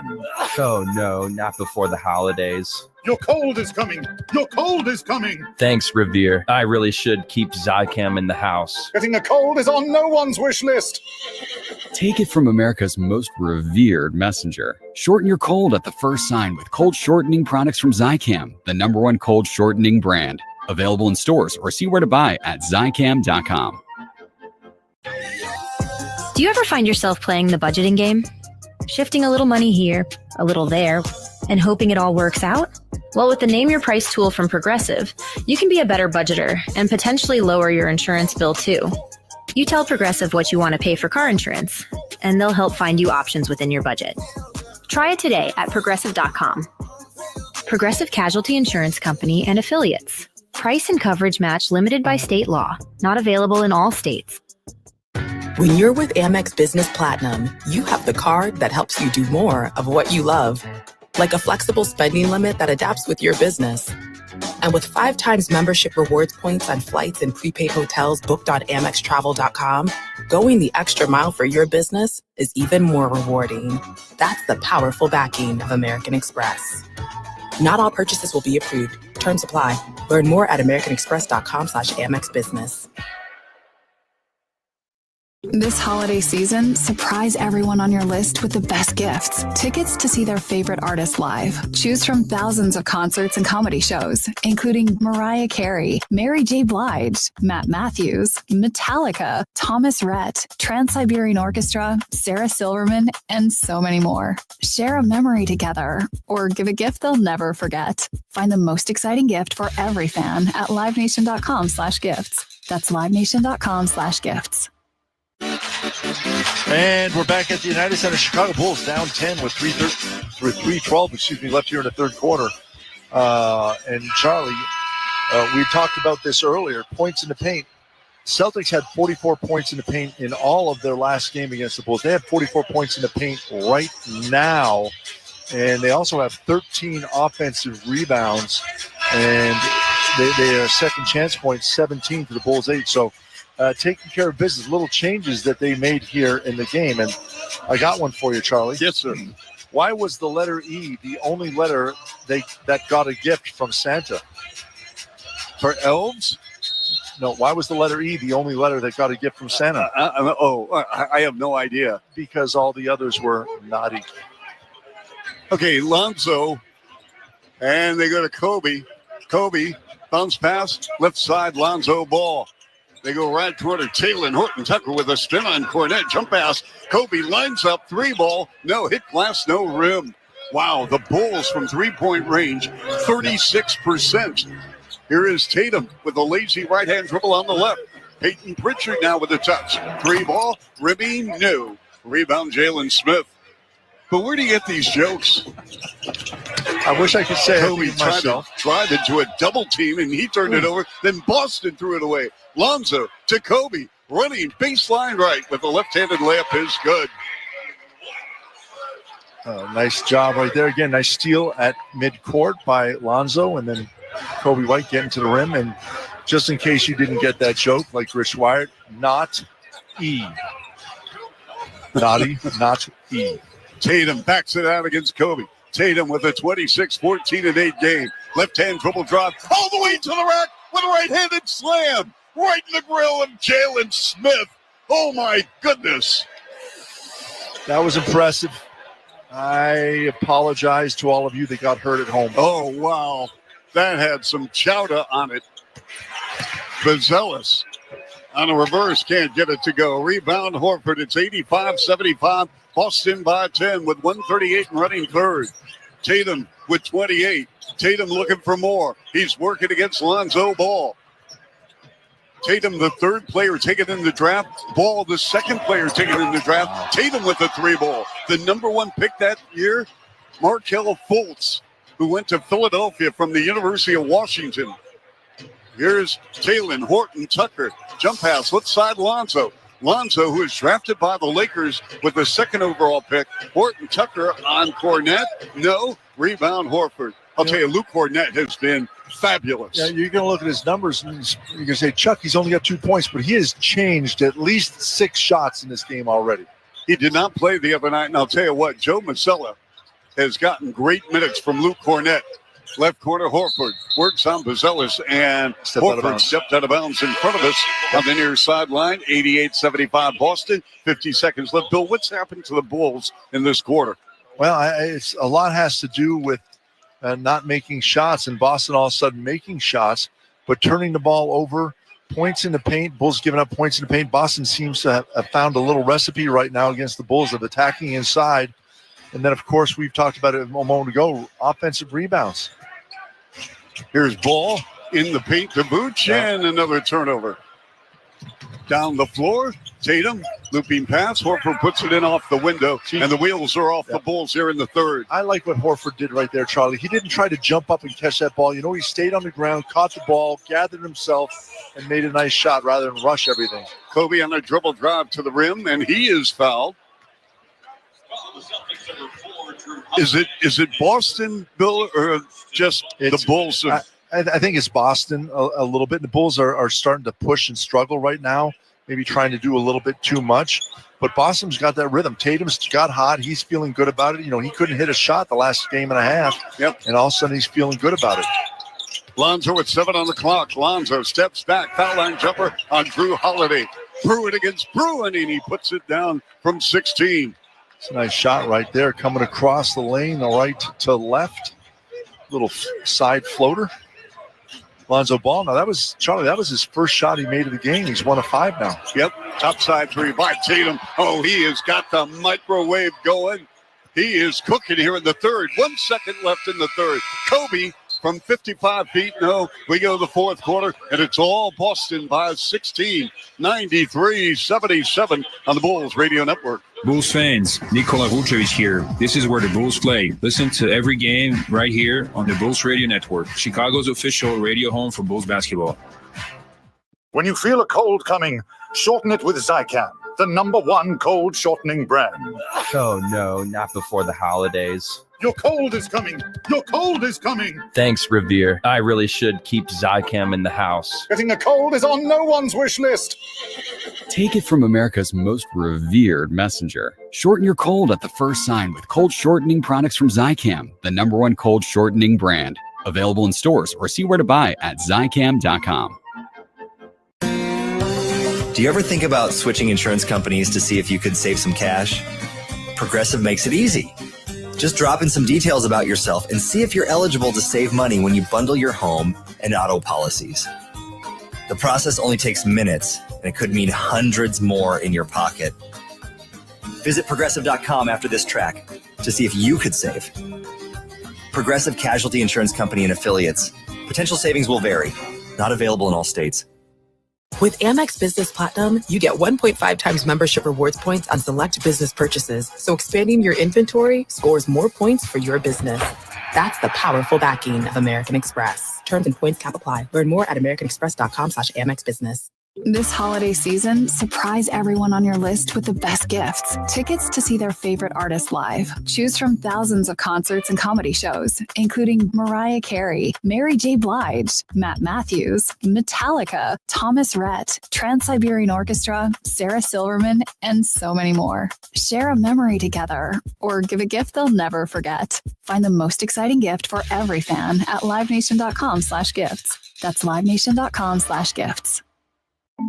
Oh no, not before the holidays. Your cold is coming. Your cold is coming. Thanks, Revere. I really should keep Zicam in the house. Getting a cold is on no one's wish list. Take it from America's most revered messenger. Shorten your cold at the first sign with cold shortening products from Zicam, the #1 cold shortening brand. Available in stores or see where to buy at Zicam.com. Do you ever find yourself playing the budgeting game? Shifting a little money here, a little there, and hoping it all works out? Well, with the Name Your Price tool from Progressive, you can be a better budgeter and potentially lower your insurance bill too. You tell Progressive what you want to pay for car insurance, and they'll help find you options within your budget. Try it today at Progressive.com. Progressive Casualty Insurance Company and Affiliates. Price and coverage match limited by state law. Not available in all states. When you're with Amex Business Platinum, you have the card that helps you do more of what you love. Like a flexible spending limit that adapts with your business. And with 5 times membership rewards points on flights and prepaid hotels booked on AmexTravel.com, going the extra mile for your business is even more rewarding. That's the powerful backing of American Express. Not all purchases will be approved. Terms apply. Learn more at americanexpress.com/AmexBusiness. This holiday season, surprise everyone on your list with the best gifts. Tickets to see their favorite artists live. Choose from thousands of concerts and comedy shows, including Mariah Carey, Mary J. Blige, Matt Matthews, Metallica, Thomas Rhett, Trans-Siberian Orchestra, Sarah Silverman, and so many more. Share a memory together or give a gift they'll never forget. Find the most exciting gift for every fan at livenation.com/gifts. That's livenation.com/gifts. And we're back at the United Center. Chicago Bulls down 10 with 3:12 left here in the third quarter. And Charlie, we talked about this earlier, points in the paint. Celtics had 44 points in the paint in all of their last game against the Bulls. They have 44 points in the paint right now. And they also have 13 offensive rebounds. And they are second chance points, 17 to the Bulls 8. So taking care of business, little changes that they made here in the game. And I got one for you, Charlie. Yes, sir. Why was the letter E the only letter that got a gift from Santa? For elves? No, why was the letter E the only letter that got a gift from Santa? I have no idea. Because all the others were naughty. Okay, Lonzo, and they go to Kobe. Kobe, bounce pass, left side, Lonzo ball. They go right toward it. Taylor Horton Tucker with a spin on Cornette. Jump pass. Kobe lines up 3 ball. No hit glass, no rim. Wow, the Bulls from 3-point range, 36%. Here is Tatum with a lazy right-hand dribble on the left. Peyton Pritchard now with a touch. 3 ball, rimming, no. Rebound, Jalen Smith. But where do you get these jokes? I wish I could say Kobe it tried to myself. drive into a double team, and he turned it over. Then Boston threw it away. Lonzo to Kobe, running baseline right with a left-handed layup is good. Nice job right there. Again, nice steal at midcourt by Lonzo, and then Kobe White getting to the rim. And just in case you didn't get that joke, like Rich Wyatt, not E. Naughty, not E. Tatum backs it out against Kobe. Tatum with a 26-14-8 game. Left-hand dribble drive all the way to the rack with a right-handed slam. Right in the grill of Jalen Smith. Oh, my goodness. That was impressive. I apologize to all of you that got hurt at home. Oh, wow. That had some chowder on it. Vazelis on a reverse, can't get it to go. Rebound, Horford. It's 85-75. Boston by 10 with 1:38 and running third. Tatum with 28. Tatum looking for more. He's working against Lonzo Ball. Tatum, the third player taken in the draft. Ball, the second player taken in the draft. Tatum with the 3 ball. The number 1 pick that year, Markelle Fultz, who went to Philadelphia from the University of Washington. Here's Taylor Horton Tucker. Jump pass, left side Lonzo. Lonzo, who was drafted by the Lakers with the 2nd overall pick. Horton Tucker on Cornette. No. Rebound Horford. I'll tell you, Luke Cornette has been fabulous. Yeah, you're going to look at his numbers and you're going to say, Chuck, he's only got 2 points, but he has changed at least 6 shots in this game already. He did not play the other night, and I'll tell you what, Joe Masella has gotten great minutes from Luke Cornett. Left corner, Horford works on Bazelis, and Horford stepped out of bounds in front of us on the near sideline. 88-75 Boston, 50 seconds left. Bill, what's happened to the Bulls in this quarter? Well, it's a lot has to do with not making shots, and Boston all of a sudden making shots, but turning the ball over, points in the paint. Bulls giving up points in the paint. Boston seems to have found a little recipe right now against the Bulls of attacking inside. And then, of course, we've talked about it a moment ago, offensive rebounds. Here's Ball in the paint to Booch, and another turnover. Down the floor, Tatum, looping pass. Horford puts it in off the window, and the wheels are off the Bulls here in the third. I like what Horford did right there, Charlie. He didn't try to jump up and catch that ball. You know, he stayed on the ground, caught the ball, gathered himself, and made a nice shot rather than rush everything. Kobe on a dribble drive to the rim, and he is fouled. Is it Boston, Bill, or just the Bulls? I think it's Boston a little bit. The Bulls are starting to push and struggle right now, maybe trying to do a little bit too much. But Boston's got that rhythm. Tatum's got hot. He's feeling good about it. You know, he couldn't hit a shot the last game and a half. Yep. And all of a sudden he's feeling good about it. Lonzo with 7 on the clock. Lonzo steps back. Foul line jumper on Drew Holiday. Bruin against Bruin, and he puts it down from 16. It's a nice shot right there, coming across the lane, the right to left. Little side floater. Lonzo Ball. Now, that was his first shot he made of the game. He's 1 of 5 now. Yep. Top side three by Tatum. Oh, he has got the microwave going. He is cooking here in the third. 1 second left in the third. Kobe from 55 feet. No, we go to the fourth quarter, and it's all Boston by 16. 93-77 on the Bulls Radio Network. Bulls fans, Nikola Vucevic here. This is where the Bulls play. Listen to every game right here on the Bulls Radio Network, Chicago's official radio home for Bulls basketball. When you feel a cold coming, shorten it with Zicam, the #1 cold shortening brand. Oh, no, not before the holidays. Your cold is coming. Your cold is coming. Thanks, Revere. I really should keep Zicam in the house. Getting a cold is on no one's wish list. Take it from America's most revered messenger. Shorten your cold at the first sign with cold shortening products from Zicam, the #1 cold shortening brand. Available in stores or see where to buy at Zicam.com. Do you ever think about switching insurance companies to see if you could save some cash? Progressive makes it easy. Just drop in some details about yourself and see if you're eligible to save money when you bundle your home and auto policies. The process only takes minutes, and it could mean hundreds more in your pocket. Visit Progressive.com after this track to see if you could save. Progressive Casualty Insurance Company and Affiliates. Potential savings will vary. Not available in all states. With Amex Business Platinum, you get 1.5 times membership rewards points on select business purchases. So expanding your inventory scores more points for your business. That's the powerful backing of American Express. Terms and points cap apply. Learn more at americanexpress.com/Amex Business. This holiday season, surprise everyone on your list with the best gifts. Tickets to see their favorite artists live. Choose from thousands of concerts and comedy shows, including Mariah Carey, Mary J. Blige, Matt Matthews, Metallica, Thomas Rhett, Trans-Siberian Orchestra, Sarah Silverman, and so many more. Share a memory together or give a gift they'll never forget. Find the most exciting gift for every fan at livenation.com/gifts. That's livenation.com/gifts.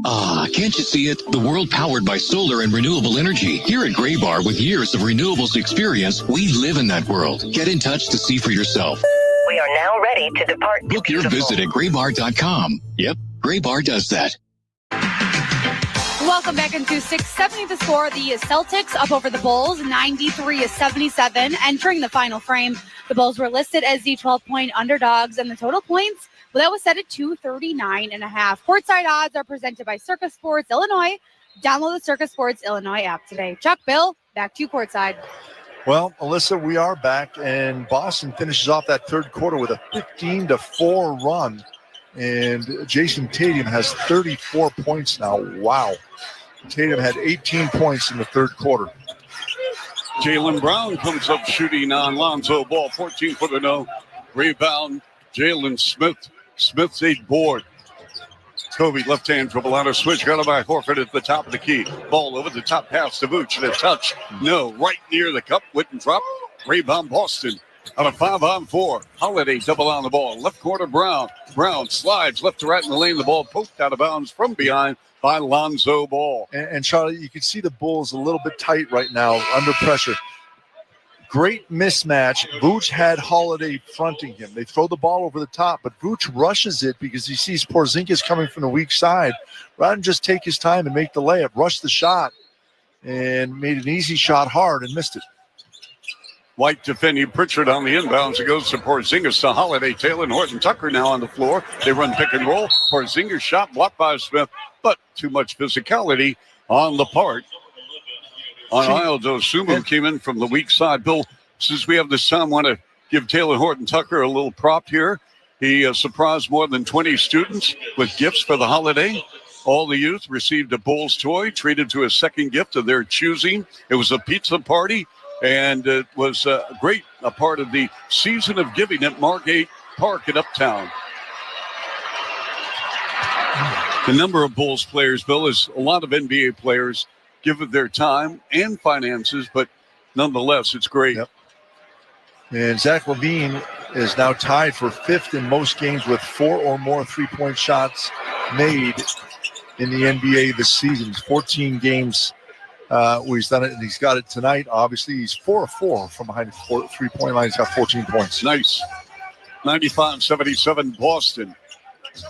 Ah, can't you see it? The world powered by solar and renewable energy. Here at Gray Bar, with years of renewables experience, we live in that world. Get in touch to see for yourself. We are now ready to depart. Book your visit at graybar.com. Yep, Gray Bar does that. Welcome back into 670 The Score. The Celtics up over the Bulls, 93-77. Entering the final frame, the Bulls were listed as the 12-point underdogs, and the total points, well, that was set at 239.5. Courtside odds are presented by Circus Sports Illinois. Download the Circus Sports Illinois app today. Chuck, Bill, back to you courtside. Well, Alyssa, we are back, and Boston finishes off that third quarter with a 15-4 run. And Jason Tatum has 34 points now. Wow. Tatum had 18 points in the third quarter. Jaylen Brown comes up shooting on Lonzo Ball. 14 for the no. Rebound Jalen Smith. Smith's a board. Kobe, left-hand dribble on a switch. Got it by Horford at the top of the key. Ball over the top pass to Vooch. And a touch. No, right near the cup. Wouldn't drop. Rebound Boston. On a 5-on-4. Holiday double on the ball. Left corner Brown. Brown slides left to right in the lane. The ball poked out of bounds from behind by Lonzo Ball. And Charlie, you can see the Bulls a little bit tight right now, under pressure. Great mismatch. Vooch had Holiday fronting him. They throw the ball over the top, but Vooch rushes it because he sees Porzingis coming from the weak side. Rather than just take his time and make the layup, rushed the shot and made an easy shot hard and missed it. White defending Pritchard on the inbounds. It goes to Porzingis to Holiday. Taylor and Horton Tucker now on the floor. They run pick and roll. Porzingis shot blocked by Smith, but too much physicality on the part. Aldo Sumu came in from the weak side. Bill, since we have this time, I want to give Taylor Horton Tucker a little prop here. He surprised more than 20 students with gifts for the holiday. All the youth received a Bulls toy, treated to a second gift of their choosing. It was a pizza party, and it was a part of the season of giving at Margate Park in Uptown. The number of Bulls players, Bill, is a lot of NBA players give it their time and finances, but nonetheless, it's great. Yep. And Zach LaVine is now tied for fifth in most games with 4 or more three-point shots made in the NBA this season. 14 games where he's done it, and he's got it tonight. Obviously, he's 4 of 4 from behind the three-point line. He's got 14 points. Nice. 95-77 Boston.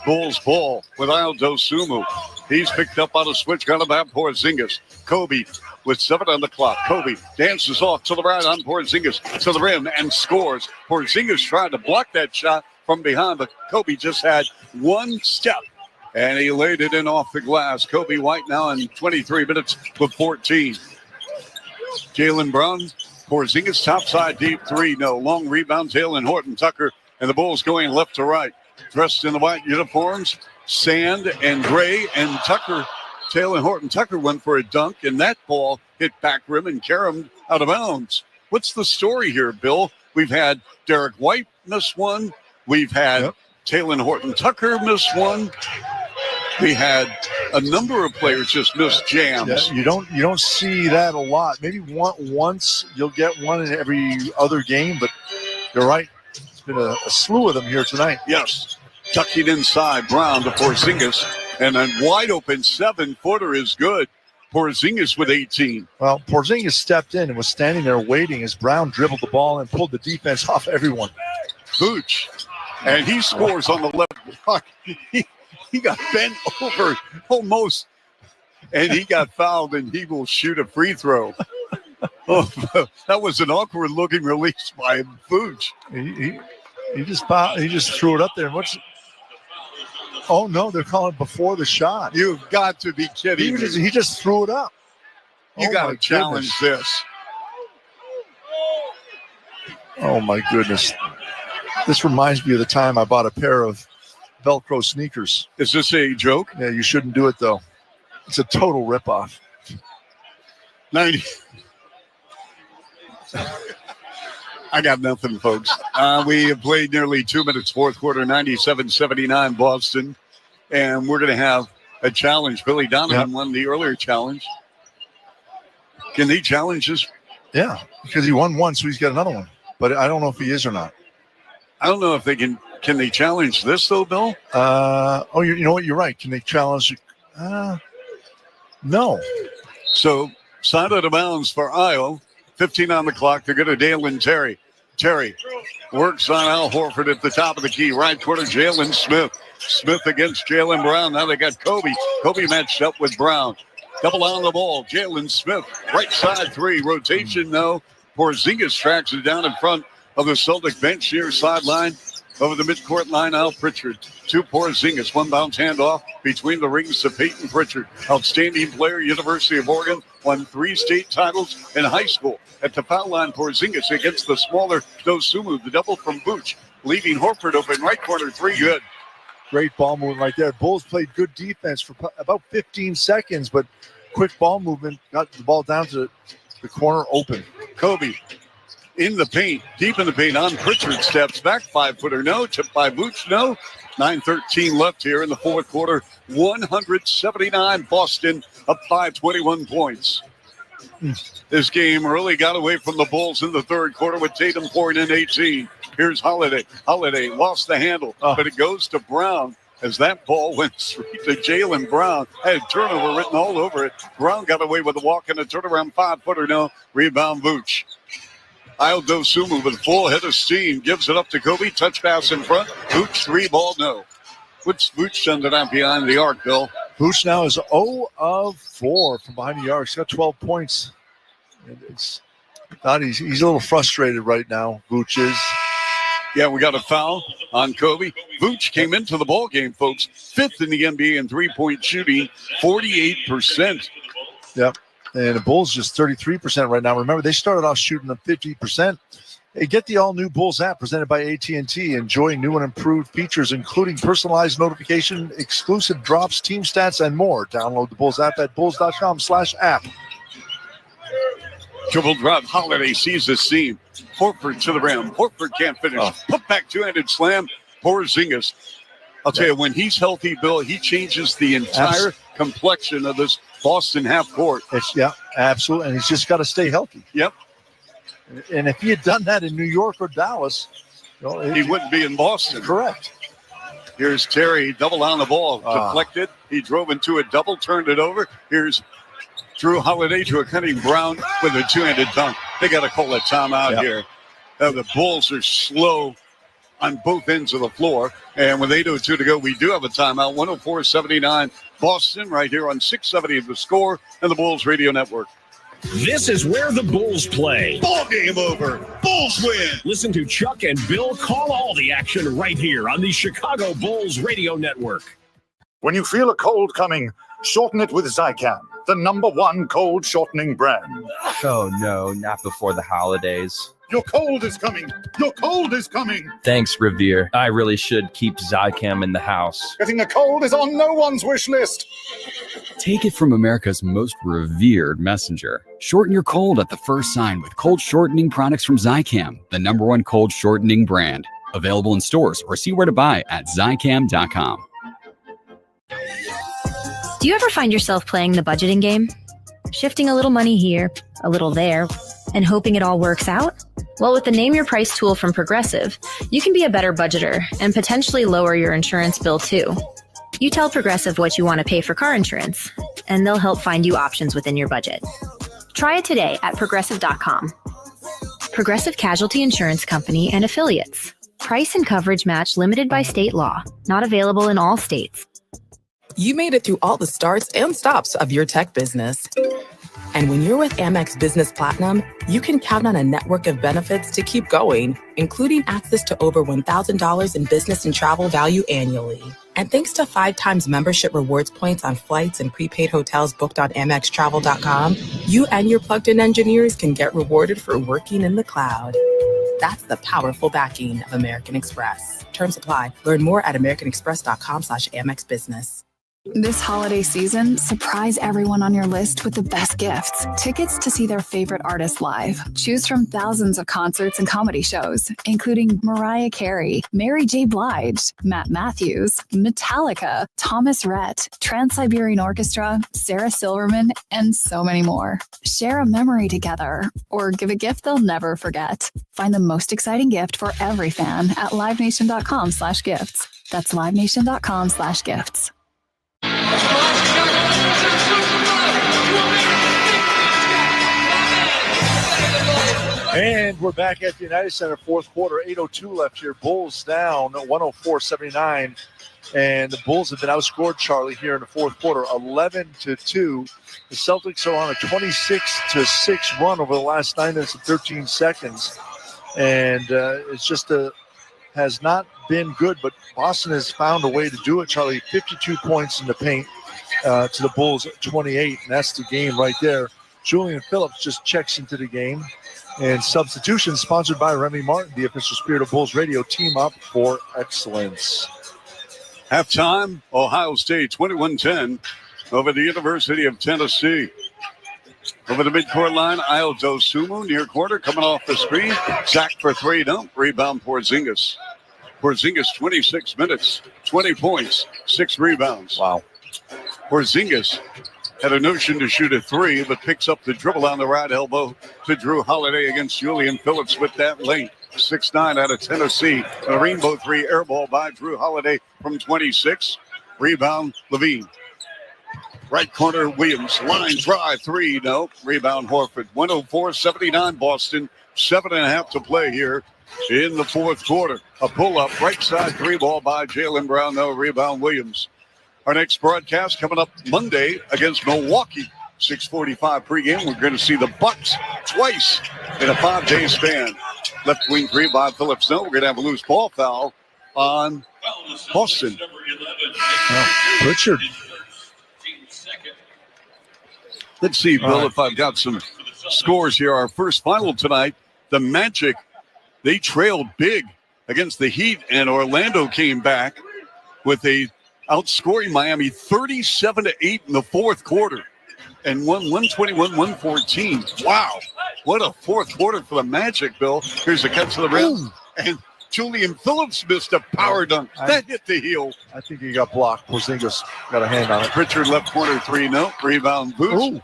Bulls ball with Aldo Sumu. He's picked up on a switch, got about Porzingis. Kobe with 7 on the clock. Kobe dances off to the right on Porzingis to the rim and scores. Porzingis tried to block that shot from behind, but Kobe just had one step, and he laid it in off the glass. Kobe White now in 23 minutes with 14. Jaylen Brown, Porzingis topside deep three. No, long rebound. Taylor Horton Tucker, and the Bulls going left to right. Dressed in the white uniforms, sand and gray, and Taylor Horton Tucker went for a dunk, and that ball hit back rim and carried out of bounds. What's the story here, Bill? We've had Derek White miss one. We've had Taylor Horton Tucker miss one. We had a number of players just miss jams. Yeah, you don't see that a lot. Maybe once you'll get one in every other game, but you're right. It's been a slew of them here tonight. Yes. Tucking inside, Brown to Porzingis, and a wide open 7-footer is good. Porzingis with 18. Well, Porzingis stepped in and was standing there waiting as Brown dribbled the ball and pulled the defense off everyone. Vooch, and he scores on the left block. He got bent over almost, and he got fouled, and he will shoot a free throw. Oh, that was an awkward-looking release by Vooch. He just threw it up there. Oh, no, they're calling before the shot. You've got to be kidding me. He just threw it up. You got to challenge this. Oh, my goodness. This reminds me of the time I bought a pair of Velcro sneakers. Is this a joke? Yeah, you shouldn't do it, though. It's a total ripoff. 90. I got nothing, folks. We have played nearly 2 minutes, fourth quarter, 97-79 Boston. And we're going to have a challenge. Billy Donovan won the earlier challenge. Can he challenge this? Yeah, because he won one, so he's got another one. But I don't know if he is or not. I don't know if they can. Can they challenge this, though, Bill? You know what? You're right. Can they challenge? No. So, side out of bounds for Isle. 15 on the clock. They're going to Dalen Terry. Terry works on Al Horford at the top of the key. Right corner, Jalen Smith. Smith against Jaylen Brown. Now they got Kobe. Kobe matched up with Brown. Double on the ball. Jalen Smith, right side three. Rotation, no. Porzingis tracks it down in front of the Celtic bench near sideline. Over the midcourt line, Al Pritchard to Porzingis. One bounce handoff between the rings to Peyton Pritchard. Outstanding player, University of Oregon. Won 3 state titles in high school. At the foul line, Porzingis against the smaller Dosumu. The double from Vooch, leaving Horford open right corner three. Good. Great ball movement right there. Bulls played good defense for about 15 seconds, but quick ball movement got the ball down to the corner open. Kobe in the paint, deep in the paint on Pritchard. Steps back, 5-footer, no. Tipped by Vooch, no. 9:13 left here in the fourth quarter. 179 Boston, up by 21 points. This game really got away from the Bulls in the third quarter with Tatum pouring in 18. Here's Holiday. Holiday lost the handle, but it goes to Brown as that ball went straight to Jaylen Brown. Had turnover written all over it. Brown got away with a walk and a turnaround 5-footer, no. Rebound Vooch. Ayo Dosunmu with full head of steam. Gives it up to Kobe. Touch pass in front. Vooch, 3-ball, no. What's Vooch done tonight behind the arc, Bill? Vooch now is 0 of 4 from behind the arc. He's got 12 points. He's a little frustrated right now, Vooch is. Yeah, we got a foul on Kobe. Vooch came into the ball game, folks. 5th in the NBA in three-point shooting, 48%. Yep. And the Bulls just 33% right now. Remember, they started off shooting at 50%. Hey, get the all-new Bulls app presented by AT&T. Enjoy new and improved features, including personalized notification, exclusive drops, team stats, and more. Download the Bulls app at bulls.com/app. Dribble drive. Holiday sees the seam. Horford to the rim. Horford can't finish. Put back two-handed slam. Porzingis. I'll tell you, when he's healthy, Bill, he changes the entire complexion of this Boston half court. Yeah, absolutely. And he's just got to stay healthy. Yep. And if he had done that in New York or Dallas, he wouldn't be in Boston. Correct. Here's Terry, double on the ball, deflected. He drove into a double, turned it over. Here's Drew Holiday to a cutting Brown with a two-handed dunk. They got to call a timeout here. The Bulls are slow on both ends of the floor. And with 8:02 to go, we do have a timeout. 104-79 Boston right here on 670 of the Score and the Bulls Radio Network. This is where the Bulls play. Ball game over. Bulls win. Listen to Chuck and Bill call all the action right here on the Chicago Bulls Radio Network. When you feel a cold coming, shorten it with Zicam, the #1 cold shortening brand. Oh, no, not before the holidays. Your cold is coming. Your cold is coming. Thanks, Revere. I really should keep Zicam in the house. Getting a cold is on no one's wish list. Take it from America's most revered messenger. Shorten your cold at the first sign with cold shortening products from Zicam, the #1 cold shortening brand. Available in stores or see where to buy at Zicam.com. Do you ever find yourself playing the budgeting game? Shifting a little money here, a little there, and hoping it all works out? Well, with the Name Your Price tool from Progressive, you can be a better budgeter and potentially lower your insurance bill too. You tell Progressive what you want to pay for car insurance, and they'll help find you options within your budget. Try it today at Progressive.com. Progressive Casualty Insurance Company and Affiliates. Price and coverage match limited by state law. Not available in all states. You made it through all the starts and stops of your tech business. And when you're with Amex Business Platinum, you can count on a network of benefits to keep going, including access to over $1,000 in business and travel value annually. And thanks to 5 times membership rewards points on flights and prepaid hotels booked on AmexTravel.com, you and your plugged-in engineers can get rewarded for working in the cloud. That's the powerful backing of American Express. Terms apply. Learn more at americanexpress.com/AmexBusiness. This holiday season, surprise everyone on your list with the best gifts. Tickets to see their favorite artists live. Choose from thousands of concerts and comedy shows, including Mariah Carey, Mary J. Blige, Matt Matthews, Metallica, Thomas Rhett, Trans-Siberian Orchestra, Sarah Silverman, and so many more. Share a memory together or give a gift they'll never forget. Find the most exciting gift for every fan at livenation.com/gifts. That's livenation.com/gifts. And we're back at the United Center, fourth quarter, 8:02 left here. Bulls down 104-79. And the Bulls have been outscored, Charlie, here in the fourth quarter, 11-2. The Celtics are on a 26-6 run over the last 9 minutes and 13 seconds. And it's just has not been good, but Boston has found a way to do it, Charlie. 52 points in the paint to the Bulls 28, and that's the game right there. Julian Phillips just checks into the game. And substitution sponsored by Remy Martin, the official Spirit of Bulls Radio. Team up for excellence. Halftime, Ohio State 21-10 over the University of Tennessee. Over the midcourt line, Ayo Sumu near corner coming off the screen. Zach for three. No. Rebound Porzingis. Porzingis 26 minutes, 20 points, 6 rebounds. Wow. Porzingis had a notion to shoot a three, but picks up the dribble on the right elbow to Drew Holiday against Julian Phillips with that length. 6'9" out of Tennessee. A rainbow three air ball by Drew Holiday from 26. Rebound Levine. Right corner Williams. Line drive three. No. Rebound Horford. 104-79 Boston. 7.5 to play here in the fourth quarter. A pull-up right side three ball by Jaylen Brown. No. Rebound Williams. Our next broadcast coming up Monday against Milwaukee. 6:45 pregame. We're going to see the Bucks twice in a 5-day span. Left wing three by Phillips. No, we're going to have a loose ball foul on Boston. Richard. Let's see, Bill, if I've got some scores here. Our first final tonight, the Magic, they trailed big against the Heat, and Orlando came back with a outscoring Miami 37-8 in the fourth quarter and won 121-114. Wow. What a fourth quarter for the Magic, Bill. Here's a cut to the rim. And Julian Phillips missed a power dunk. That hit the heel. I think he got blocked. Porzingis got a hand on it. Pritchard left corner three. No. Rebound Boots.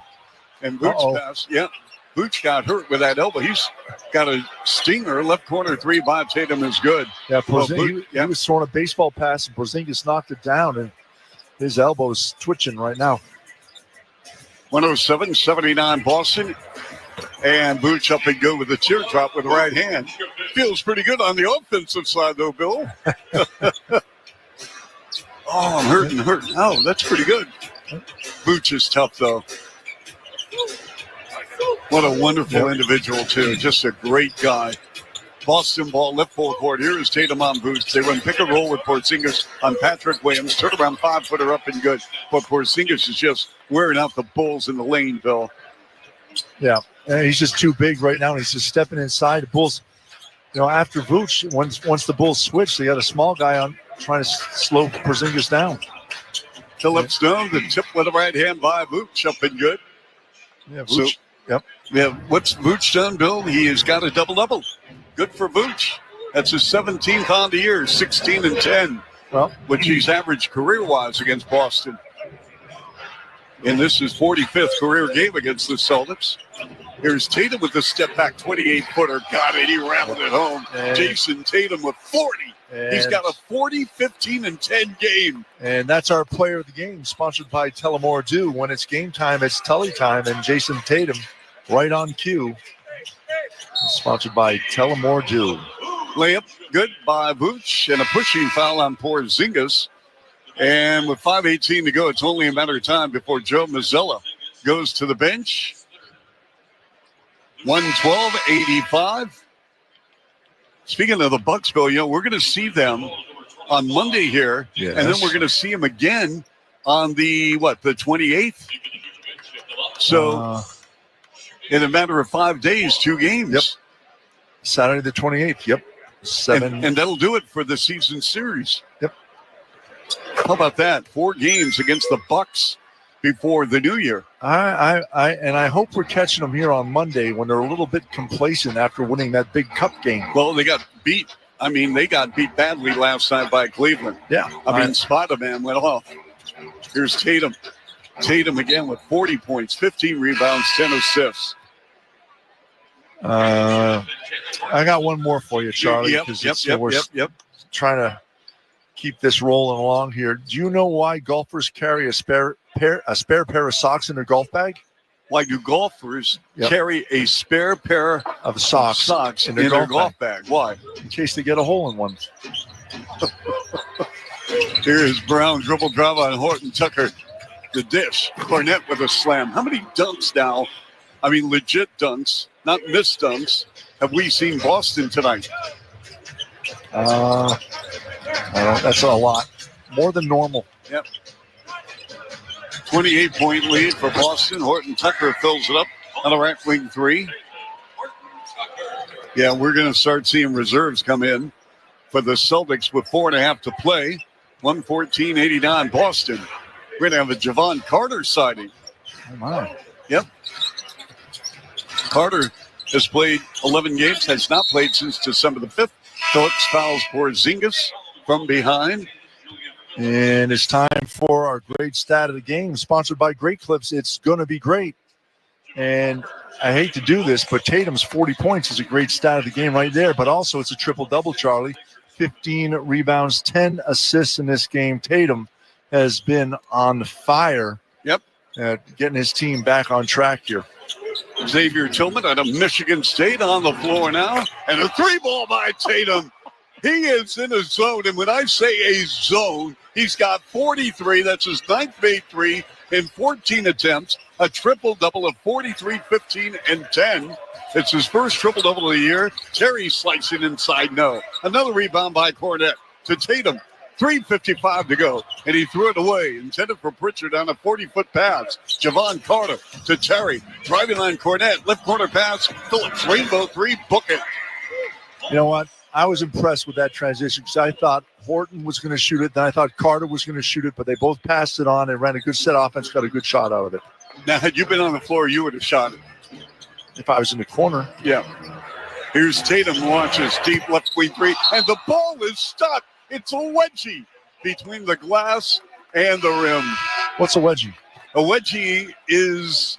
And Boots pass. Yeah. Boots got hurt with that elbow. He's got a stinger. Left corner three by Tatum is good. Yeah, Porzingis, he was throwing a baseball pass, and Porzingis knocked it down, and his elbow's twitching right now. 107-79 Boston. And Boots up and go with the teardrop with the right hand. Feels pretty good on the offensive side, though, Bill. I'm hurting. Oh, that's pretty good. Boots is tough, though. What a wonderful individual, too. Just a great guy. Boston ball, left full court. Here is Tatum on Boots. They run pick and roll with Porzingis on Patrick Williams. Turn around 5-footer up and good. But Porzingis is just wearing out the Bulls in the lane, Bill. Yeah, and he's just too big right now. And he's just stepping inside. The Bulls, after Vooch, once the Bulls switch, they got a small guy on trying to slow Porzingis down. Phillips down, the tip with the right hand by Vooch up and good. Yeah, Vooch. Yeah, what's Vooch done, Bill? He has got a double-double. Good for Vooch. That's his 17th on the year, 16-10, which he's averaged career-wise against Boston. And this is 45th career game against the Celtics. Here's Tatum with the step-back 28-footer. Got it. He wrapped it home. Jason Tatum with 40. He's got a 40, 15, and 10 game. And that's our player of the game, sponsored by Tullamore Dew. When it's game time, it's Tully time. And Jason Tatum, right on cue, sponsored by Tullamore Dew. Layup good by Vooch, and a pushing foul on Porzingis. And with 5:18 to go, it's only a matter of time before Joe Mazzella goes to the bench. 112-85. Speaking of the Bucks, Bill, we're going to see them on Monday here, and then we're going to see them again on the 28th? So in a matter of 5 days, 2 games. Yep. Saturday the 28th. Yep. 7. And that'll do it for the season series. Yep. How about that? 4 games against the Bucks before the new year. I hope we're catching them here on Monday when they're a little bit complacent after winning that big cup game. Well, they got beat. They got beat badly last night by Cleveland. Yeah. Spider-Man went off. Here's Tatum. Tatum again with 40 points, 15 rebounds, 10 assists. I got one more for you, Charlie. Yep. Trying to keep this rolling along here. Do you know why golfers carry a spare pair of socks in their golf bag? Why do golfers carry a spare pair of socks in their golf bag? Why? In case they get a hole in one. Here is Brown, dribble drive on Horton Tucker. The dish. Cornette with a slam. How many dunks now? Legit dunks, not missed dunks, have we seen Boston tonight? That's a lot. More than normal. Yep. 28-point lead for Boston. Horton Tucker fills it up on a right wing 3. Yeah, we're going to start seeing reserves come in for the Celtics with 4.5 to play. 114-89 Boston. We're going to have a Javon Carter sighting. Oh, my. Yep. Carter has played 11 games, has not played since December the 5th. Phillips fouls Porzingis from behind. And it's time for our great stat of the game, sponsored by Great Clips. It's going to be great. And I hate to do this, but Tatum's 40 points is a great stat of the game right there. But also it's a triple-double, Charlie. 15 rebounds, 10 assists in this game. Tatum has been on fire. Yep. Getting his team back on track here. Xavier Tillman out of Michigan State on the floor now. And a 3-ball by Tatum. He is in a zone. And when I say a zone, he's got 43. That's his 9th made 3 in 14 attempts. A triple-double of 43, 15, and 10. It's his first triple-double of the year. Terry slicing inside, no. Another rebound by Cornette to Tatum. 3:55 to go, and he threw it away. Intended for Pritchard on a 40-foot pass. Javon Carter to Terry. Driving line Cornette. Left corner pass. Phillips, rainbow 3, book it. You know what? I was impressed with that transition because I thought Horton was going to shoot it, then I thought Carter was going to shoot it, but they both passed it on and ran a good set offense, got a good shot out of it. Now, had you been on the floor, you would have shot it. If I was in the corner. Yeah. Here's Tatum, launches deep left wing 3, and the ball is stuck. It's a wedgie between the glass and the rim. What's a wedgie? A wedgie is,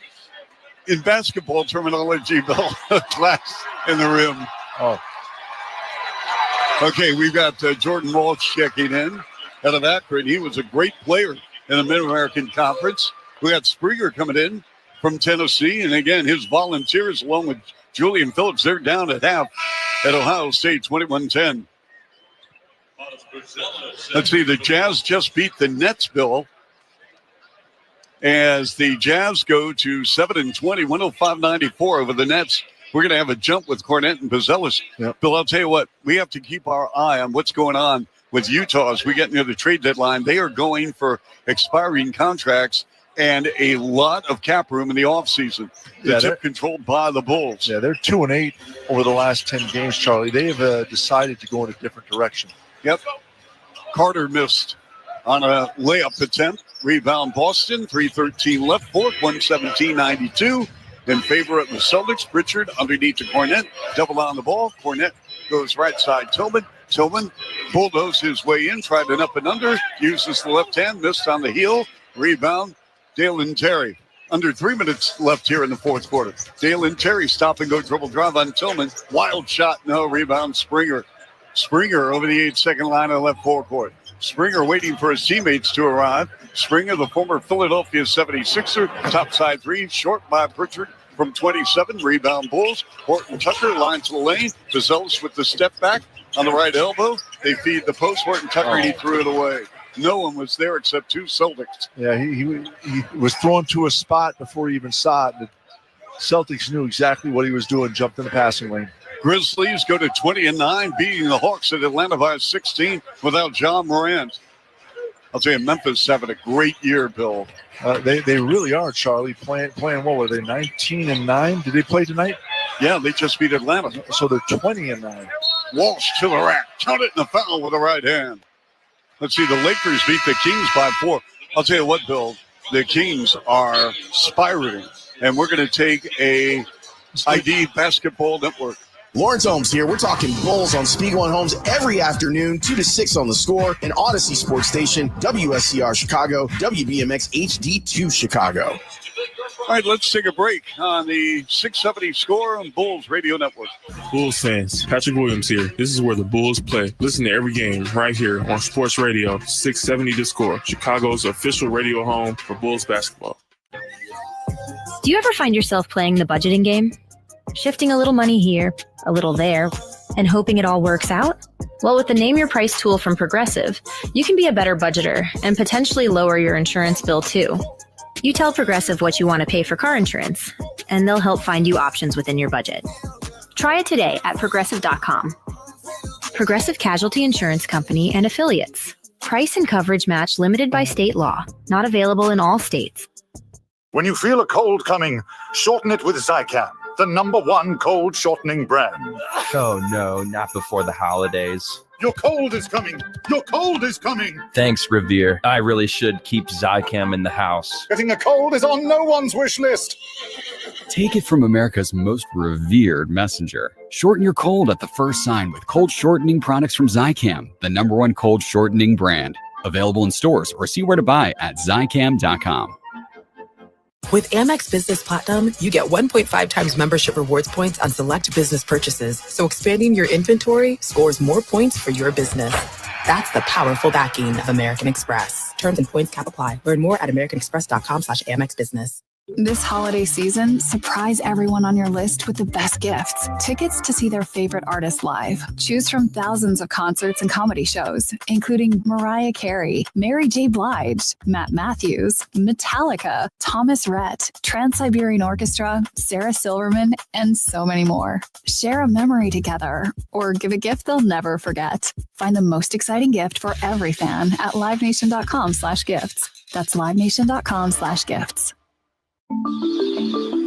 in basketball terminology, Bill, glass and the rim. Oh. Okay, we've got Jordan Walsh checking in out of Akron. He was a great player in the Mid-American Conference. We got Springer coming in from Tennessee. And again, his Volunteers, along with Julian Phillips, they're down at half at Ohio State, 21-10. Let's see, the Jazz just beat the Nets, Bill, as the Jazz go to 7-20, 105-94 over the Nets. We're going to have a jump with Cornette and Buzelis. Yep. Bill, I'll tell you what, we have to keep our eye on what's going on with Utah as we get near the trade deadline. They are going for expiring contracts and a lot of cap room in the offseason. The tip controlled by the Bulls. Yeah, they're 2-8 over the last 10 games, Charlie. They have decided to go in a different direction. Yep. Carter missed on a layup attempt. Rebound Boston, 3:13 left, fourth, 117-92. In favor of the Celtics. Pritchard underneath to Cornette. Double on the ball. Cornette goes right side. Tillman bulldozed his way in, tried an up and under, uses the left hand, missed on the heel. Rebound, Dalen Terry. Under 3 minutes left here in the fourth quarter. Dalen Terry stop and go dribble drive on Tillman. Wild shot, no. Rebound, Springer. Springer over the 8-second line of the left forecourt. Springer waiting for his teammates to arrive. Springer, the former Philadelphia 76er, topside 3, short by Pritchard from 27. Rebound Bulls. Horton Tucker line to the lane. Buzelis with the step back on the right elbow. They feed the post. Horton Tucker, and he threw it away. No one was there except 2 Celtics. Yeah, he was thrown to a spot before he even saw it. The Celtics knew exactly what he was doing, jumped in the passing lane. Grizzlies go to 20-9, beating the Hawks at Atlanta by 16 without John Morant. I'll tell you, Memphis having a great year, Bill. They really are, Charlie, playing well. Were they 19-9? Did they play tonight? Yeah, they just beat Atlanta. So they're 20-9. Walsh to the rack. Count it in the foul with the right hand. Let's see, the Lakers beat the Kings by 4. I'll tell you what, Bill, the Kings are spiraling, and we're going to take a ID Basketball Network. Lawrence Holmes here. We're talking Bulls on Spiegel and Holmes every afternoon, 2 to 6 on the Score, and Odyssey Sports Station, WSCR Chicago, WBMX HD2 Chicago. All right, let's take a break on the 670 Score on Bulls Radio Network. Bulls fans, Patrick Williams here. This is where the Bulls play. Listen to every game right here on Sports Radio 670 The Score, Chicago's official radio home for Bulls basketball. Do you ever find yourself playing the budgeting game? Shifting a little money here, a little there, and hoping it all works out? Well, with the Name Your Price tool from Progressive, you can be a better budgeter and potentially lower your insurance bill too. You tell Progressive what you want to pay for car insurance, and they'll help find you options within your budget. Try it today at Progressive.com. Progressive Casualty Insurance Company and Affiliates. Price and coverage match limited by state law. Not available in all states. When you feel a cold coming, shorten it with Zicam, the #1 cold shortening brand. Oh no, not before the holidays. Your cold is coming. Your cold is coming. Thanks, Revere. I really should keep Zycam in the house. Getting a cold is on no one's wish list. Take it from America's most revered messenger. Shorten your cold at the first sign with cold shortening products from Zycam, the #1 cold shortening brand. Available in stores or see where to buy at Zycam.com. With Amex Business Platinum, you get 1.5 times membership rewards points on select business purchases. So expanding your inventory scores more points for your business. That's the powerful backing of American Express. Terms and points cap apply. Learn more at americanexpress.com/Amex Business. This holiday season, surprise everyone on your list with the best gifts. Tickets to see their favorite artists live. Choose from thousands of concerts and comedy shows, including Mariah Carey, Mary J. Blige, Matt Matthews, Metallica, Thomas Rhett, Trans-Siberian Orchestra, Sarah Silverman, and so many more. Share a memory together or give a gift they'll never forget. Find the most exciting gift for every fan at livenation.com/gifts. That's livenation.com/gifts.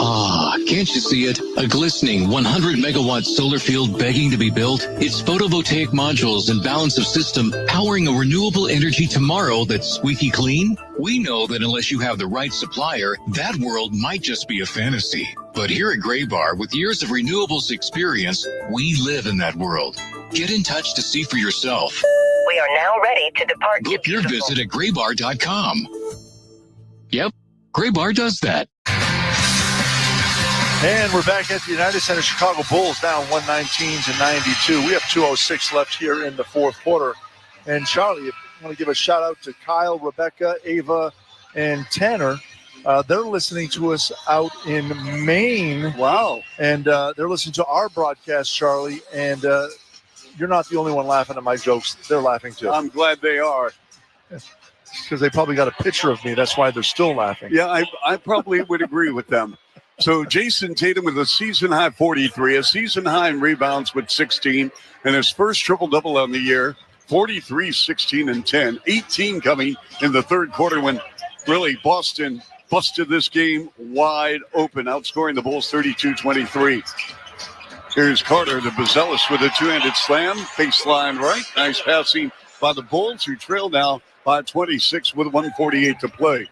Ah, can't you see it? A glistening 100 megawatt solar field begging to be built. It's photovoltaic modules and balance of system powering a renewable energy tomorrow that's squeaky clean. We know that unless you have the right supplier, that world might just be a fantasy. But here at Graybar, with years of renewables experience, we live in that world. Get in touch to see for yourself. We are now ready to depart. Book your visit at graybar.com. Yep, Graybar does that. And we're back at the United Center. Chicago Bulls down 119-92. We have 2:06 left here in the fourth quarter. And Charlie, I want to give a shout out to Kyle, Rebecca, Ava, and Tanner. They're listening to us out in Maine. Wow. And they're listening to our broadcast, Charlie. And you're not the only one laughing at my jokes. They're laughing too. I'm glad they are. Because they probably got a picture of me. That's why they're still laughing. Yeah, I probably would agree with them. So Jason Tatum with a season-high 43, a season-high in rebounds with 16, and his first triple-double on the year, 43, 16, and 10. 18 coming in the third quarter when really Boston busted this game wide open, outscoring the Bulls 32-23. Here's Carter, the Buzelis with a two-handed slam, baseline right. Nice passing by the Bulls, who trail now by 26 with 1:48 to play.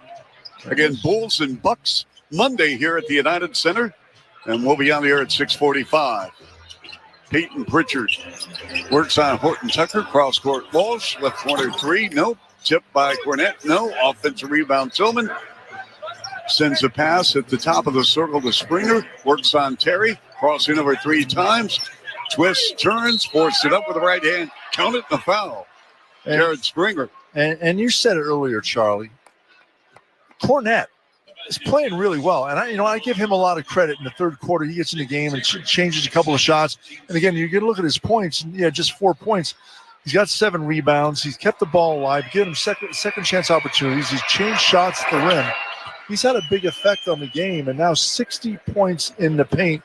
Again, Bulls and Bucks Monday here at the United Center, and we'll be on the air at 6:45. Peyton Pritchard works on Horton Tucker, cross-court Walsh, left corner three, nope. Tipped by Cornette, no. Offensive rebound, Tillman. Sends a pass at the top of the circle to Springer, works on Terry, crossing over three times. Twists, turns, forced it up with the right hand, counted the foul. Jared Springer. And you said it earlier, Charlie. Cornette is playing really well, and I give him a lot of credit in the third quarter. He gets in the game and changes a couple of shots. And again, you get a look at his points. And just 4 points. He's got 7 rebounds. He's kept the ball alive, given him second chance opportunities. He's changed shots at the rim. He's had a big effect on the game, and now 60 points in the paint.